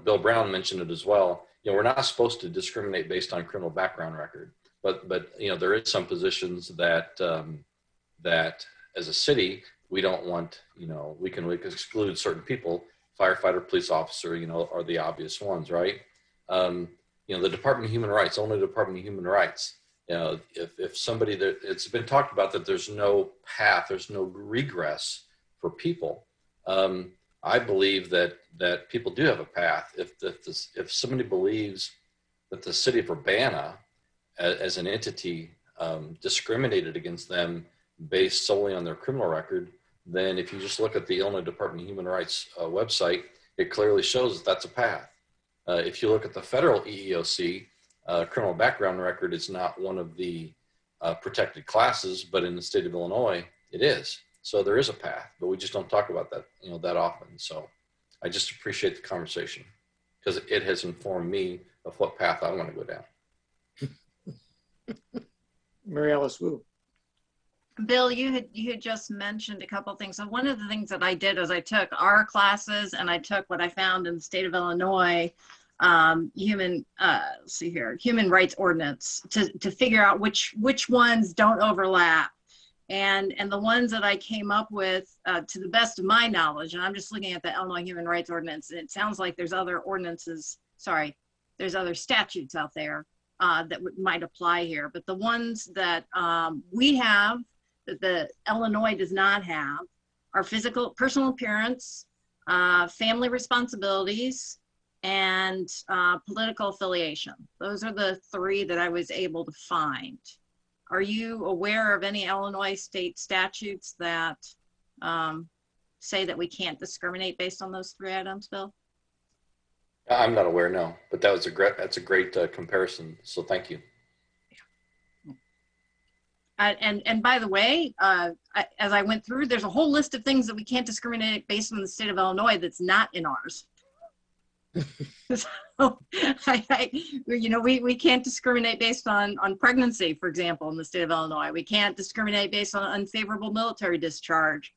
Bill Brown mentioned it as well. We're not supposed to discriminate based on criminal background record, but there is some positions that that as a city we don't want. We can exclude certain people. Firefighter, police officer, are the obvious ones, right? The Department of Human Rights, only the Department of Human Rights. If somebody that it's been talked about that there's no path, there's no regress for people. I believe that people do have a path. If somebody believes that the city of Urbana as an entity discriminated against them based solely on their criminal record, then if you just look at the Illinois Department of Human Rights website, it clearly shows that that's a path. If you look at the federal EEOC, criminal background record is not one of the protected classes, but in the state of Illinois, it is. So there is a path, but we just don't talk about that, that often. So I just appreciate the conversation because it has informed me of what path I want to go down. Mary Alice Wu. Bill, you had just mentioned a couple of things. So one of the things that I did is I took our classes and I took what I found in the state of Illinois, human rights ordinance to figure out which ones don't overlap. And the ones that I came up with, to the best of my knowledge, and I'm just looking at the Illinois Human Rights Ordinance, it sounds like there's other there's other statutes out there that might apply here. But the ones that we have, that the Illinois does not have, are personal appearance, family responsibilities, and political affiliation. Those are the three that I was able to find. Are you aware of any Illinois state statutes that say that we can't discriminate based on those three items, Bill? I'm not aware, no, but that's a great comparison. So thank you. And by the way, as I went through, there's a whole list of things that we can't discriminate based on the state of Illinois that's not in ours. So, we can't discriminate based on pregnancy, for example, in the state of Illinois. We can't discriminate based on unfavorable military discharge.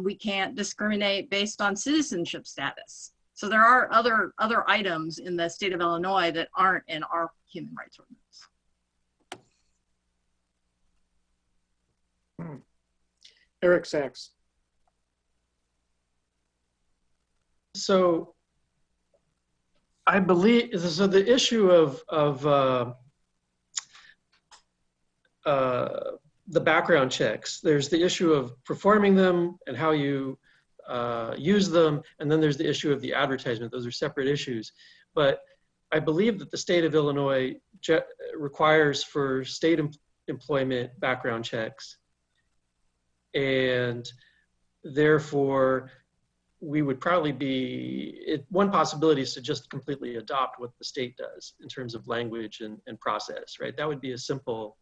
We can't discriminate based on citizenship status. So there are other items in the state of Illinois that aren't in our human rights ordinance. Eric Sachs. So I believe, so the issue of the background checks, there's the issue of performing them and how you use them, and then there's the issue of the advertisement. Those are separate issues. But I believe that the state of Illinois requires for state employment background checks. And therefore, we would probably be, one possibility is to just completely adopt what the state does in terms of language and process, right? That would be a simple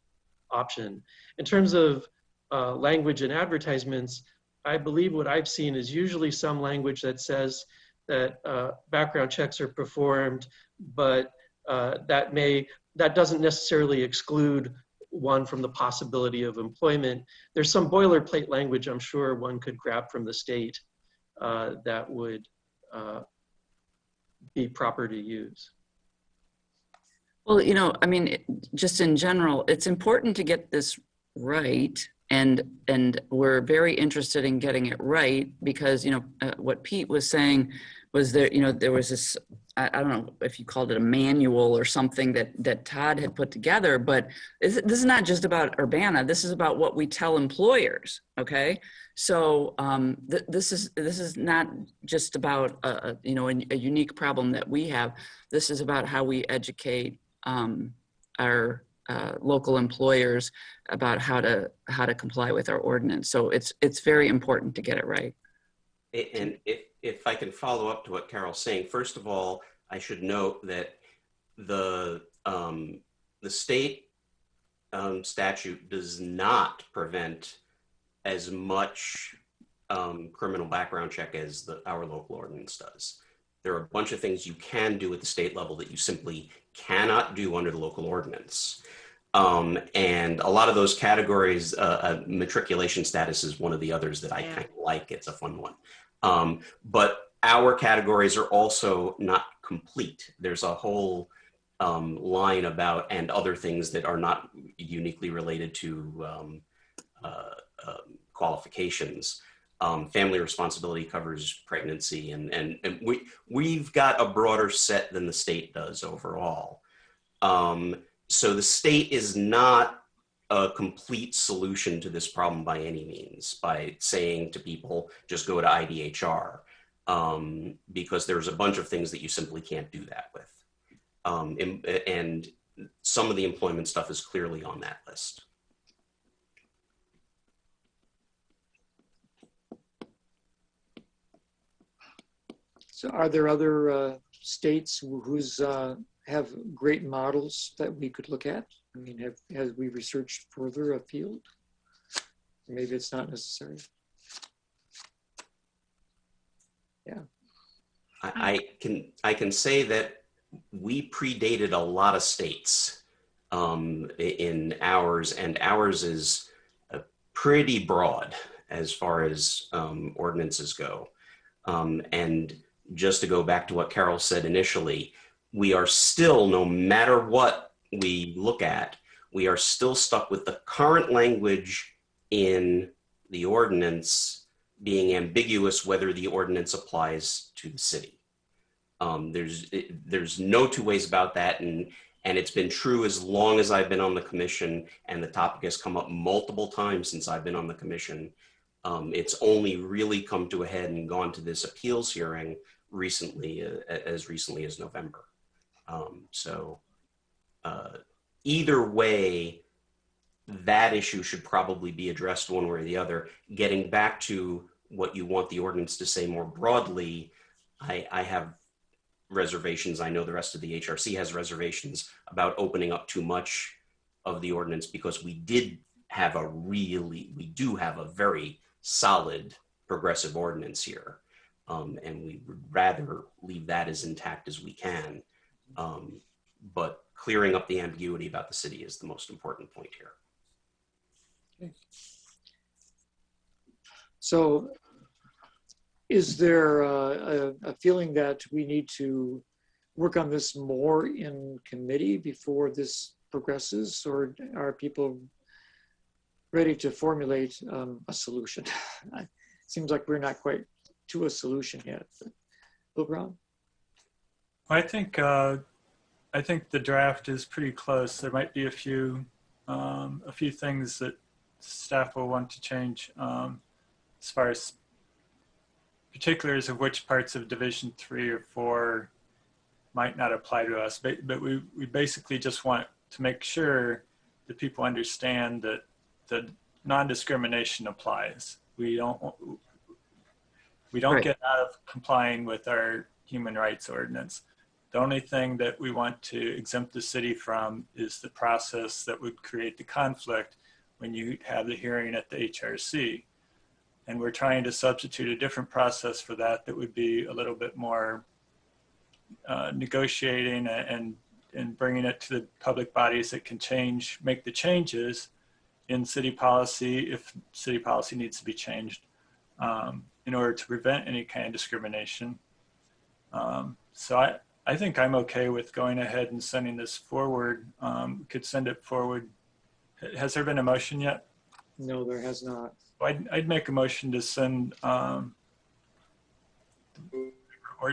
option. In terms of language and advertisements, I believe what I've seen is usually some language that says that background checks are performed, but that doesn't necessarily exclude one from the possibility of employment. There's some boilerplate language I'm sure one could grab from the state that would be proper to use. Well, you know, I mean, just in general, it's important to get this right. And we're very interested in getting it right because, you know, what Pete was saying was there, you know, there was this, I don't know if you called it a manual or something that Todd had put together, but this is not just about Urbana. This is about what we tell employers, okay? So this is not just about, you know, a unique problem that we have. This is about how we educate our local employers about how to comply with our ordinance. So it's very important to get it right. And if I can follow up to what Carol's saying, first of all, I should note that the state statute does not prevent as much criminal background check as our local ordinance does. There are a bunch of things you can do at the state level that you simply cannot do under the local ordinance. And a lot of those categories, matriculation status is one of the others that I kind of like. It's a fun one. But our categories are also not complete. There's a whole line about and other things that are not uniquely related to qualifications. Family responsibility covers pregnancy, and we've got a broader set than the state does overall. So the state is not a complete solution to this problem by any means by saying to people, just go to IDHR, because there's a bunch of things that you simply can't do that with. And some of the employment stuff is clearly on that list. So are there other states whose have great models that we could look at? I mean, have we researched further afield? Maybe it's not necessary. Yeah. I can say that we predated a lot of states in ours, and ours is pretty broad as far as ordinances go. And just to go back to what Carol said initially, we are still, no matter what we look at, we are still stuck with the current language in the ordinance being ambiguous whether the ordinance applies to the city. There's no two ways about that, and it's been true as long as I've been on the commission, and the topic has come up multiple times since I've been on the commission. It's only really come to a head and gone to this appeals hearing recently, as recently as November. So either way, that issue should probably be addressed one way or the other. Getting back to what you want the ordinance to say more broadly, I have reservations. I know the rest of the HRC has reservations about opening up too much of the ordinance, because we do have a very solid progressive ordinance here. And we would rather leave that as intact as we can. But clearing up the ambiguity about the city is the most important point here. Okay. So Is there a feeling that we need to work on this more in committee before this progresses, or are people ready to formulate a solution? It seems like we're not quite to a solution yet. Bill Brown? I think the draft is pretty close. There might be a few things that staff will want to change as far as particulars of which parts of Division 3 or 4 might not apply to us. But we basically just want to make sure that people understand that the non-discrimination applies. We don't Right. get out of complying with our human rights ordinance. The only thing that we want to exempt the city from is the process that would create the conflict when you have the hearing at the HRC. And we're trying to substitute a different process for that would be a little bit more negotiating and bringing it to the public bodies that can make the changes in city policy if city policy needs to be changed in order to prevent any kind of discrimination. So I think I'm okay with going ahead and sending this forward. We could send it forward. Has there been a motion yet? No, there has not. I'd make a motion to send,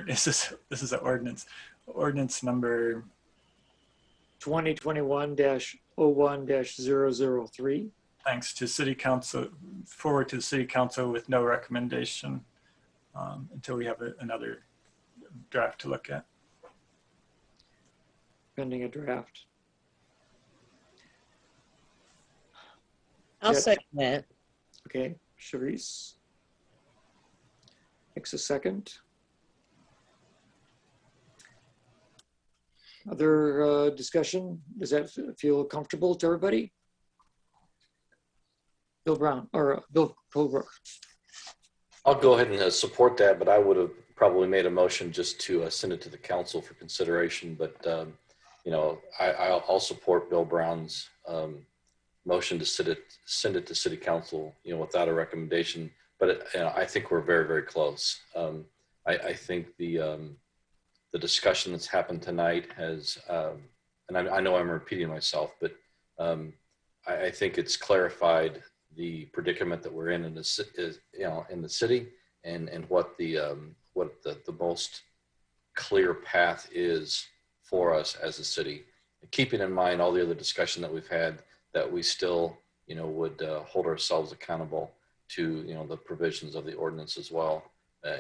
this is an ordinance number 2021-01-003. Thanks to City Council, forward to the City Council with no recommendation until we have another draft to look at. Pending a draft. I'll second that. Okay, Charisse makes a second. Other discussion? Does that feel comfortable to everybody? Bill Brown or Bill Colebrook? I'll go ahead and support that, but I would have probably made a motion just to send it to the council for consideration. But you know, I'll support Bill Brown's motion to send it to City Council, you know, without a recommendation. But you know, I think we're very, very close. I think the discussion that's happened tonight has, and I know I'm repeating myself, but I think it's clarified the predicament that we're in the city, and what the most clear path is for us as a city, keeping in mind all the other discussion that we've had, that we still, you know, would hold ourselves accountable to, you know, the provisions of the ordinance as well,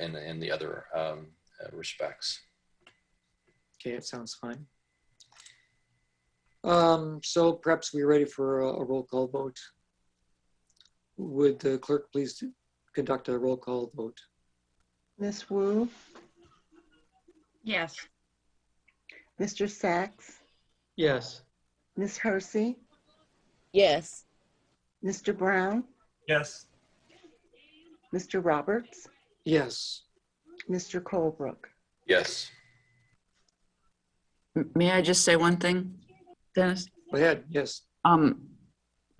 in the other respects. Okay, it sounds fine. So perhaps we're ready for a roll call vote. Would the clerk please conduct a roll call vote? Ms. Wu, Yes. Mr. Sachs, Yes. Ms. Hersey, Yes. Mr. Brown, Yes. Mr. Roberts, Yes. Mr. Colebrook. Yes. May I just say one thing, Dennis? Go ahead. Yes.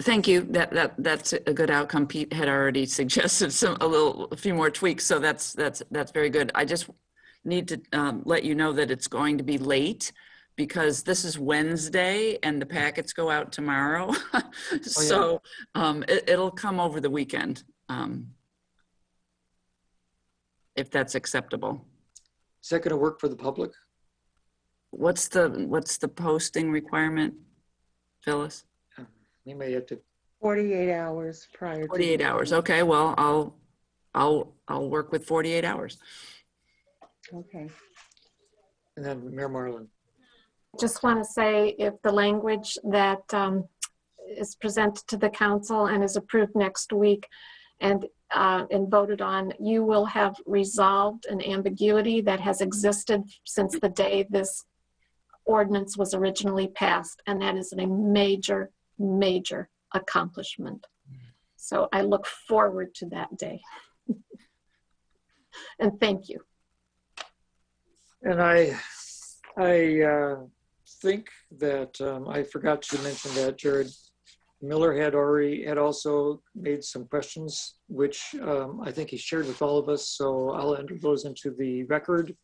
Thank you. That's a good outcome. Pete had already suggested a few more tweaks, so that's very good. I just need to let you know that it's going to be late because this is Wednesday and the packets go out tomorrow. So it'll come over the weekend, if that's acceptable. Is that going to work for the public? What's the posting requirement, Phyllis? We may have to 48 hours prior. 48 hours. Okay. Well, I'll work with 48 hours. Okay. And then Mayor Marlin. Just want to say, if the language that is presented to the council and is approved next week and voted on, you will have resolved an ambiguity that has existed since the day this ordinance was originally passed, and that is a major accomplishment. So I look forward to that day. And thank you. And I think that I forgot to mention that Jared Miller had also made some questions, which I think he shared with all of us. So I'll enter those into the record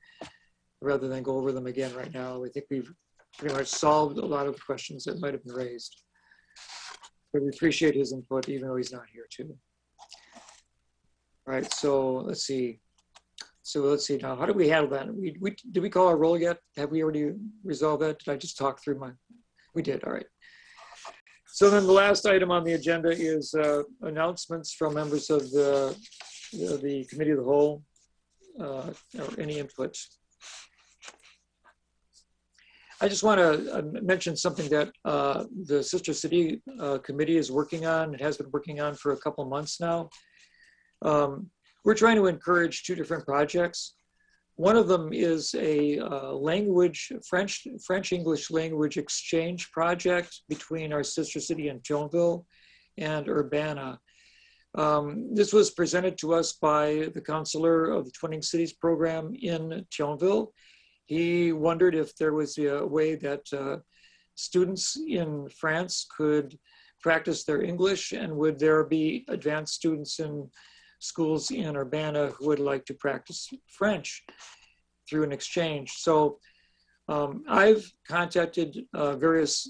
rather than go over them again right now. I think we've pretty much solved a lot of the questions that might have been raised. But we appreciate his input, even though he's not here too. All right, so let's see. So let's see now, how do we handle that? Did we call our roll yet? Have we already resolved that? Did I just talk through we did, all right. So then the last item on the agenda is announcements from members of the Committee of the Whole, or any input. I just want to mention something that the Sister City Committee is working on. It has been working on for a couple months now. We're trying to encourage two different projects. One of them is a French-English language exchange project between our sister city in Thionville and Urbana. This was presented to us by the counselor of the Twinning Cities program in Thionville. He wondered if there was a way that students in France could practice their English, and would there be advanced students in schools in Urbana who would like to practice French through an exchange. So I've contacted various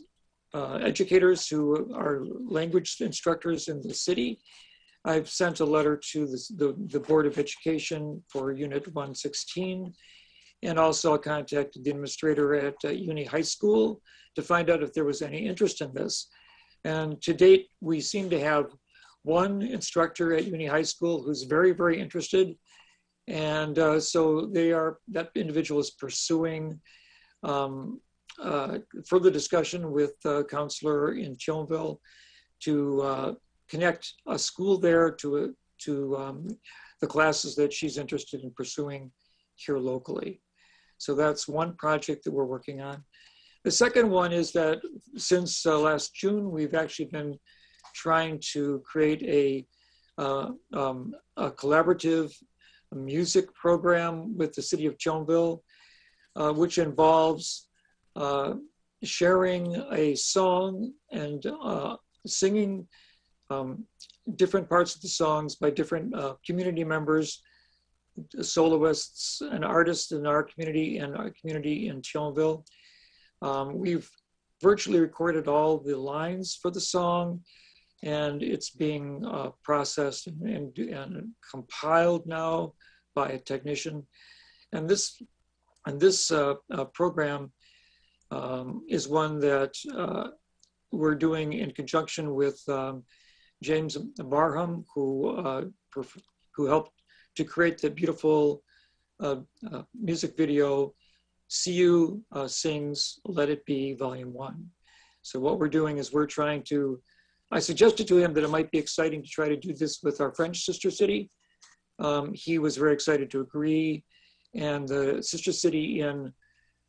educators who are language instructors in the city. I've sent a letter to the Board of Education for Unit 116, and also contacted the administrator at Uni High School to find out if there was any interest in this. And to date, we seem to have one instructor at Uni High School who's very, very interested. And so that individual is pursuing further discussion with the counselor in Thionville to connect a school there to the classes that she's interested in pursuing here locally. So that's one project that we're working on. The second one is that since last June, we've actually been trying to create a collaborative music program with the city of Thionville, which involves sharing a song and singing different parts of the songs by different community members, soloists and artists in our community and our community in Thionville. We've virtually recorded all the lines for the song, and it's being processed and compiled now by a technician. And this program is one that we're doing in conjunction with James Barham, who helped to create the beautiful music video, See You Sings Let It Be Volume 1. So what we're doing is we're trying to, I suggested to him that it might be exciting to try to do this with our French sister city. He was very excited to agree, and the sister city in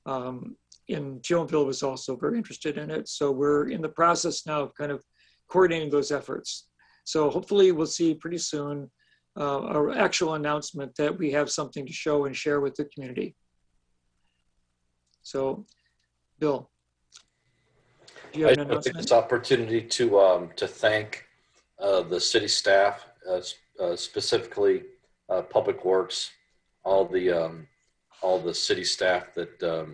Thionville was also very interested in it. So we're in the process now of kind of coordinating those efforts. So hopefully we'll see pretty soon an actual announcement that we have something to show and share with the community. So, Bill, do you have an I take announcement? this opportunity to thank the city staff, specifically Public Works, all the city staff that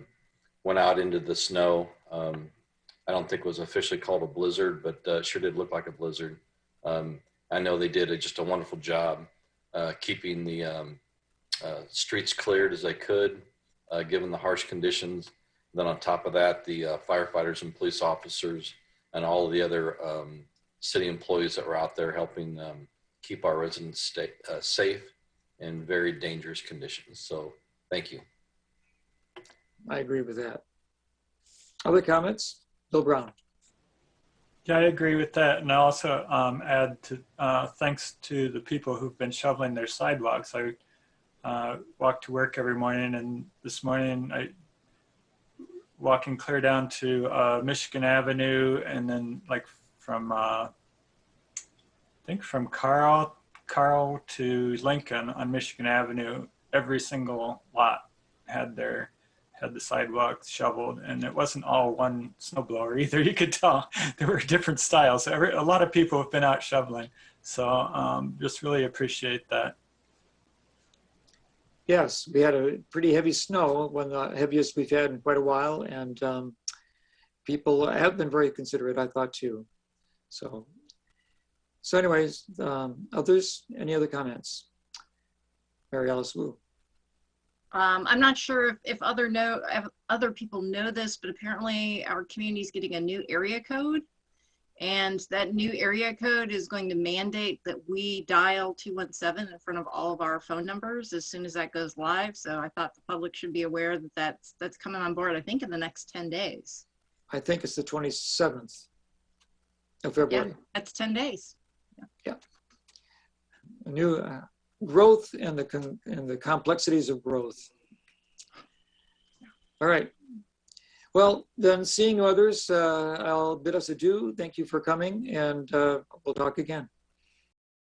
went out into the snow. I don't think it was officially called a blizzard, but sure did look like a blizzard. I know they did just a wonderful job keeping the streets cleared as they could, given the harsh conditions. Then on top of that, the firefighters and police officers and all of the other city employees that were out there helping keep our residents safe in very dangerous conditions. So thank you. I agree with that. Other comments? Bill Brown. Yeah, I agree with that. And I also add to thanks to the people who've been shoveling their sidewalks. I walk to work every morning, and this morning I walking clear down to Michigan Avenue, and then like from I think from Carl to Lincoln on Michigan Avenue, every single lot had their had the sidewalks shoveled, and it wasn't all one snowblower either. You could tell there were different styles. So a lot of people have been out shoveling. So just really appreciate that. Yes, we had a pretty heavy snow, one of the heaviest we've had in quite a while, and people have been very considerate, I thought, too. So anyways, others, any other comments? Mary Alice Wu. I'm not sure if other people know this, but apparently our community is getting a new area code. And that new area code is going to mandate that we dial 217 in front of all of our phone numbers as soon as that goes live. So I thought the public should be aware that that's coming on board, I think, in the next 10 days. I think it's the 27th of February. Yeah, that's 10 days. Yeah. A new growth and the complexities of growth. All right. Well, then, seeing others, I'll bid us adieu. Thank you for coming, and we'll talk again.